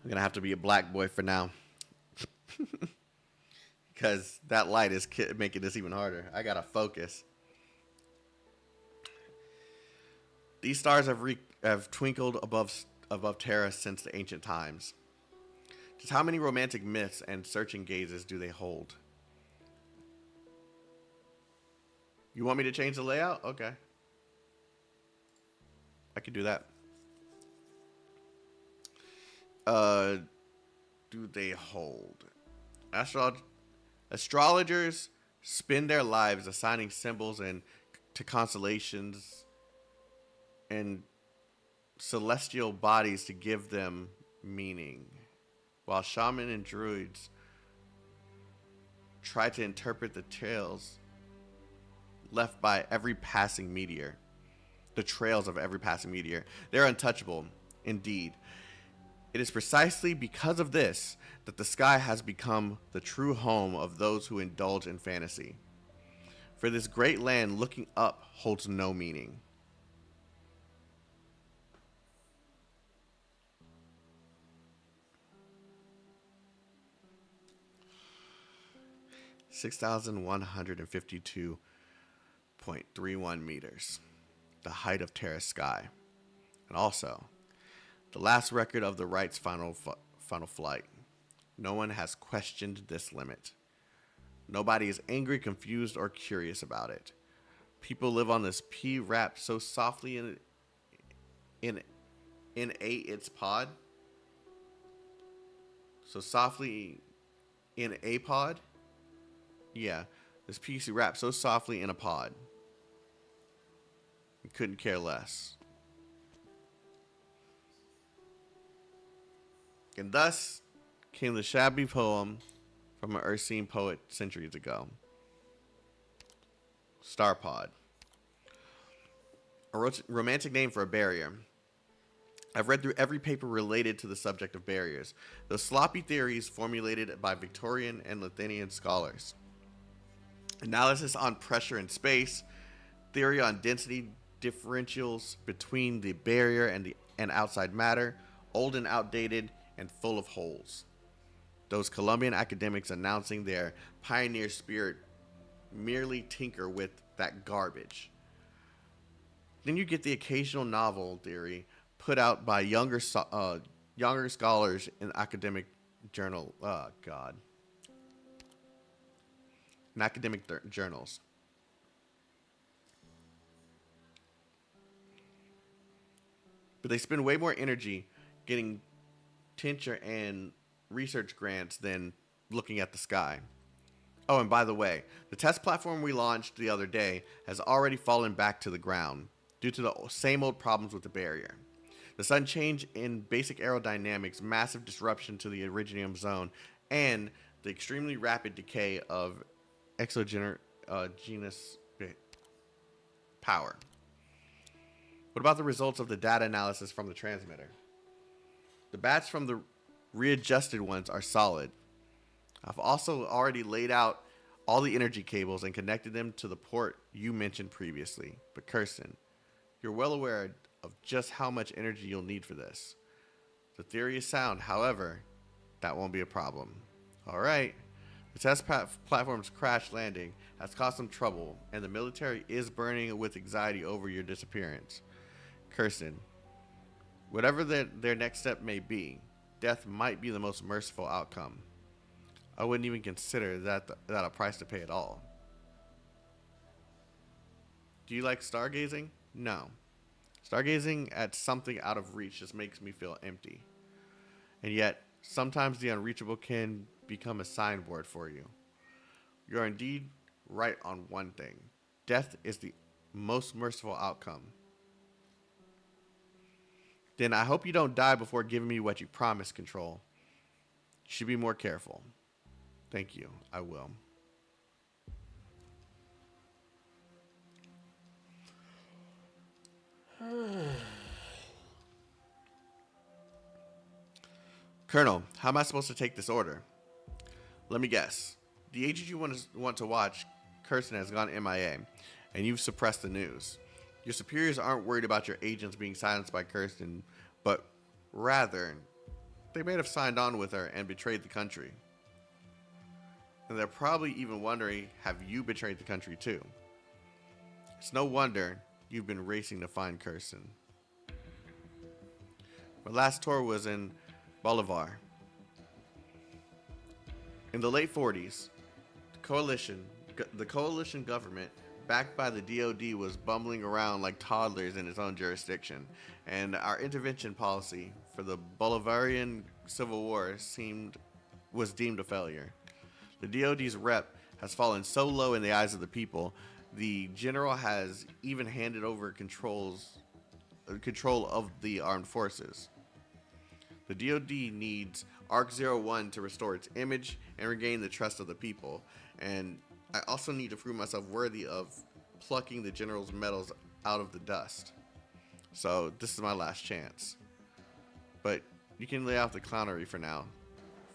I'm gonna have to be a black boy for now. Because that light is making this even harder. I gotta focus. These stars have twinkled above Terra since the ancient times. Just how many romantic myths and searching gazes do they hold? You want me to change the layout? Okay. I could do that. Do they hold? Astrologers spend their lives assigning symbols to constellations and celestial bodies to give them meaning, while shamans and druids try to interpret the trails left by every passing meteor. The trails of every passing meteor. They're untouchable, indeed. It is precisely because of this that the sky has become the true home of those who indulge in fantasy. For this great land, looking up holds no meaning. (6,152.31 meters), the height of Terra's sky, and also the last record of the Wright's final flight. No one has questioned this limit. Nobody is angry, confused, or curious about it. People live on this pea wrapped so softly in its pod. So softly in a pod? Yeah, this piece wrapped so softly in a pod. You couldn't care less. And thus came the shabby poem from an Ursine poet centuries ago. Star pod. A romantic name for a barrier. I've read through every paper related to the subject of barriers, those sloppy theories formulated by Victorian and Lithuanian scholars. Analysis on pressure in space, theory on density differentials between the barrier and outside matter, old and outdated, and full of holes. Those Colombian academics announcing their pioneer spirit merely tinker with that garbage. Then you get the occasional novel theory put out by younger scholars in academic journal. In academic journals. But they spend way more energy getting tincture and research grants than looking at the sky. Oh, and by the way, the test platform we launched the other day has already fallen back to the ground due to the same old problems with the barrier. The sudden change in basic aerodynamics, massive disruption to the Originium zone, and the extremely rapid decay of exogenous power. What about the results of the data analysis from the transmitter? The bats from the readjusted ones are solid. I've also already laid out all the energy cables and connected them to the port you mentioned previously. But Kirsten, you're well aware of just how much energy you'll need for this. The theory is sound, however, that won't be a problem. Alright, the test platform's crash landing has caused some trouble, and the military is burning with anxiety over your disappearance. Kirsten, whatever their next step may be, death might be the most merciful outcome. I wouldn't even consider that a price to pay at all. Do you like stargazing? No. Stargazing at something out of reach just makes me feel empty. And yet, sometimes the unreachable can become a signboard for you. You're indeed right on one thing. Death is the most merciful outcome. Then I hope you don't die before giving me what you promised, Control. You should be more careful. Thank you. I will. Colonel, how am I supposed to take this order? Let me guess. The agent you want to watch, Kirsten, has gone MIA, and you've suppressed the news. Your superiors aren't worried about your agents being silenced by Kirsten, but rather, they may have signed on with her and betrayed the country. And they're probably even wondering, have you betrayed the country too? It's no wonder you've been racing to find Kirsten. My last tour was in Bolivar. In the late 40s, the coalition government, backed by the DoD, was bumbling around like toddlers in its own jurisdiction, and our intervention policy for the Bolivarian Civil War was deemed a failure. The DoD's rep has fallen so low in the eyes of the people, the general has even handed over control of the armed forces. The DoD needs ARC-01 to restore its image and regain the trust of the people, and I also need to prove myself worthy of plucking the general's medals out of the dust. So this is my last chance. But you can lay off the clownery for now,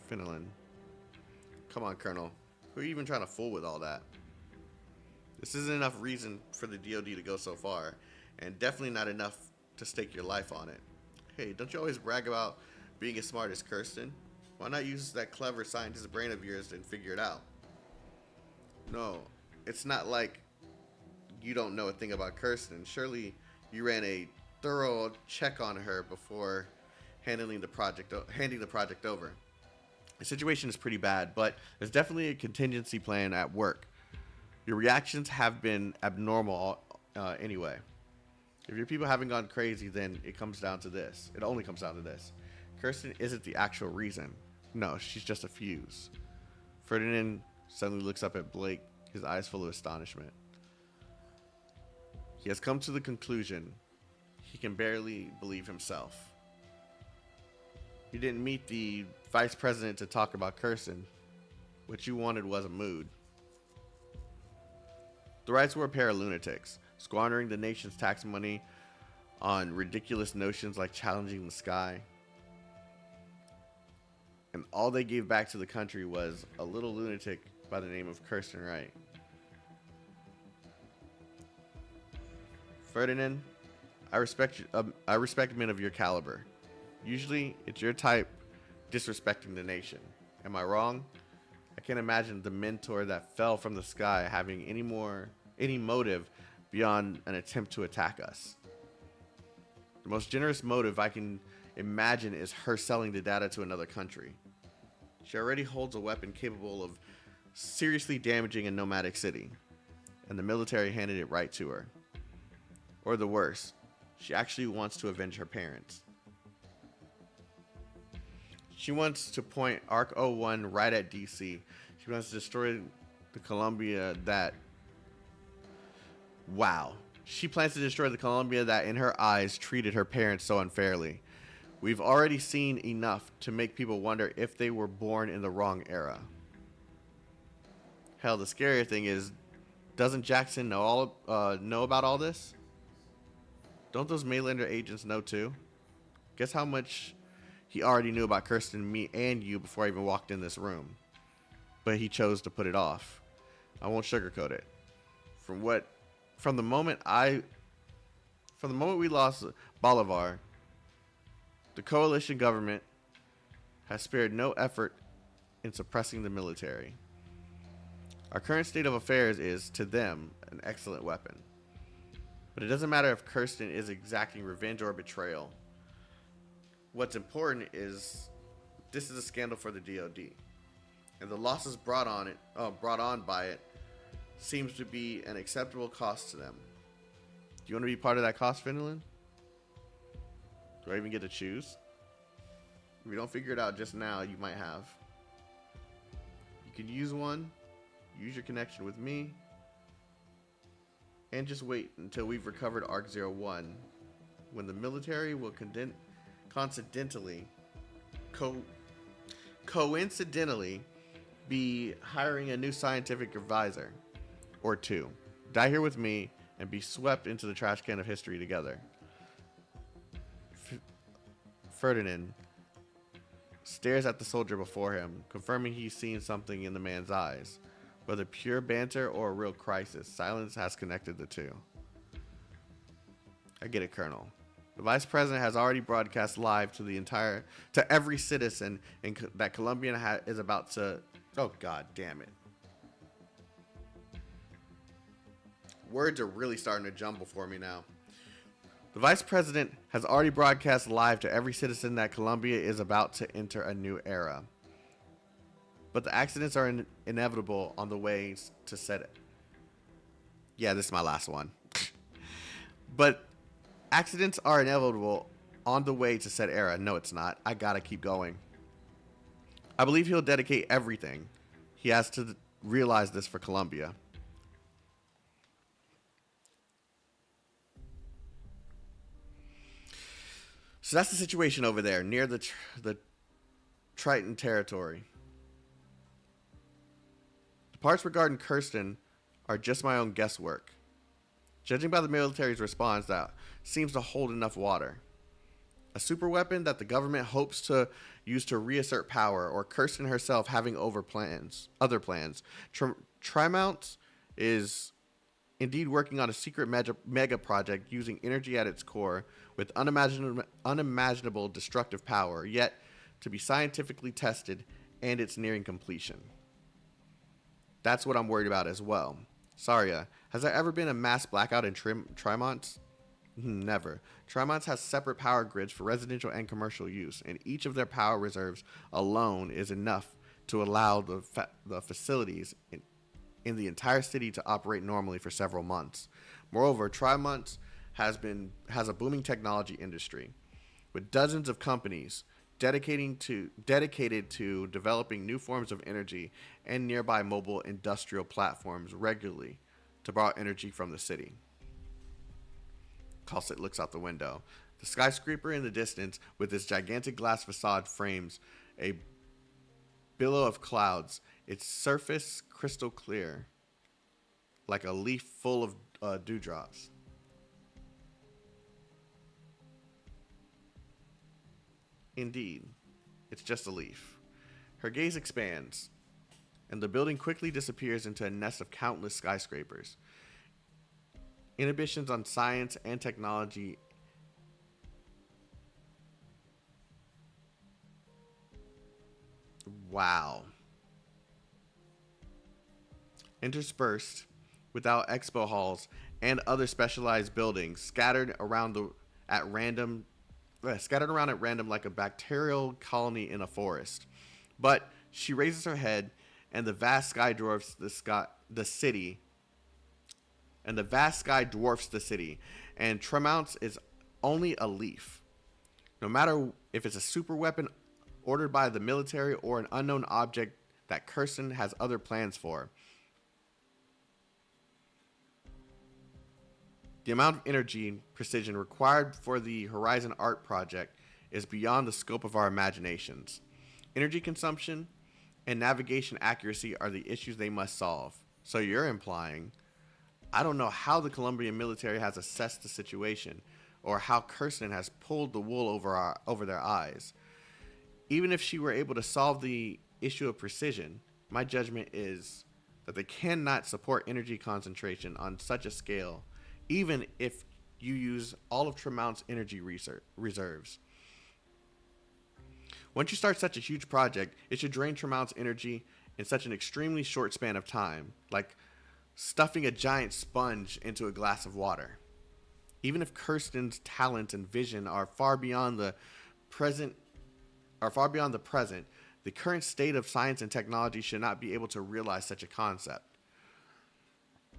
Finland. Come on, Colonel. Who are you even trying to fool with all that? This isn't enough reason for the DoD to go so far, and definitely not enough to stake your life on it. Hey, don't you always brag about being as smart as Kirsten? Why not use that clever scientist brain of yours and figure it out? No, it's not like you don't know a thing about Kirsten. Surely you ran a thorough check on her before handing the project over. The situation is pretty bad, but there's definitely a contingency plan at work. Your reactions have been abnormal anyway. If your people haven't gone crazy, then it comes down to this. It only comes down to this. Kirsten isn't the actual reason. No, she's just a fuse. Ferdinand suddenly looks up at Blake, his eyes full of astonishment. He has come to the conclusion he can barely believe himself. You didn't meet the vice president to talk about Kirsten. What you wanted was a mood. The Wrights were a pair of lunatics, squandering the nation's tax money on ridiculous notions like challenging the sky. And all they gave back to the country was a little lunatic by the name of Kirsten Wright. Ferdinand, I respect men of your caliber. Usually, it's your type disrespecting the nation. Am I wrong? I can't imagine the mentor that fell from the sky having any motive beyond an attempt to attack us. The most generous motive I can imagine is her selling the data to another country. She already holds a weapon capable of seriously damaging a nomadic city, and the military handed it right to her. Or the worst, she actually wants to avenge her parents. She wants to point Arc 01 right at DC. She wants to destroy the Columbia that... Wow. She plans to destroy the Columbia that, in her eyes, treated her parents so unfairly. We've already seen enough to make people wonder if they were born in the wrong era. Hell, the scarier thing is, doesn't Jackson know about all this? Don't those Mainlander agents know too? Guess how much he already knew about Kristen, me, and you before I even walked in this room. But he chose to put it off. I won't sugarcoat it. From the moment we lost Bolivar, the coalition government has spared no effort in suppressing the military. Our current state of affairs is, to them, an excellent weapon. But it doesn't matter if Kristen is exacting revenge or betrayal. What's important is this is a scandal for the DoD, and the losses brought on by it seems to be an acceptable cost to them. Do you want to be part of that cost, Finland? Do I even get to choose? If we don't figure it out just now, you might have. You can use one, use your connection with me, and just wait until we've recovered Arc 01, when the military will coincidentally be hiring a new scientific advisor or two. Die here with me and be swept into the trash can of history together. Ferdinand stares at the soldier before him, confirming he's seen something in the man's eyes. Whether pure banter or a real crisis, silence has connected the two. I get it, Colonel. The Vice President has already broadcast live to every citizen that Columbia is about to... Oh, God damn it. Words are really starting to jumble for me now. The Vice President has already broadcast live to every citizen that Columbia is about to enter a new era. But the accidents are inevitable on the way to set it. Yeah, this is my last one. But accidents are inevitable on the way to set era. No, it's not. I gotta keep going. I believe he'll dedicate everything he has to realize this for Columbia. So that's the situation over there near the Triton territory. The parts regarding Kristen are just my own guesswork. Judging by the military's response, that seems to hold enough water. A super weapon that the government hopes to use to reassert power, or Kristen herself having other plans. Trimount is indeed working on a secret mega project using energy at its core with unimaginable destructive power, yet to be scientifically tested, and it's nearing completion. That's what I'm worried about as well. Saria, has there ever been a mass blackout in Trimont? Never. Trimont has separate power grids for residential and commercial use, and each of their power reserves alone is enough to allow the facilities in the entire city to operate normally for several months. Moreover, Trimont has a booming technology industry with dozens of companies dedicated to developing new forms of energy and nearby mobile industrial platforms regularly to borrow energy from the city. Calcit looks out the window. The skyscraper in the distance with its gigantic glass facade frames a billow of clouds, its surface crystal clear, like a leaf full of dewdrops. Indeed, it's just a leaf. Her gaze expands, and the building quickly disappears into a nest of countless skyscrapers. inhibitions on science and technology. Wow. Interspersed without expo halls and other specialized buildings scattered around at random like a bacterial colony in a forest. But she raises her head, and the vast sky dwarfs the city. And the vast sky dwarfs the city, and Tremounts is only a leaf. No matter if it's a super weapon ordered by the military or an unknown object that Kristen has other plans for. The amount of energy and precision required for the Horizon Art project is beyond the scope of our imaginations. Energy consumption and navigation accuracy are the issues they must solve. So you're implying, I don't know how the Colombian military has assessed the situation or how Kristen has pulled the wool over their eyes. Even if she were able to solve the issue of precision, my judgment is that they cannot support energy concentration on such a scale, even if you use all of Tremont's energy reserves. Once you start such a huge project, it should drain Tremont's energy in such an extremely short span of time, like stuffing a giant sponge into a glass of water. Even if Kristen's talent and vision are far beyond the present, the current state of science and technology should not be able to realize such a concept.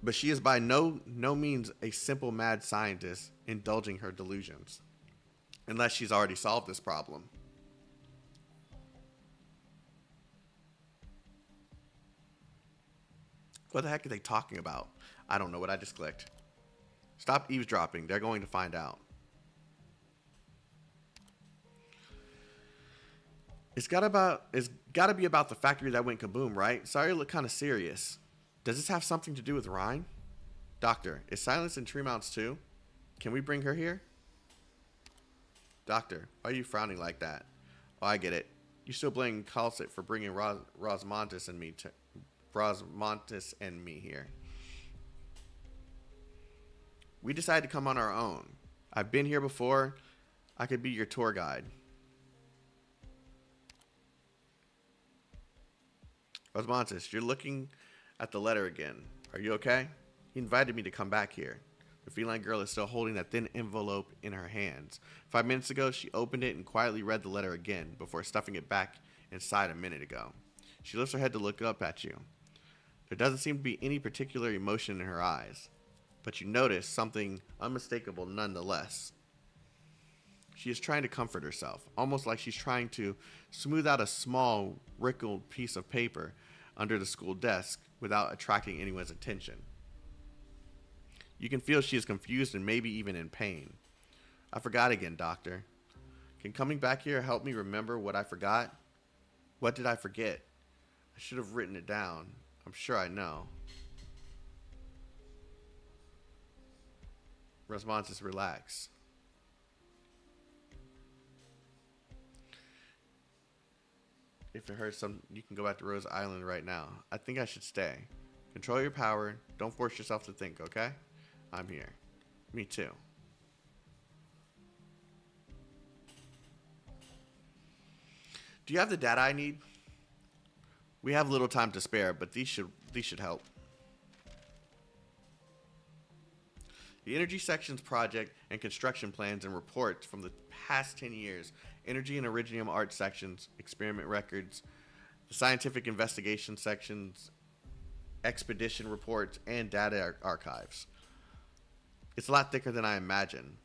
But she is by no means a simple mad scientist indulging her delusions, unless she's already solved this problem. What the heck are they talking about? I don't know what I just clicked. Stop eavesdropping. They're going to find out. It's gotta be about the factory that went kaboom, right? Sorry to look kind of serious. Does this have something to do with Rhine? Doctor, is Silence in Tremounts too? Can we bring her here? Doctor, why are you frowning like that? Oh, I get it. You still blame Calcit for bringing Rosmontis and me here. We decided to come on our own. I've been here before. I could be your tour guide. Rosmontis, you're looking at the letter again. Are you okay? He invited me to come back here. The feline girl is still holding that thin envelope in her hands. 5 minutes ago, she opened it and quietly read the letter again before stuffing it back inside a minute ago. She lifts her head to look up at you. There doesn't seem to be any particular emotion in her eyes, but you notice something unmistakable nonetheless. She is trying to comfort herself, almost like she's trying to smooth out a small, wrinkled piece of paper under the school desk without attracting anyone's attention. You can feel she is confused and maybe even in pain. I forgot again, Doctor. Can coming back here help me remember what I forgot? What did I forget? I should have written it down. I'm sure I know. Rosmontis, relax. If it hurts, you can go back to Rhodes Island right now. I think I should stay. Control your power. Don't force yourself to think, okay? I'm here. Me too. Do you have the data I need? We have little time to spare, but these should help. The Energy Section's project and construction plans and reports from the past 10 years, Energy and Iridium Art Sections, experiment records, the Scientific Investigation Sections, expedition reports, and data archives. It's a lot thicker than I imagined.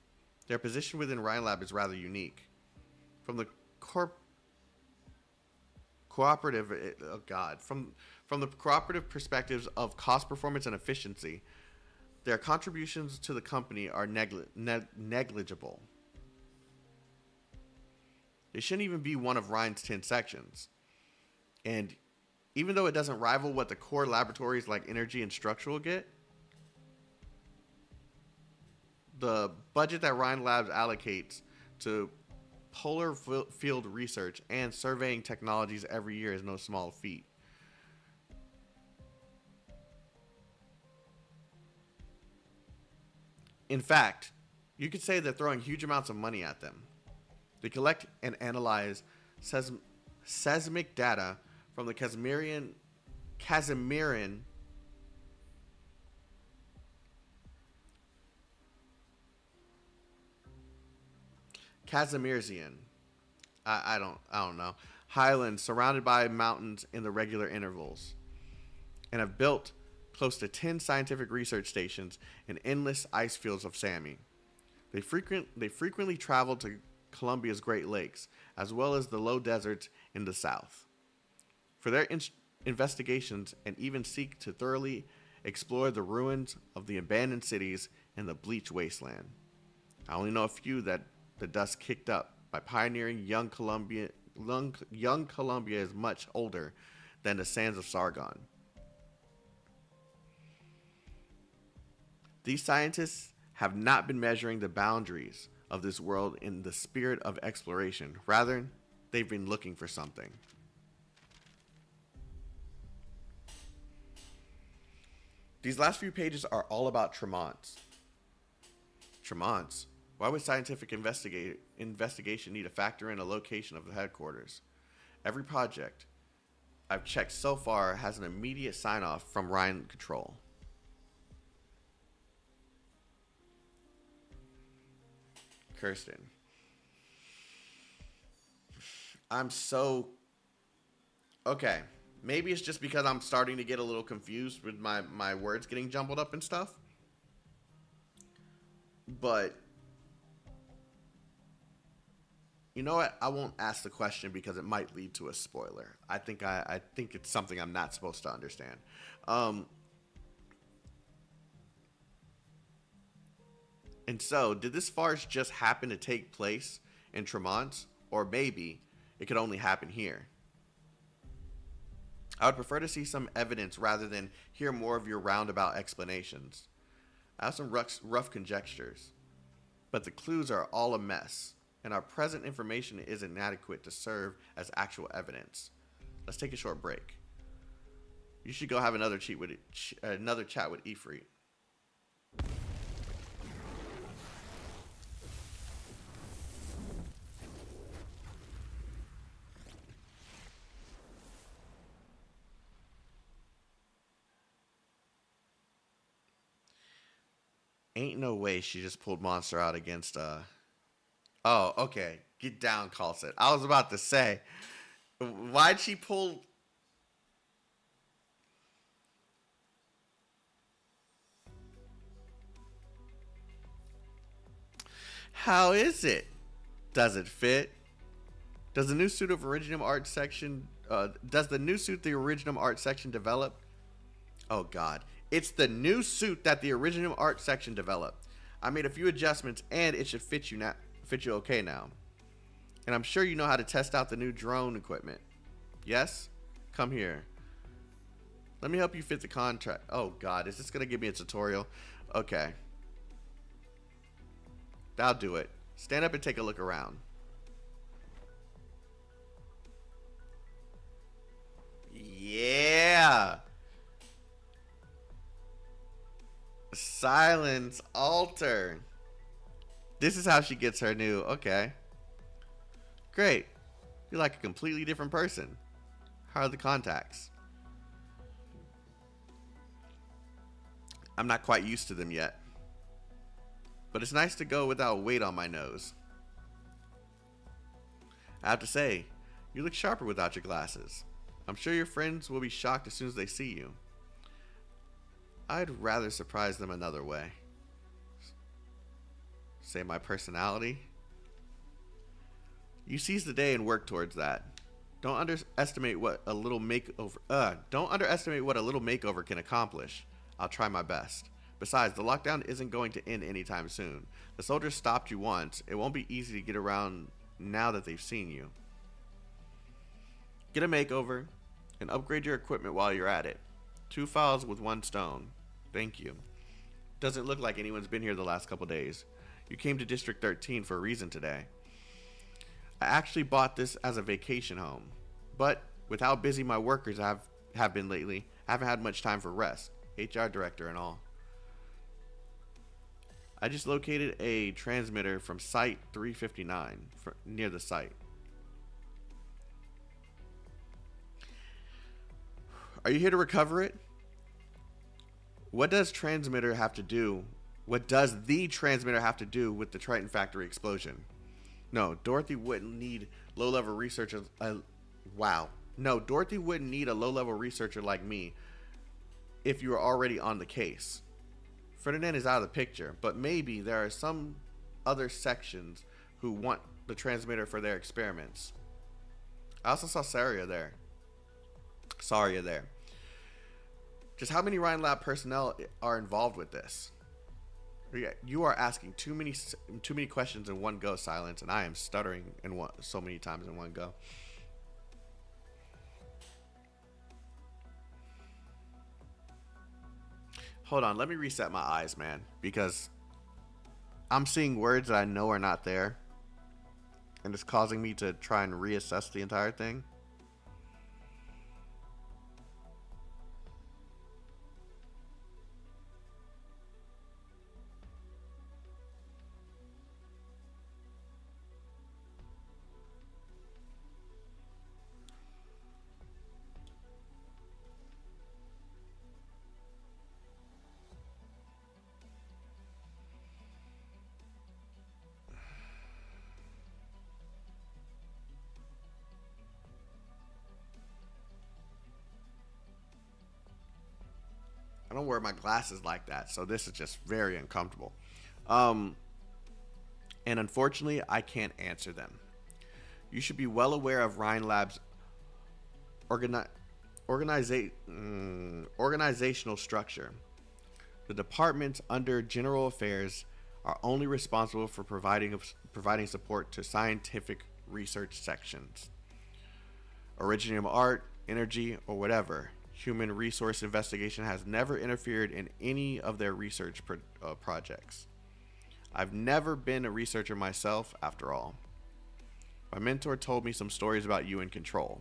Their position within Rin Lab is rather unique. From the cooperative perspectives of cost, performance, and efficiency, their contributions to the company are negligible. They shouldn't even be one of Rhine's 10 sections. And even though it doesn't rival what the core laboratories like Energy and Structural get, the budget that Rin Labs allocates to polar field research and surveying technologies every year is no small feat. In fact, you could say they're throwing huge amounts of money at them. They collect and analyze seismic data from the Casimirian I don't know. Highlands surrounded by mountains in the regular intervals, and have built close to 10 scientific research stations and endless ice fields of Sammy. They frequently travel to Colombia's Great Lakes, as well as the low deserts in the south, for their investigations, and even seek to thoroughly explore the ruins of the abandoned cities in the bleached wasteland. I only know a few that the dust kicked up by pioneering young Colombia is much older than the sands of Sargon. These scientists have not been measuring the boundaries of this world in the spirit of exploration. Rather, they've been looking for something. These last few pages are all about Tremonts. Tremonts? Why would scientific investigation need to factor in a location of the headquarters? Every project I've checked so far has an immediate sign-off from Ryan Control. Kristen. Okay. Maybe it's just because I'm starting to get a little confused with my words getting jumbled up and stuff. But you know what? I won't ask the question because it might lead to a spoiler. I think it's something I'm not supposed to understand. And so, did this farce just happen to take place in Tremont? Or maybe it could only happen here? I would prefer to see some evidence rather than hear more of your roundabout explanations. I have some rough conjectures, but the clues are all a mess, and our present information is inadequate to serve as actual evidence. Let's take a short break. You should go have another chat with Ifrit. Ain't no way she just pulled Monster out against, Oh, okay. Get down, Calcit. I was about to say, why'd she pull... How is it? Does it fit? Does the new suit of Originum Art section... does the new suit the Originum Art section develop? Oh, God. It's the new suit that the Originum Art section developed. I made a few adjustments, and it should fit you okay now. And I'm sure you know how to test out the new drone equipment. Yes? Come here. Let me help you fit the contract. Oh, God. Is this going to give me a tutorial? Okay. That'll do it. Stand up and take a look around. Yeah! Silence altar. This is how she gets her new... Okay. Great. You're like a completely different person. How are the contacts? I'm not quite used to them yet. But it's nice to go without weight on my nose. I have to say, you look sharper without your glasses. I'm sure your friends will be shocked as soon as they see you. I'd rather surprise them another way. Say my personality. You seize the day and work towards that. Don't underestimate what a little makeover can accomplish. I'll try my best. Besides, the lockdown isn't going to end anytime soon. The soldiers stopped you once. It won't be easy to get around now that they've seen you. Get a makeover and upgrade your equipment while you're at it. 2 files with 1 stone. Thank you. Doesn't look like anyone's been here the last couple days. You came to District 13 for a reason today. I actually bought this as a vacation home, but with how busy my workers have been lately, I haven't had much time for rest. HR director and all. I just located a transmitter from Site 359 near the site. Are you here to recover it? What does the transmitter have to do with the Triton factory explosion? No, Dorothy wouldn't need low-level researchers. No, Dorothy wouldn't need a low-level researcher like me if you were already on the case. Ferdinand is out of the picture, but maybe there are some other sections who want the transmitter for their experiments. I also saw Saria there. Just how many Rin Lab personnel are involved with this? You are asking too many questions in one go, Silence, and I am stuttering so many times in one go. Hold on, let me reset my eyes, man, because I'm seeing words that I know are not there, and it's causing me to try and reassess the entire thing. I don't wear my glasses like that, so this is just very uncomfortable. And unfortunately, I can't answer them. You should be well aware of Rin Lab's organizational structure. The departments under General Affairs are only responsible for providing support to scientific research sections. Originium art, energy, or whatever. Human resource investigation has never interfered in any of their research projects. I've never been a researcher myself, after all. My mentor told me some stories about you in Control.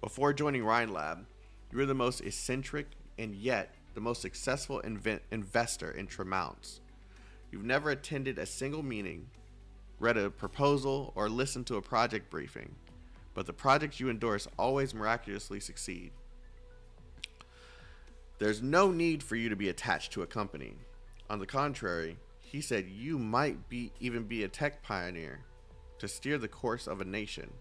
Before joining Rin Lab, you were the most eccentric and yet the most successful investor in Tremounts. You've never attended a single meeting, read a proposal, or listened to a project briefing, but the projects you endorse always miraculously succeed. There's no need for you to be attached to a company. On the contrary, he said you might even be a tech pioneer to steer the course of a nation.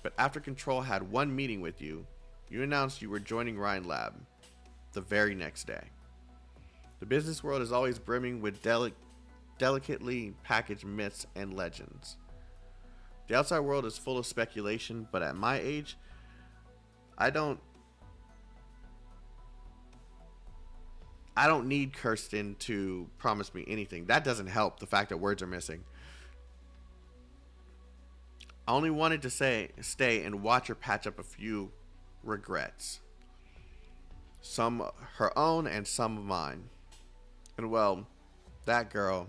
But after Control had one meeting with you, you announced you were joining Rin Lab the very next day. The business world is always brimming with delicately packaged myths and legends. The outside world is full of speculation, but at my age, I don't need Kristen to promise me anything. That doesn't help the fact that words are missing. I only wanted to stay and watch her patch up a few regrets. Some her own and some of mine. And well, that girl,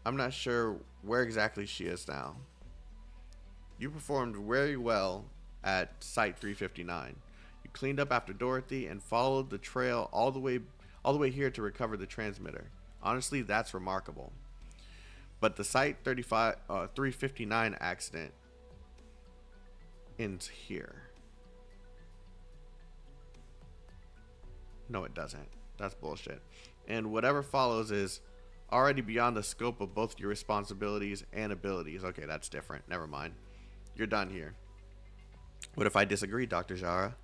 I'm not sure where exactly she is now. You performed very well at Site 359. You cleaned up after Dorothy and followed the trail all the way here to recover the transmitter. Honestly, that's remarkable. But the Site 359 accident ends here. No, it doesn't. That's bullshit. And whatever follows is already beyond the scope of both your responsibilities and abilities. Okay, that's different. Never mind. You're done here. What if I disagree, Dr. Jara?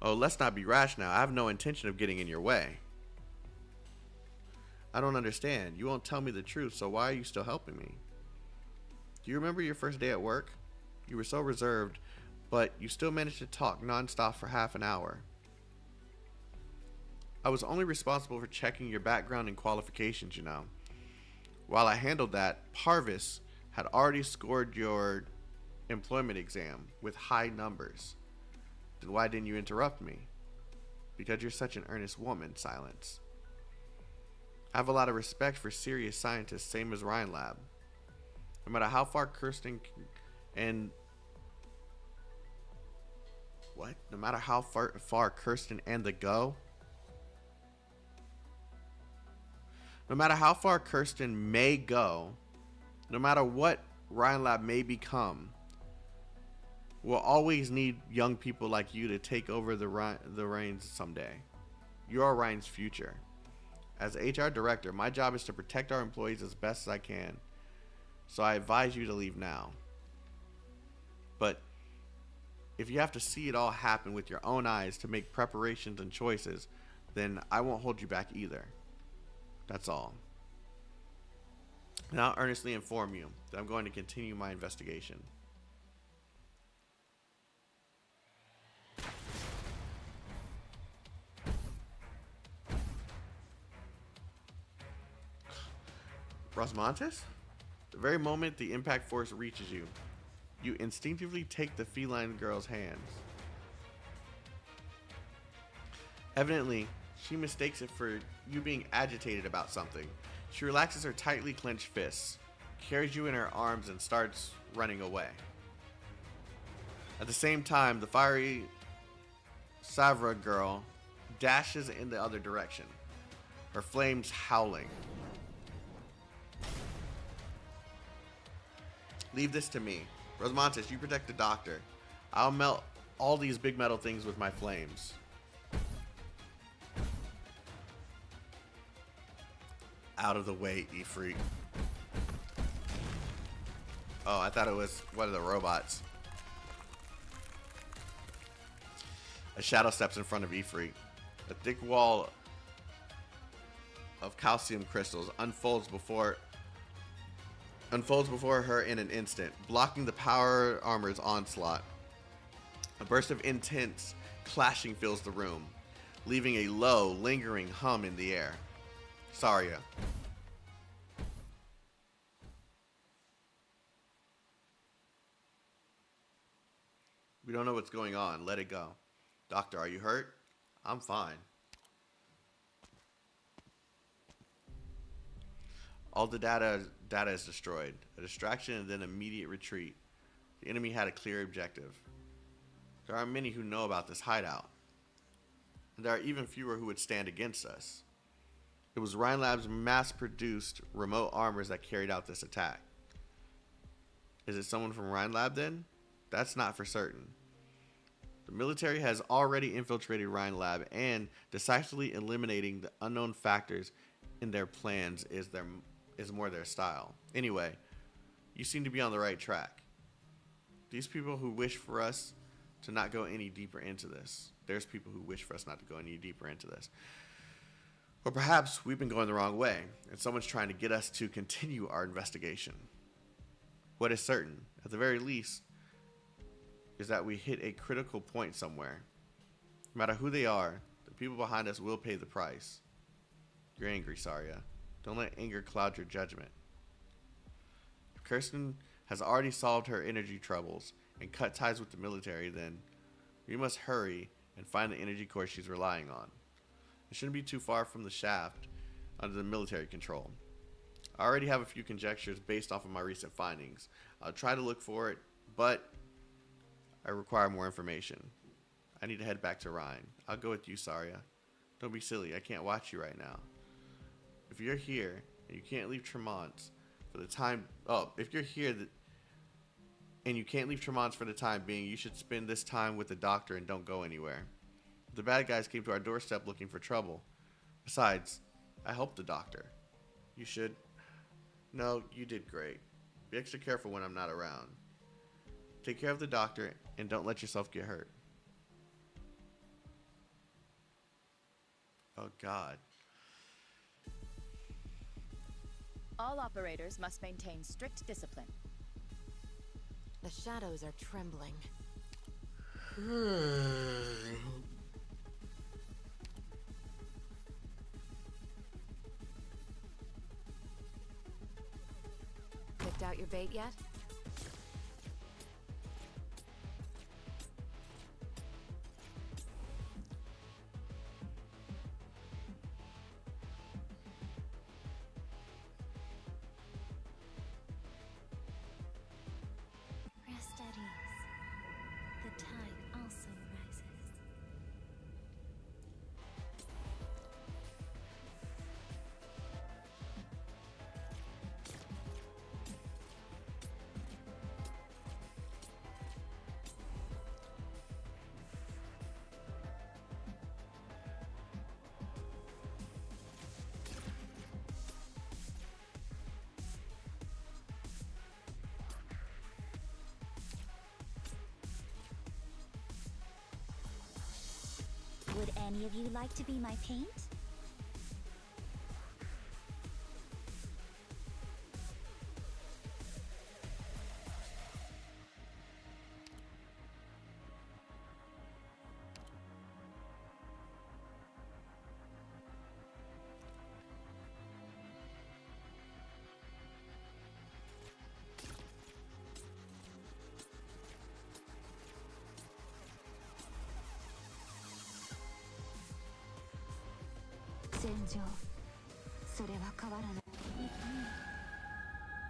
Oh, let's not be rash now. I have no intention of getting in your way. I don't understand. You won't tell me the truth, so why are you still helping me? Do you remember your first day at work? You were so reserved, but you still managed to talk nonstop for half an hour. I was only responsible for checking your background and qualifications, you know. While I handled that, Parvis had already scored your employment exam with high numbers. Then why didn't you interrupt me? Because you're such an earnest woman, Silence. I have a lot of respect for serious scientists, same as Rin Lab. No matter how far Kristen and... What? No matter how far Kristen and the go? No matter how far Kristen may go, no matter what Rin Lab may become, we'll always need young people like you to take over the reins someday. You are Ryan's future. As HR director, my job is to protect our employees as best as I can. So I advise you to leave now. But if you have to see it all happen with your own eyes to make preparations and choices, then I won't hold you back either. That's all. And I'll earnestly inform you that I'm going to continue my investigation. Rosmontis? The very moment the impact force reaches you, you instinctively take the feline girl's hands. Evidently, she mistakes it for you being agitated about something. She relaxes her tightly clenched fists, carries you in her arms, and starts running away. At the same time, the fiery Savra girl dashes in the other direction, her flames howling. Leave this to me. Rosmontis, you protect the doctor. I'll melt all these big metal things with my flames. Out of the way, Ifrit. Oh, I thought it was one of the robots. A shadow steps in front of Ifrit. A thick wall of calcium crystals unfolds before her in an instant, blocking the power armor's onslaught. A burst of intense clashing fills the room, leaving a low, lingering hum in the air. Saria. We don't know what's going on. Let it go. Doctor, are you hurt? I'm fine. All the data is destroyed. A distraction and then immediate retreat. The enemy had a clear objective. There are many who know about this hideout. And there are even fewer who would stand against us. It was Rin Labs' mass-produced remote armors that carried out this attack. Is it someone from Rin Lab then? That's not for certain. The military has already infiltrated Rin Lab, and decisively eliminating the unknown factors in their plans is more their style. Anyway, you seem to be on the right track. These people who wish for us to not go any deeper into this. There's people who wish for us not to go any deeper into this. Or perhaps we've been going the wrong way, and someone's trying to get us to continue our investigation. What is certain, at the very least, is that we hit a critical point somewhere. No matter who they are, the people behind us will pay the price. You're angry, Saria. Don't let anger cloud your judgment. If Kristen has already solved her energy troubles and cut ties with the military, then we must hurry and find the energy core she's relying on. It shouldn't be too far from the shaft under the military control. I already have a few conjectures based off of my recent findings. I'll try to look for it, but I require more information. I need to head back to Rhine. I'll go with you, Saria. Don't be silly. I can't watch you right now. If you're here and you can't leave Tremont for the time... Oh, if you're here and you can't leave Tremont for the time being, you should spend this time with the doctor and don't go anywhere. The bad guys came to our doorstep looking for trouble. Besides, I helped the doctor. You should... No, you did great. Be extra careful when I'm not around. Take care of the doctor and don't let yourself get hurt. Oh, God. All operators must maintain strict discipline. The shadows are trembling. Picked out your bait yet? Rest at ease. The tide also rises. any of you like to be my paint?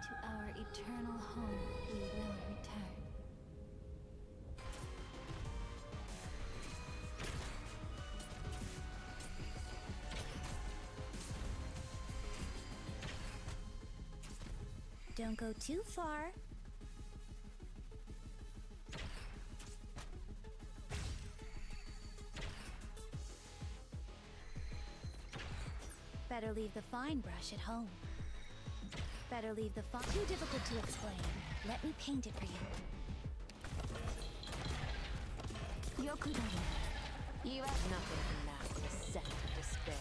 To our eternal home we will return. Don't go too far. Better leave the fine brush at home. Better leave the fine. Too difficult to explain. Let me paint it for you. Yokudari. You have nothing can mask the scent of despair.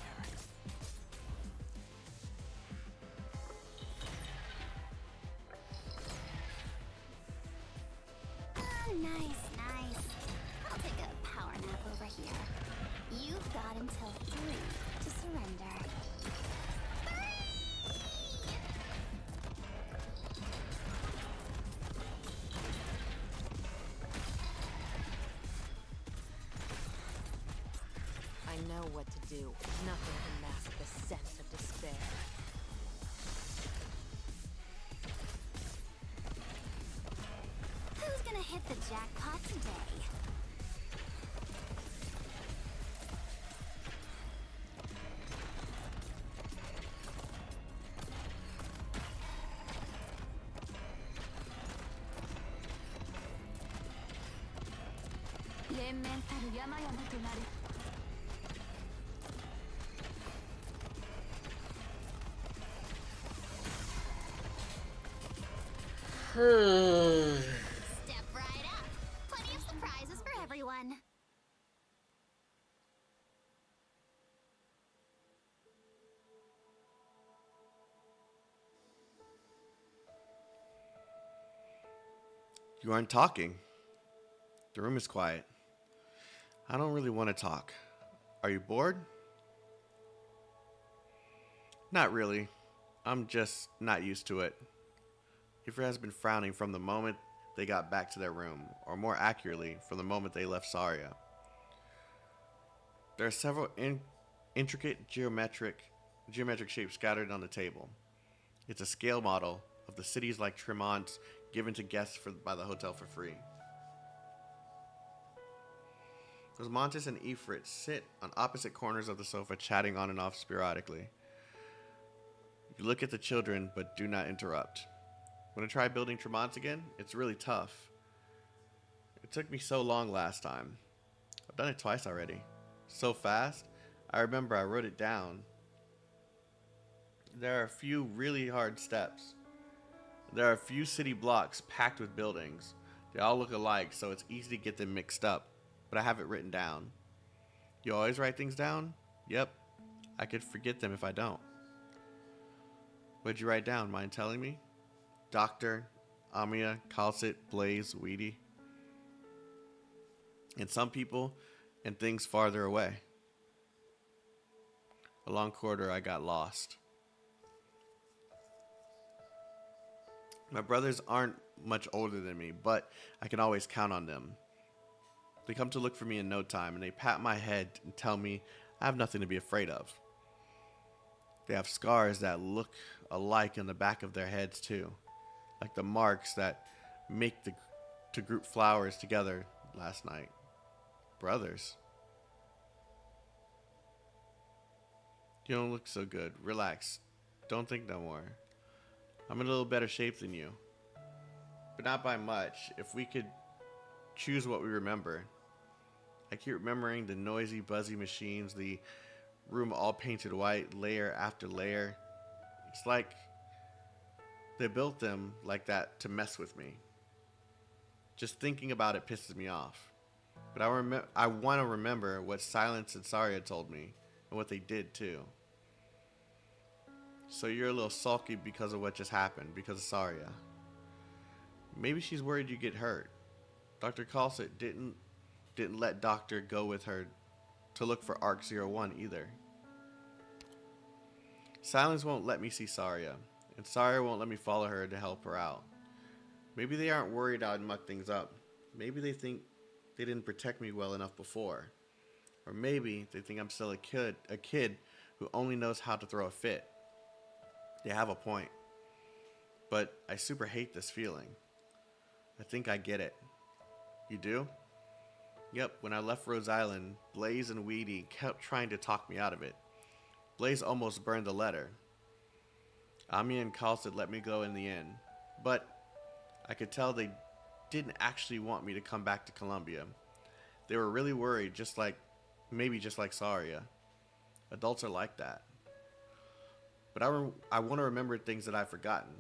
Nice, nice. I'll take a power nap over here. You've got until 3 to surrender. 3. I know what to do. Nothing can mask the scent of despair. Who's gonna hit the jackpot today? Step right up. Plenty of surprises for everyone. You aren't talking. The room is quiet. I don't really want to talk. Are you bored? Not really. I'm just not used to it. Ifra has been frowning from the moment they got back to their room, or more accurately, from the moment they left Saria. There are several intricate geometric shapes scattered on the table. It's a scale model of the cities like Tremont given to guests by the hotel for free. Montes and Ifrit sit on opposite corners of the sofa, chatting on and off sporadically. You look at the children, but do not interrupt. Want to try building Tremont again? It's really tough. It took me so long last time. I've done it twice already. So fast, I remember I wrote it down. There are a few really hard steps. There are a few city blocks packed with buildings. They all look alike, so it's easy to get them mixed up. But I have it written down. You always write things down? Yep. I could forget them if I don't. What'd you write down? Mind telling me? Doctor, Amiya, Calcit, Blaze, Weedy. And some people and things farther away. A long corridor, I got lost. My brothers aren't much older than me, but I can always count on them. They come to look for me in no time, and they pat my head and tell me I have nothing to be afraid of. They have scars that look alike in the back of their heads too, like the marks that make to group flowers together last night. Brothers. You don't look so good. Relax. Don't think no more. I'm in a little better shape than you. But not by much. If we could choose what we remember. I keep remembering the noisy, buzzy machines, the room all painted white, layer after layer. It's like they built them like that to mess with me. Just thinking about it pisses me off. But I want to remember what Silence and Saria told me, and what they did too. So you're a little sulky because of what just happened, because of Saria. Maybe she's worried you get hurt. Dr. Calcit didn't let Doctor go with her to look for Ark-01 either. Silence won't let me see Saria, and Saria won't let me follow her to help her out. Maybe they aren't worried I'd muck things up. Maybe they think they didn't protect me well enough before. Or maybe they think I'm still a kid who only knows how to throw a fit. They have a point. But I super hate this feeling. I think I get it. You do? Yep, when I left Rhodes Island, Blaze and Weedy kept trying to talk me out of it. Blaze almost burned the letter. Amiya and Calcit let me go in the end. But I could tell they didn't actually want me to come back to Columbia. They were really worried, maybe just like Saria. Adults are like that. But I want to remember things that I've forgotten,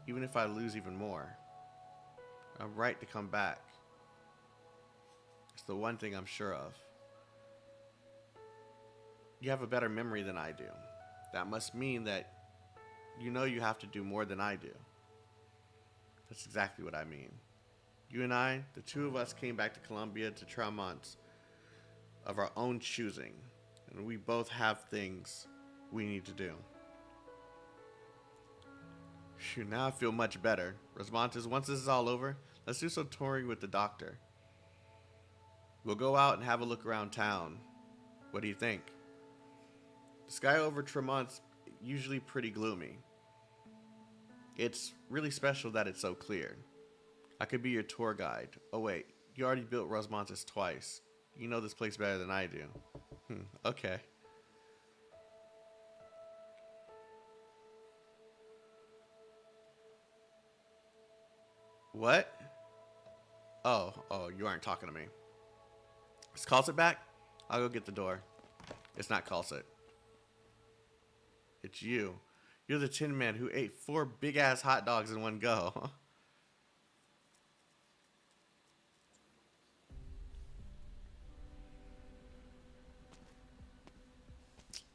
even if I lose even more. I'm right to come back. It's the one thing I'm sure of. You have a better memory than I do. That must mean that you know you have to do more than I do. That's exactly what I mean. You and I, the two of us, came back to Columbia to Tremont of our own choosing, and we both have things we need to do. Phew, now I feel much better. Rosmontes, once this is all over, let's do some touring with the doctor. We'll go out and have a look around town. What do you think? The sky over Tremont's usually pretty gloomy. It's really special that it's so clear. I could be your tour guide. Oh wait, you already built Rosmontes twice. You know this place better than I do. Okay. What? Oh, you aren't talking to me. Is Calcit back? I'll go get the door. It's not Calcit. It's you. You're the Tin Man who ate 4 big-ass hot dogs in one go.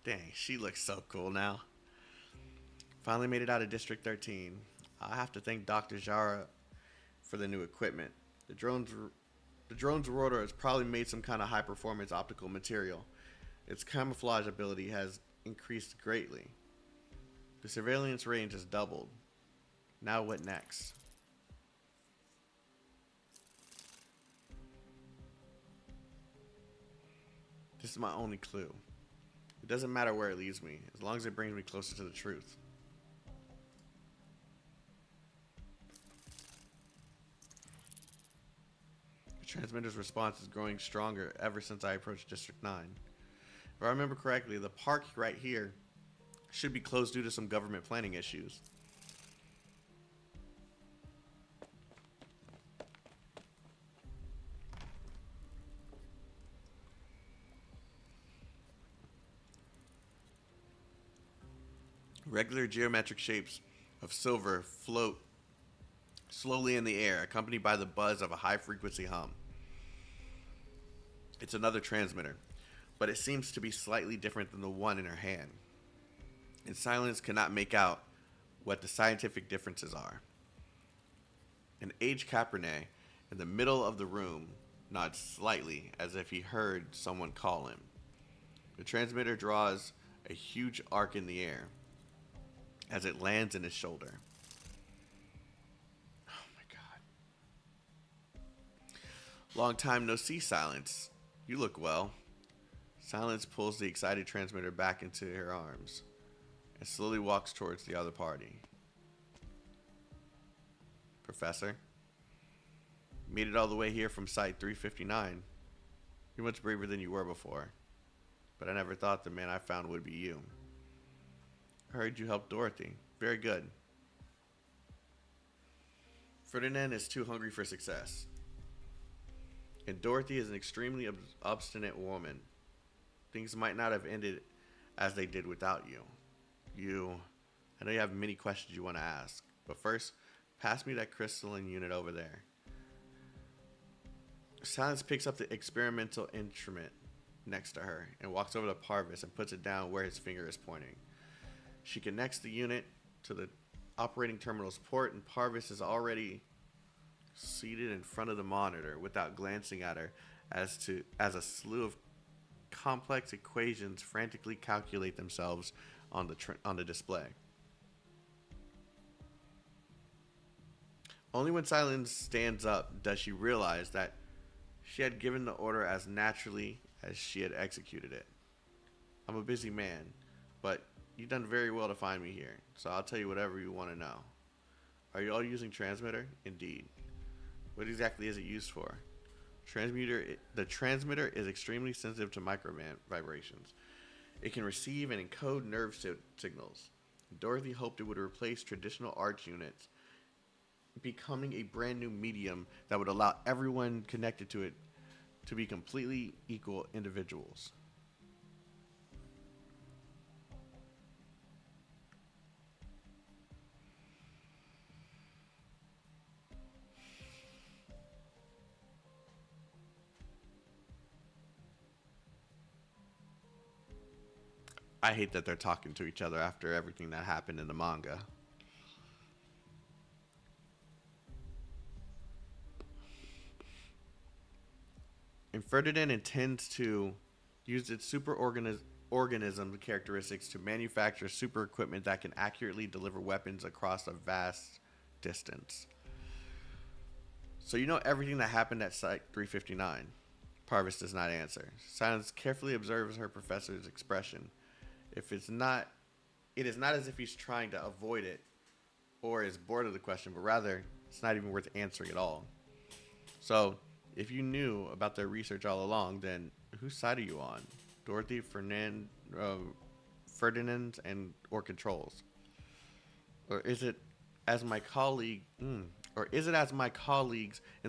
Dang, she looks so cool now. Finally made it out of District 13. I have to thank Dr. Jara for the new equipment. The drone's rotor has probably made some kind of high-performance optical material. Its camouflage ability has increased greatly. The surveillance range has doubled. Now what next? This is my only clue. It doesn't matter where it leads me, as long as it brings me closer to the truth. The transmitter's response is growing stronger ever since I approached District 9. If I remember correctly, the park right here should be closed due to some government planning issues. Regular geometric shapes of silver float slowly in the air, accompanied by the buzz of a high-frequency hum. It's another transmitter, but it seems to be slightly different than the one in her hand. And Silence cannot make out what the scientific differences are. An aged Cabernet in the middle of the room nods slightly as if he heard someone call him. The transmitter draws a huge arc in the air as it lands in his shoulder. Oh my god. Long time no see, Silence. You look well. Silence pulls the excited transmitter back into her arms and slowly walks towards the other party. Professor, made it all the way here from Site 359. You're much braver than you were before, but I never thought the man I found would be you. I heard you helped Dorothy. Very good. Ferdinand is too hungry for success, and Dorothy is an extremely obstinate woman. Things might not have ended as they did without you. I know you have many questions you want to ask, but first, pass me that crystalline unit over there. Silence picks up the experimental instrument next to her and walks over to Parvis and puts it down where his finger is pointing. She connects the unit to the operating terminal's port, and Parvis is already seated in front of the monitor without glancing at her as a slew of complex equations frantically calculate themselves on the display. Only when Silence stands up does she realize that she had given the order as naturally as she had executed it. I'm a busy man, but you've done very well to find me here, so I'll tell you whatever you want to know. Are you all using transmitter? Indeed. What exactly is it used for? The transmitter is extremely sensitive to micro vibrations. It can receive and encode nerve signals. Dorothy hoped it would replace traditional arch units, becoming a brand new medium that would allow everyone connected to it to be completely equal individuals. I hate that they're talking to each other after everything that happened in the manga. And Ferdinand intends to use its organism characteristics to manufacture super equipment that can accurately deliver weapons across a vast distance. So you know everything that happened at Site 359? Parvis does not answer. Silence carefully observes her professor's expression. It is not as if he's trying to avoid it or is bored of the question, but rather it's not even worth answering at all. So, if you knew about their research all along, then whose side are you on? Dorothy, Ferdinand, or Controls? Or is it as my colleagues in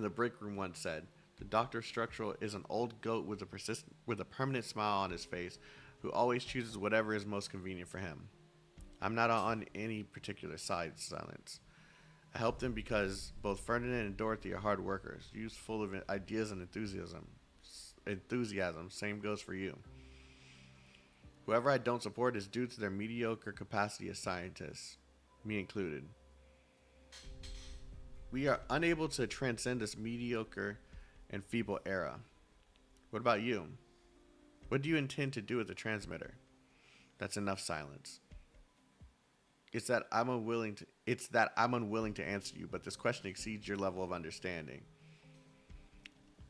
the break room once said, the Dr. Structural is an old goat with a permanent smile on his face, who always chooses whatever is most convenient for him. I'm not on any particular side, Silence. I help them because both Ferdinand and Dorothy are hard workers, youths full of ideas and enthusiasm. Same goes for you. Whoever I don't support is due to their mediocre capacity as scientists, me included. We are unable to transcend this mediocre and feeble era. What about you? What do you intend to do with the transmitter? That's enough silence. It's that I'm unwilling to answer you, but this question exceeds your level of understanding.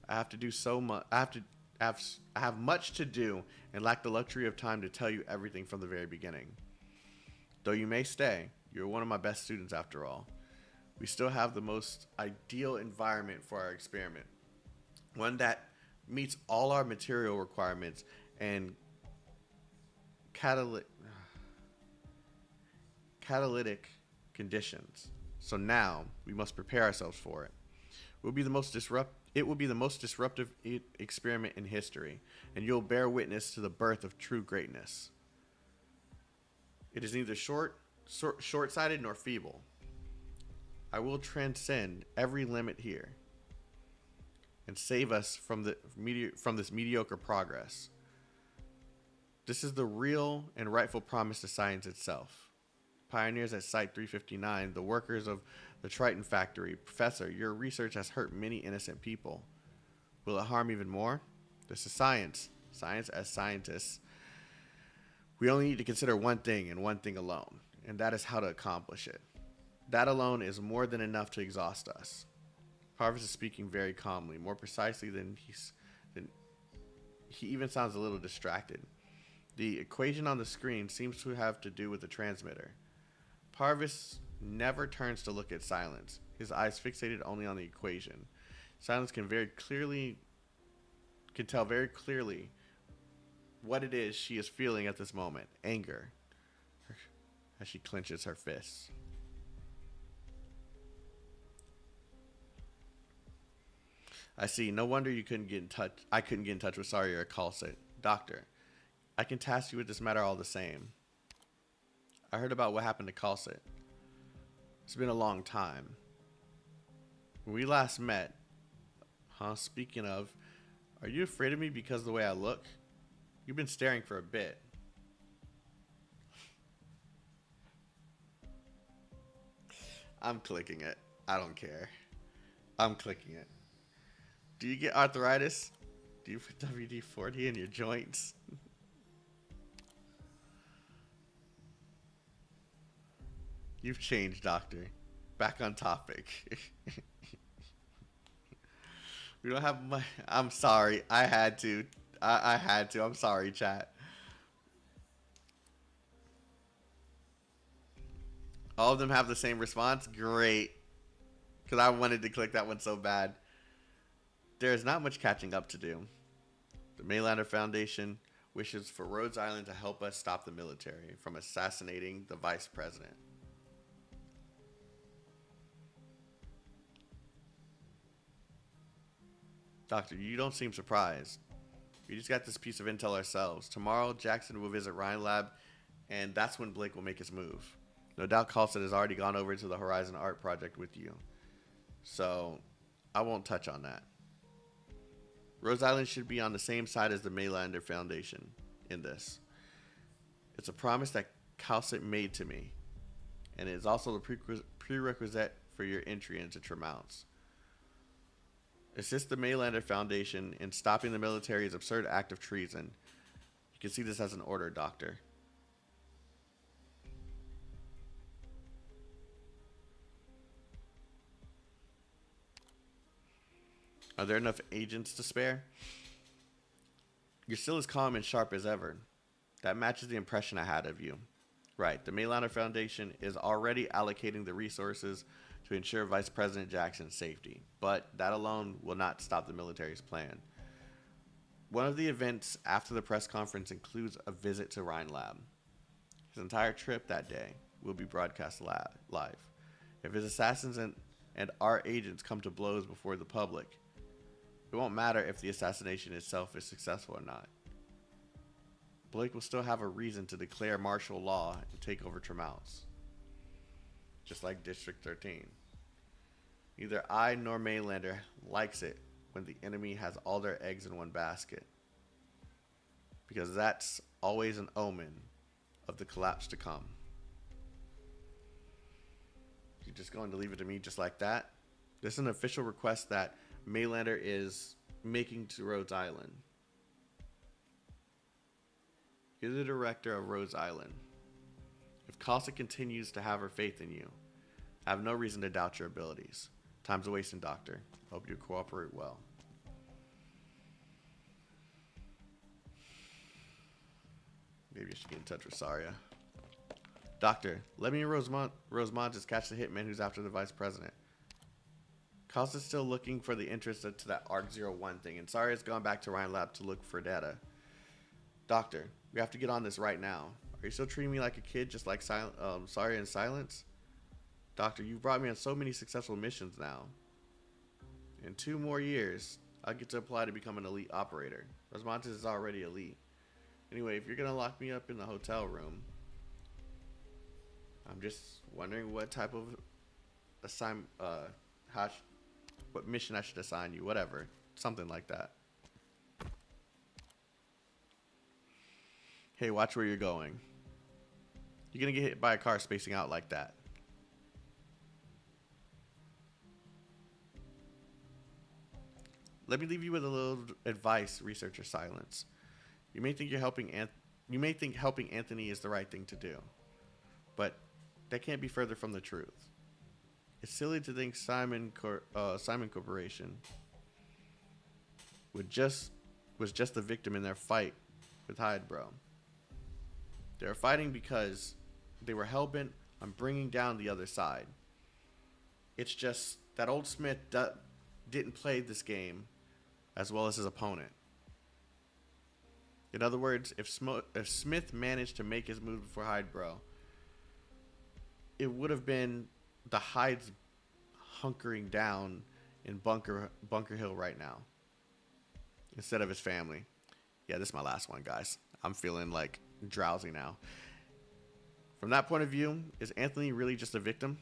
I have to do so much. I have much to do and lack the luxury of time to tell you everything from the very beginning. Though you may stay, you're one of my best students after all. We still have the most ideal environment for our experiment. One that meets all our material requirements and catalytic conditions. So now we must prepare ourselves for it. It will be the most disruptive experiment in history, and you'll bear witness to the birth of true greatness. It is neither short-sighted nor feeble. I will transcend every limit here and save us from this mediocre progress. This is the real and rightful promise to science itself. Pioneers at Site 359, the workers of the Triton factory, Professor, your research has hurt many innocent people. Will it harm even more? This is science. Science as scientists. We only need to consider one thing and one thing alone, and that is how to accomplish it. That alone is more than enough to exhaust us. Parvis is speaking very calmly, more precisely than he even sounds a little distracted. The equation on the screen seems to have to do with the transmitter. Parvis never turns to look at Silence, his eyes fixated only on the equation. Silence can tell very clearly what it is she is feeling at this moment. Anger, as she clenches her fists. I see. No wonder you couldn't get in touch. I couldn't get in touch with Sawyer or Calcit. Doctor, I can task you with this matter all the same. I heard about what happened to Calcit. It's been a long time. When we last met, Huh? Speaking of, are you afraid of me because of the way I look? You've been staring for a bit. I'm clicking it. I don't care. I'm clicking it. Do you get arthritis? Do you put WD-40 in your joints? You've changed, Doctor. Back on topic. We don't have my... I'm sorry. I had to. I had to. I'm sorry, chat. All of them have the same response? Great. Because I wanted to click that one so bad. There is not much catching up to do. The Maylander Foundation wishes for Rhodes Island to help us stop the military from assassinating the vice president. Doctor, you don't seem surprised. We just got this piece of intel ourselves. Tomorrow, Jackson will visit Rin Lab, and that's when Blake will make his move. No doubt Carlson has already gone over to the Horizon Art Project with you. So, I won't touch on that. Rhodes Island should be on the same side as the Maylander Foundation in this. It's a promise that Carlson made to me, and it is also the prerequisite for your entry into Tremounts. Assist the Maylander Foundation in stopping the military's absurd act of treason. You can see this as an order, Doctor. Are there enough agents to spare? You're still as calm and sharp as ever. That matches the impression I had of you. Right, the Maylander Foundation is already allocating the resources to ensure Vice President Jackson's safety, but that alone will not stop the military's plan. One of the events after the press conference includes a visit to Rin Lab. His entire trip that day will be broadcast live. If his assassins and our agents come to blows before the public, it won't matter if the assassination itself is successful or not. Blake will still have a reason to declare martial law and take over Tremounts. Just like District 13. Neither I nor Maylander likes it when the enemy has all their eggs in one basket. Because that's always an omen of the collapse to come. You're just going to leave it to me just like that? This is an official request that Maylander is making to Rhodes Island. You're the director of Rhodes Island. If Casa continues to have her faith in you, I have no reason to doubt your abilities. Time's a wasting, Doctor. Hope you cooperate well. Maybe I should get in touch with Saria. Doctor, let me and Rosemont just catch the hitman who's after the vice president. Casa's still looking for the interest to that ARC-01 thing, and Saria's gone back to Rin Lab to look for data. Doctor, we have to get on this right now. Are you still treating me like a kid, just like Saria in Silence? Doctor, you've brought me on so many successful missions now. In 2 more years, I'll get to apply to become an elite operator. Rosmontes is already elite. Anyway, if you're going to lock me up in the hotel room, I'm just wondering what type of what mission I should assign you, whatever. Something like that. Hey, watch where you're going. You're going to get hit by a car spacing out like that. Let me leave you with a little advice, Researcher Silence. You may think helping Anthony is the right thing to do, but that can't be further from the truth. It's silly to think Simon Corporation was just the victim in their fight with Hydebro. They were fighting because they were hell-bent on bringing down the other side. It's just that old Smith didn't play this game as well as his opponent. In other words, if Smith managed to make his move before Hydebro, it would have been the Hydes hunkering down in Bunker Hill right now instead of his family. Yeah, this is my last one, guys. I'm feeling like drowsy now. From that point of view, is Anthony really just a victim?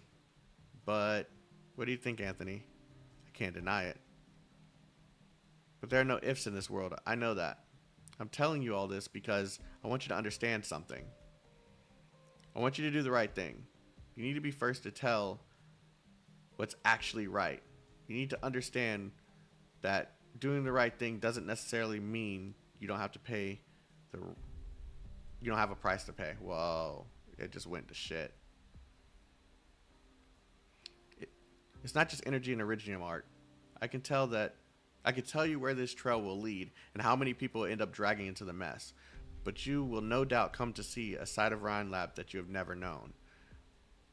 But what do you think, Anthony? I can't deny it. But there are no ifs in this world. I know that. I'm telling you all this because I want you to understand something. I want you to do the right thing. You need to be first to tell what's actually right. You need to understand that doing the right thing doesn't necessarily mean you don't have to pay you don't have a price to pay. Whoa, it just went to shit. It's not just energy and Originium art. I can tell you where this trail will lead and how many people will end up dragging into the mess. But you will no doubt come to see a side of Rin Lab that you have never known.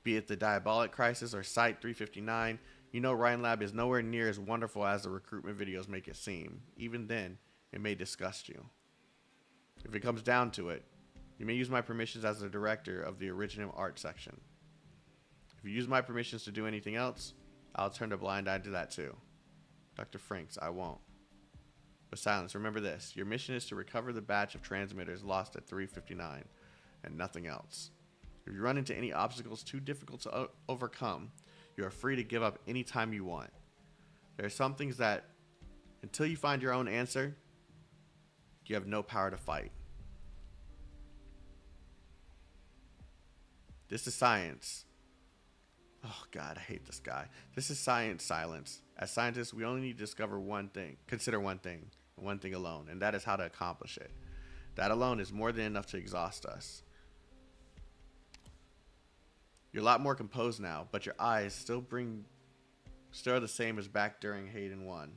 Be it the Diabolic Crisis or Site 359, you know Rin Lab is nowhere near as wonderful as the recruitment videos make it seem. Even then, it may disgust you. If it comes down to it, you may use my permissions as the director of the Originium art section. If you use my permissions to do anything else, I'll turn a blind eye to that too. Dr. Franks, I won't. But Silence, remember this. Your mission is to recover the batch of transmitters lost at 359 and nothing else. If you run into any obstacles too difficult to overcome, you are free to give up any time you want. There are some things that, until you find your own answer, you have no power to fight. This is science. Oh God, I hate this guy. This is science, Silence. As scientists, we only need to discover one thing, consider one thing alone, and that is how to accomplish it. That alone is more than enough to exhaust us. You're a lot more composed now, but your eyes still are the same as back during Hayden 1.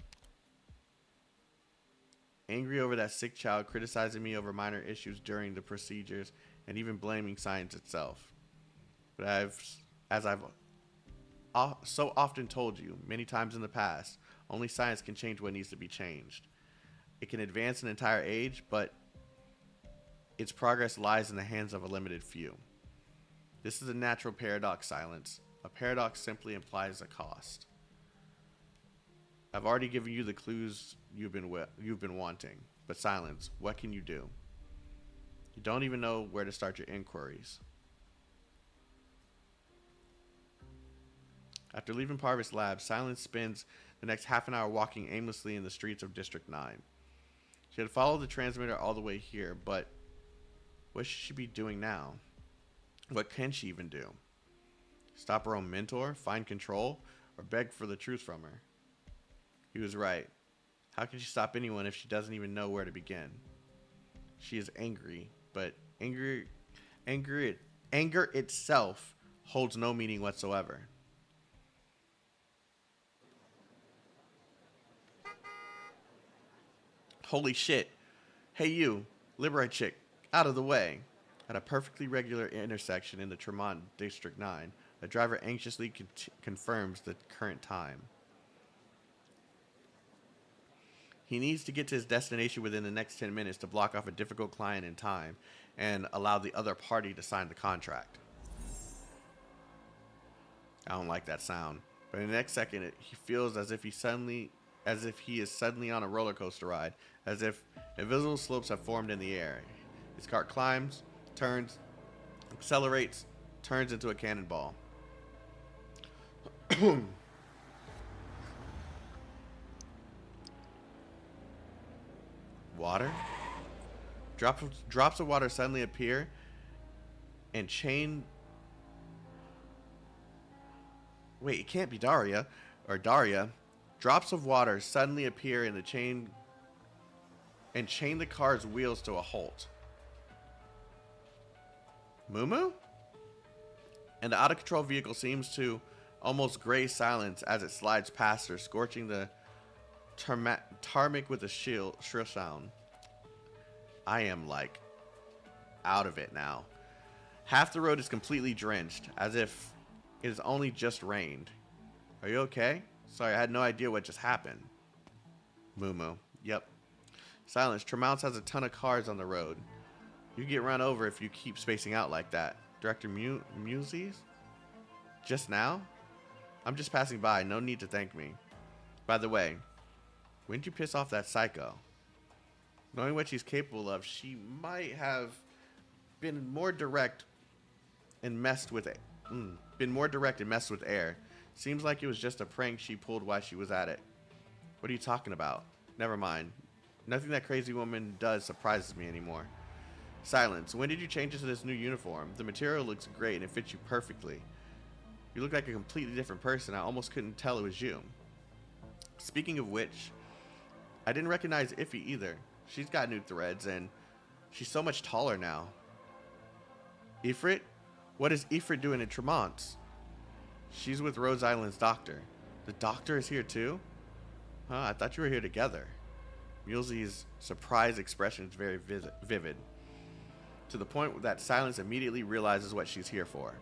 Angry over that sick child, criticizing me over minor issues during the procedures, and even blaming science itself. But as I've so often told you, many times in the past, only science can change what needs to be changed. It can advance an entire age, but its progress lies in the hands of a limited few. This is a natural paradox, Silence. A paradox simply implies a cost. I've already given you the clues you've been wanting, but Silence, what can you do? You don't even know where to start your inquiries. After leaving Parvis Labs, Silence spends the next half an hour walking aimlessly in the streets of District 9. She had followed the transmitter all the way here, but what should she be doing now? What can she even do? Stop her own mentor, find control, or beg for the truth from her? He was right. How can she stop anyone if she doesn't even know where to begin? She is angry, but anger itself holds no meaning whatsoever. Holy shit. Hey you, liberate chick, out of the way. At a perfectly regular intersection in the Tremont District 9, a driver anxiously confirms the current time. He needs to get to his destination within the next 10 minutes to block off a difficult client in time and allow the other party to sign the contract. I don't like that sound. But in the next second, he feels as if he is suddenly on a roller coaster ride, as if invisible slopes have formed in the air. His cart climbs, turns, accelerates, turns into a cannonball. Water? Drops of water suddenly appear and chain... Wait, it can't be Daria. Drops of water suddenly appear in the chain and chain the car's wheels to a halt. Moo? And the out-of-control vehicle seems to almost graze Silence as it slides past her, scorching the tarmac with a shrill sound. I am, like, out of it now. Half the road is completely drenched, as if it has only just rained. Are you okay? Sorry, I had no idea what just happened. Moo. Yep. Silence. Tremont has a ton of cars on the road. You get run over if you keep spacing out like that. Director Muses? Just now? I'm just passing by. No need to thank me. By the way, when did you piss off that psycho? Knowing what she's capable of, she might have been more direct and messed with air. Seems like it was just a prank she pulled while she was at it. What are you talking about? Never mind. Nothing that crazy woman does surprises me anymore. Silence. When did you change into this new uniform? The material looks great and it fits you perfectly. You look like a completely different person. I almost couldn't tell it was you. Speaking of which, I didn't recognize Iffy either. She's got new threads and she's so much taller now. Ifrit? What is Ifrit doing in Tremont? She's with Rhodes Island's doctor. The doctor is here too? Huh, I thought you were here together. Mulesey's surprised expression is very vivid. To the point that Silence immediately realizes what she's here for.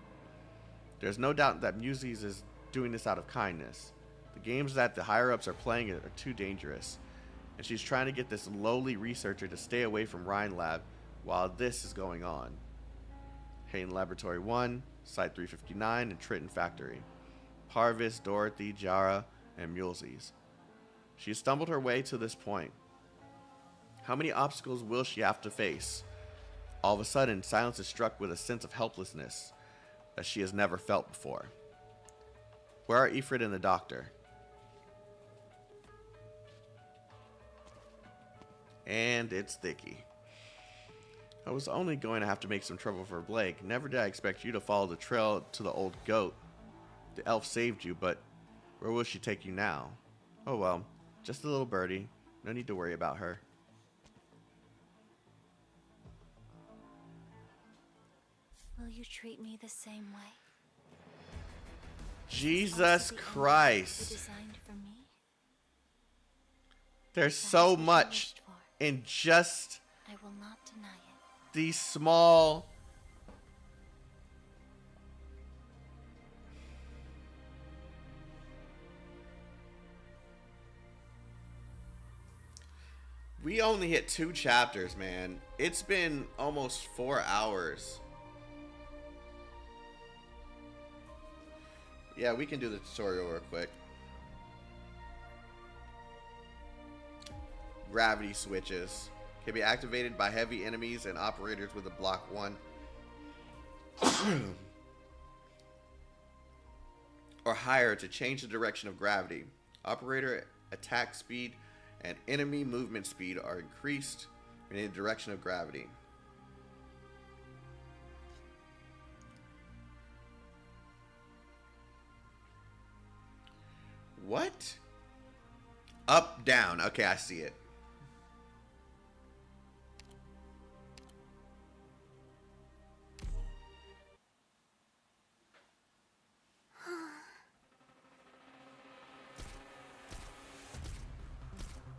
There's no doubt that Mulesey is doing this out of kindness. The games that the higher-ups are playing are too dangerous. And she's trying to get this lowly researcher to stay away from Rin Lab while this is going on. Hayden Laboratory 1, Site 359, and Triton Factory. Parvis, Dorothy, Jara, and Mulesey's. She has stumbled her way to this point. How many obstacles will she have to face? All of a sudden, Silence is struck with a sense of helplessness that she has never felt before. Where are Ifrit and the doctor? And it's Thicky. I was only going to have to make some trouble for Blake. Never did I expect you to follow the trail to the old goat. The elf saved you, but where will she take you now? Oh well, just a little birdie. No need to worry about her. Will you treat me the same way? Jesus Christ. Designed for me? There's so much in just I will not deny it. these small... We only hit 2 chapters, man. It's been almost 4 hours. Yeah, we can do the tutorial real quick. Gravity switches can be activated by heavy enemies and operators with a block 1 or higher to change the direction of gravity. Operator attack speed and enemy movement speed are increased in the direction of gravity. What? Up, down. Okay, I see it.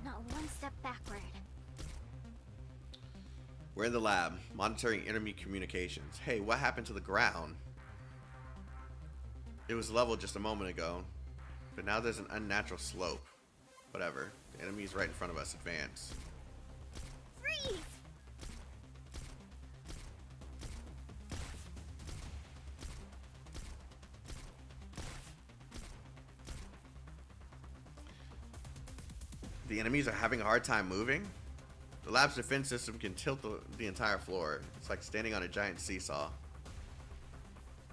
Not one step backward. We're in the lab, monitoring enemy communications. Hey, what happened to the ground? It was level just a moment ago, but now there's an unnatural slope. Whatever. The enemy's right in front of us. Advance. Freeze! The enemies are having a hard time moving? The lab's defense system can tilt the entire floor. It's like standing on a giant seesaw.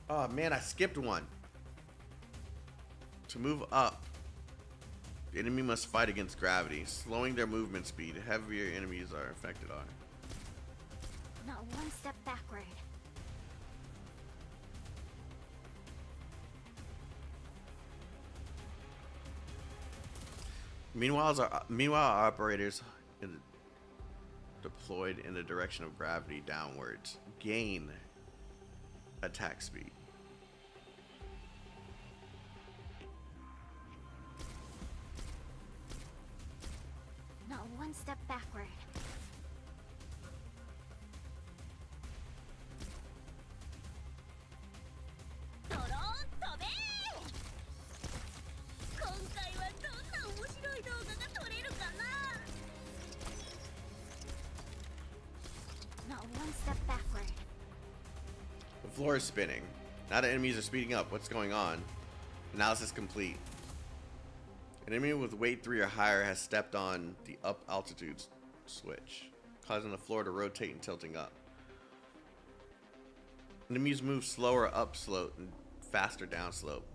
Oh man, I skipped one. To move up, the enemy must fight against gravity, slowing their movement speed. Heavier enemies are affected on. Not one step backward. Meanwhile, operators deployed in the direction of gravity downwards gain attack speed. Not one step backward. Not one step backward. The floor is spinning. Now the enemies are speeding up. What's going on? Analysis complete. An enemy with weight 3 or higher has stepped on the up altitude switch, causing the floor to rotate and tilting up. Enemies move slower up slope and faster down slope.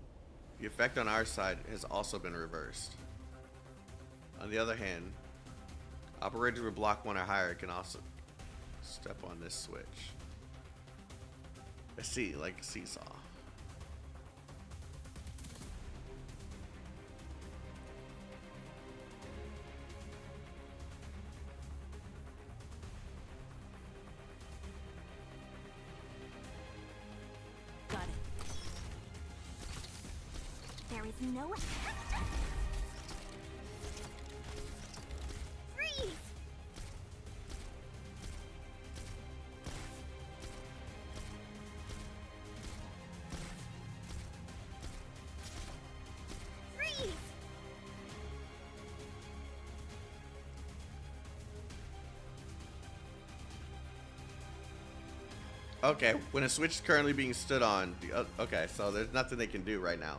The effect on our side has also been reversed. On the other hand, Operators with block 1 or higher can also step on this switch. I see, like a seesaw. Got it. There is no... Freeze! Freeze! Okay, when a switch is currently being stood on, okay, so there's nothing they can do right now.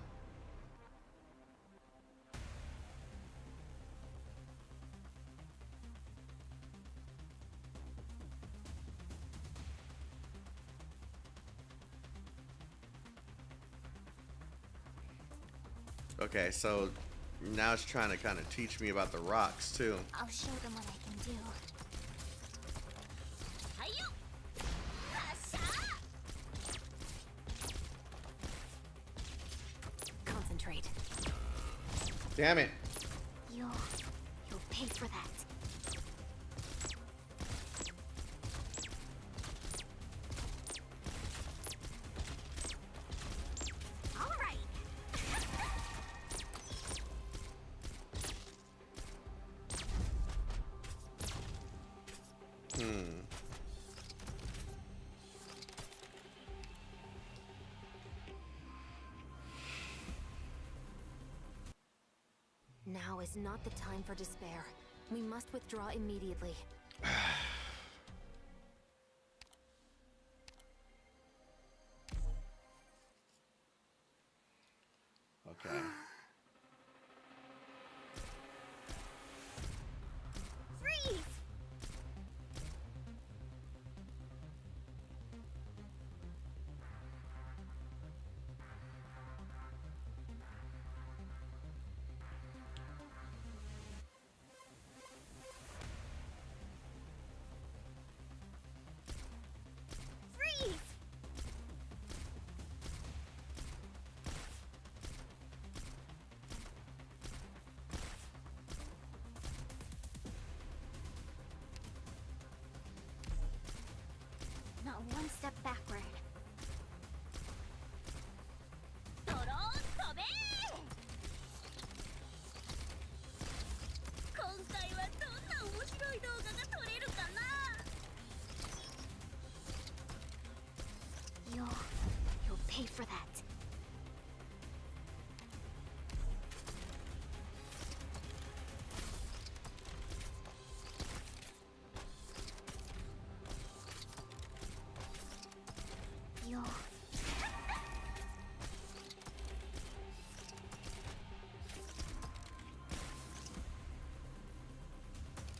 Okay, so now it's trying to kind of teach me about the rocks too. I'll show them what I can do. Hi-yo! Concentrate. Damn it. You'll pay for that. All right. Now is not the time for despair. We must withdraw immediately. Okay. Freeze! Freeze! Not one step backward. You'll pay for that. You'll...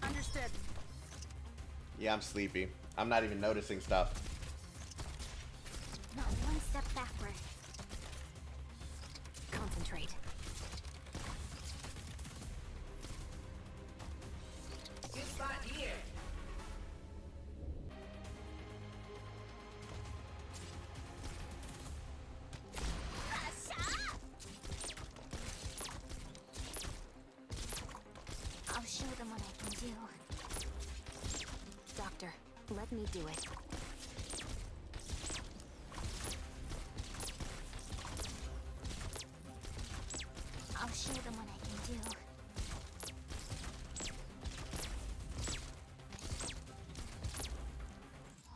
Understood. Yeah, I'm sleepy. I'm not even noticing stuff. Not one step backward. Concentrate. Good spot here. I'll show them what I can do. Doctor, let me do it. I'll show them what I can do.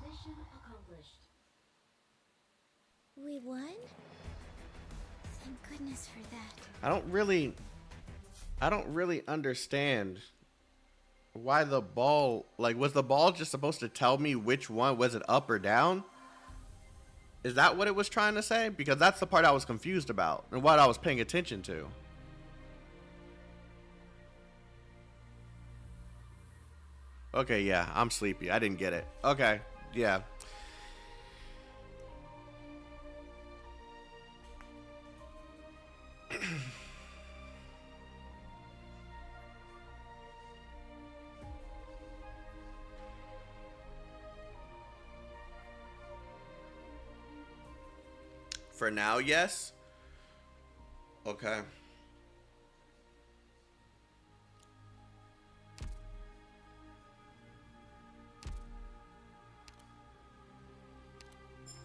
Mission accomplished. We won? Thank goodness for that. I don't really understand why the ball, like, was the ball just supposed to tell me which one, was it up or down? Is that what it was trying to say? Because that's the part I was confused about and what I was paying attention to. Okay, yeah, I'm sleepy. I didn't get it. Okay, yeah. For now, yes. Okay.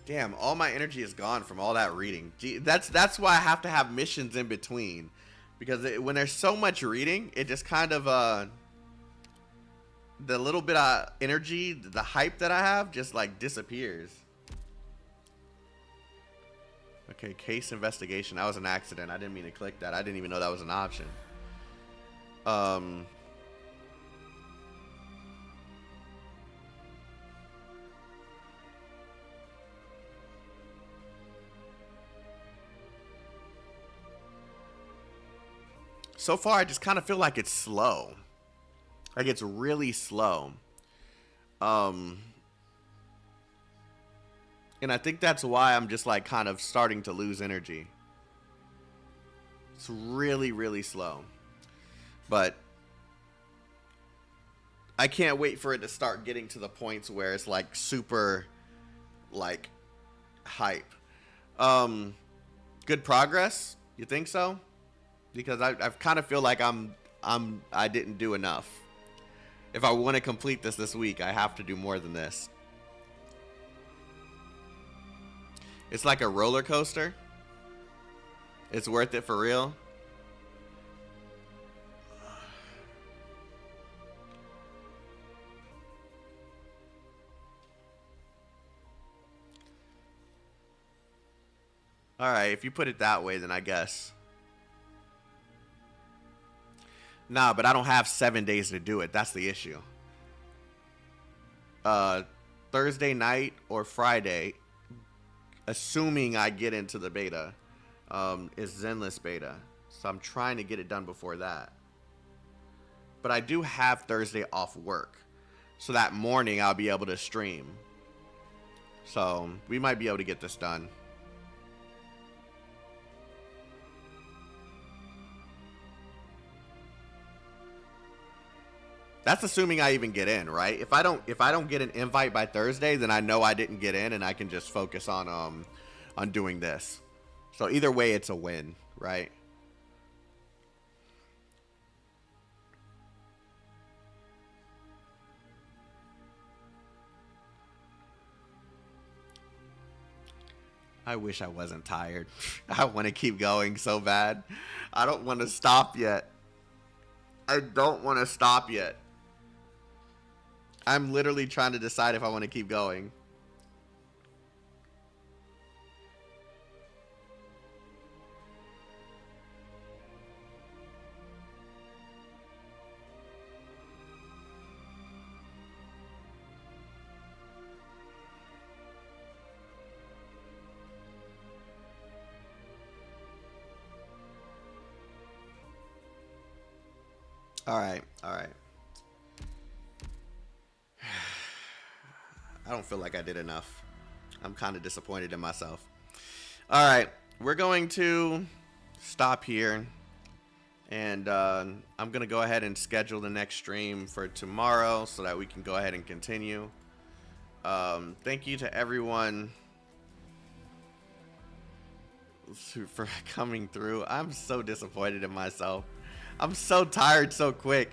Damn, all my energy is gone from all that reading. Gee, that's why I have to have missions in between, because when there's so much reading, it just kind of the little bit of energy, the hype that I have, just like disappears. Okay, case investigation. That was an accident. I didn't mean to click that. I didn't even know that was an option. So far, I just kind of feel like it's slow. Like it's really slow. And I think that's why I'm just like kind of starting to lose energy. It's really, really slow. But I can't wait for it to start getting to the points where it's like super like hype. Good progress? You think so? Because I kind of feel like I didn't do enough. If I want to complete this week, I have to do more than this. It's like a roller coaster. It's worth it for real. All right, if you put it that way, then I guess. Nah, but I don't have 7 days to do it. That's the issue. Thursday night or Friday, assuming I get into the beta, is Zenless beta. So I'm trying to get it done before that. But I do have Thursday off work. So that morning I'll be able to stream. So we might be able to get this done. That's assuming I even get in, right? If I don't get an invite by Thursday, then I know I didn't get in, and I can just focus on doing this. So either way, it's a win, right? I wish I wasn't tired. I want to keep going so bad. I don't want to stop yet. I don't want to stop yet. I'm literally trying to decide if I want to keep going. All right. I don't feel like I did enough. I'm kind of disappointed in myself. All right, we're going to stop here, and I'm going to go ahead and schedule the next stream for tomorrow so that we can go ahead and continue. Thank you to everyone for coming through. I'm so disappointed in myself. I'm so tired so quick.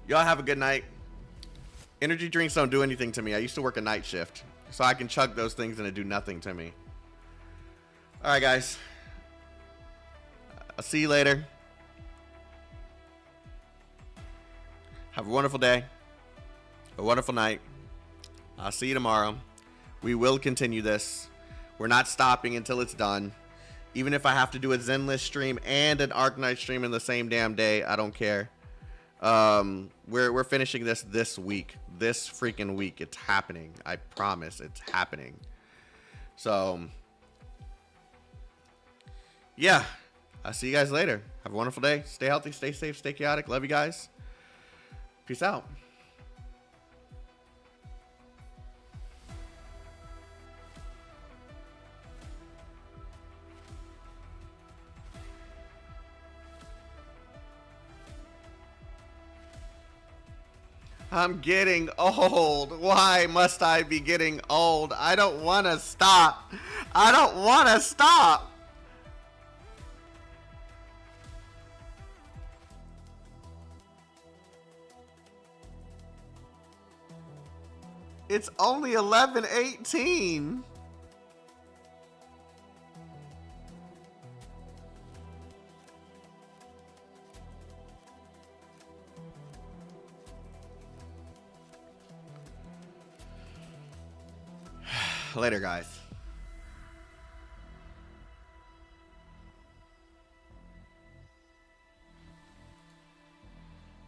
Y'all have a good night. Energy drinks don't do anything to me. I used to work a night shift, so I can chug those things and it do nothing to me. All right, guys. I'll see you later. Have a wonderful day. A wonderful night. I'll see you tomorrow. We will continue this. We're not stopping until it's done. Even if I have to do a Zenless stream and an Arknights stream in the same damn day, I don't care. We're finishing this week. This freaking week. It's happening. I promise it's happening. So, yeah. I'll see you guys later. Have a wonderful day. Stay healthy, stay safe, stay chaotic. Love you guys. Peace out. I'm getting old. Why must I be getting old? I don't want to stop. I don't want to stop. It's only 11:18. Later, guys.